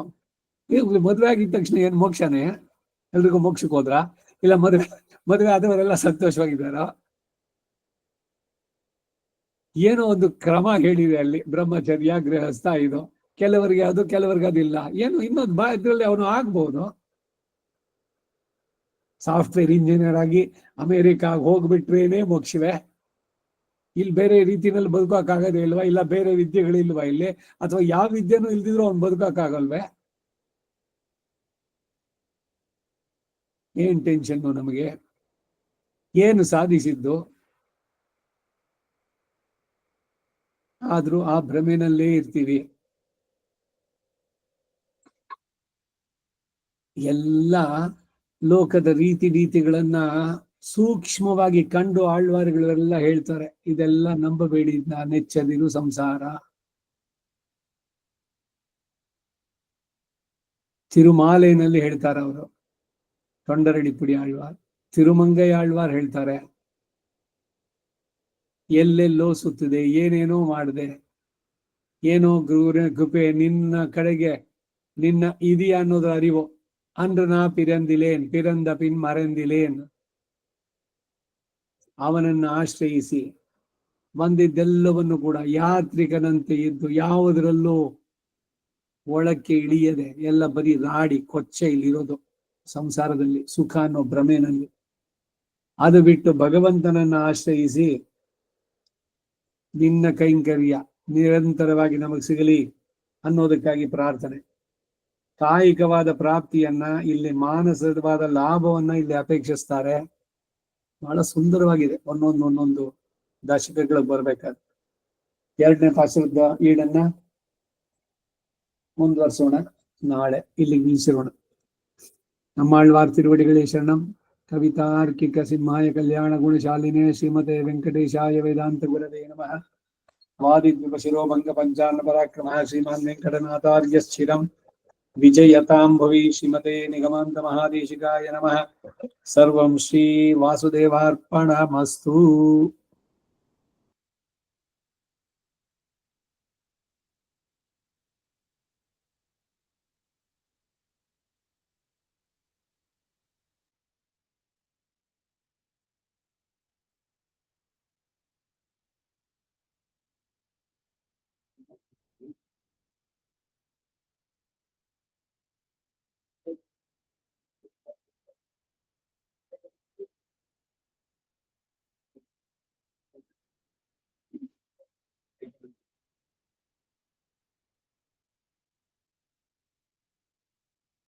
ಮದುವೆ ಆಗಿದ ತಕ್ಷಣ ಏನ್ ಮೋಕ್ಷನೇ? ಎಲ್ರಿಗೂ ಮೋಕ್ಷಕ್ಕೆ ಹೋದ್ರ? ಇಲ್ಲ ಮದುವೆ ಆದವರೆಲ್ಲ ಸಂತೋಷವಾಗಿದ್ದಾರ? ಏನೋ ಒಂದು ಕ್ರಮ ಹೇಳಿದೆ ಅಲ್ಲಿ. ಬ್ರಹ್ಮಚರ್ಯ, ಗೃಹಸ್ಥ, ಇದು ಕೆಲವರಿಗೆ ಅದು, ಕೆಲವರಿಗೆ ಅದಿಲ್ಲ. ಏನು ಇನ್ನೊಂದು ಇದ್ರಲ್ಲಿ ಅವನು ಆಗ್ಬಹುದು. ಸಾಫ್ಟ್ವೇರ್ ಇಂಜಿನಿಯರ್ ಆಗಿ ಅಮೆರಿಕಾಗ್ ಹೋಗ್ಬಿಟ್ರೇನೆ ಮೋಕ್ಷವೇ? ಇಲ್ಲಿ ಬೇರೆ ರೀತಿನಲ್ಲಿ ಬದುಕೋಕ್ಕಾಗದೇ ಇಲ್ವಾ? ಇಲ್ಲ ಬೇರೆ ವಿದ್ಯೆಗಳಿಲ್ವಾ ಇಲ್ಲಿ? ಅಥವಾ ಯಾವ ವಿದ್ಯೆನೂ ಇಲ್ದಿದ್ರು ಅವ್ನು ಬದುಕೋಕ್ಕಾಗಲ್ವೇ? ಏನ್ ಟೆನ್ಷನ್ನು ನಮಗೆ? ಏನು ಸಾಧಿಸಿದ್ದು? ಆದ್ರೂ ಆ ಭ್ರಮೆನಲ್ಲೇ ಇರ್ತೀವಿ. ಎಲ್ಲ ಲೋಕದ ರೀತಿಗಳನ್ನ ಸೂಕ್ಷ್ಮವಾಗಿ ಕಂಡು ಆಳ್ವಾರುಗಳೆಲ್ಲ ಹೇಳ್ತಾರೆ, ಇದೆಲ್ಲ ನಂಬಬೇಡಿ, ನೆಚ್ಚದಿರು ಸಂಸಾರ. ತಿರುಮಾಲೆಯಲ್ಲಿ ಹೇಳ್ತಾರೆ ಅವರು, ತೊಂಡರಡಿಪುಡಿ ಆಳ್ವಾರ್. ತಿರುಮಂಗೈ ಆಳ್ವಾರ್ ಹೇಳ್ತಾರೆ, ಎಲ್ಲೆಲ್ಲೋ ಸುತ್ತದೆ, ಏನೇನೋ ಮಾಡಿದೆ, ಏನೋ ಗುರುವಿನ ಕೃಪೆ ನಿನ್ನ ಕಡೆಗೆ ನಿನ್ನ ಇದೆಯಾ ಅನ್ನೋದು ಅರಿವು. ಅಂದ್ರ ನಾ ಪಿರಂದಿಲೇನ್, ಪಿರಂದ ಪಿನ್ ಮರೆಂದಿಲೇನ್. ಅವನನ್ನು ಆಶ್ರಯಿಸಿ ಬಂದಿದ್ದೆಲ್ಲವನ್ನು ಕೂಡ ಯಾತ್ರಿಕನಂತೆ ಇದ್ದು ಯಾವುದರಲ್ಲೂ ಒಳಕ್ಕೆ ಇಳಿಯದೆ ಎಲ್ಲ ಬರೀ ರಾಡಿ ಕೊಚ್ಚೆ ಇಲ್ಲಿರೋದು ಸಂಸಾರದಲ್ಲಿ, ಸುಖ ಅನ್ನೋ ಭ್ರಮೆನಲ್ಲಿ. ಅದು ಬಿಟ್ಟು ಭಗವಂತನನ್ನ ಆಶ್ರಯಿಸಿ ನಿನ್ನ ಕೈಂಕರ್ಯ ನಿರಂತರವಾಗಿ ನಮಗೆ ಸಿಗಲಿ ಅನ್ನೋದಕ್ಕಾಗಿ ಪ್ರಾರ್ಥನೆ. ಕಾಯಿಕವಾದ ಪ್ರಾಪ್ತಿಯನ್ನ ಇಲ್ಲಿ, ಮಾನಸವಾದ ಲಾಭವನ್ನ ಇಲ್ಲಿ ಅಪೇಕ್ಷಿಸ್ತಾರೆ. ಬಹಳ ಸುಂದರವಾಗಿದೆ. ಒಂದೊಂದು ದಶಕಗಳಿಗೆ ಬರ್ಬೇಕಾದ್ರೆ. 2ನೇ ಪಾಶದ ಈಡನ್ನ ಮುಂದುವರ್ಸೋಣ. ನಾಳೆ ಇಲ್ಲಿಗೆ ನಿಲ್ಲಿಸಿರೋಣ. ನಮ್ಮಾಳ್ವಾರ್ ತಿರುವಡಿಗಳೇ ಶರಣಂ. ಕವಿತಾರ್ಕಿಕ ಸಿಂಹಾಯ ಕಲ್ಯಾಣ ಗುಣಶಾಲಿನೇ ಶ್ರೀಮತೆ ವೆಂಕಟೇಶಾಯ ವೇದಾಂತ ಗುರವೇ ನಮಃ. ವಾದಿದ್ವಿಪ ಶಿರೋಭಂಗ ಪಂಚಾನ್ನ ಪರಾಕ್ರಮ ಶ್ರೀಮಾನ್ ವೆಂಕಟನಾಥಾರ್ಯ ಸ್ಥಿರಂ ವಿಜಯತಾಂ ಭವಿ. ಶ್ರೀಮತೆ ನಿಗಮಾಂತ ಮಹಾದೇಶಿಕಾಯ ನಮಃ. ಸರ್ವಂ ಶ್ರೀ ವಾಸುದೇವಾರ್ಪಣಮಸ್ತು.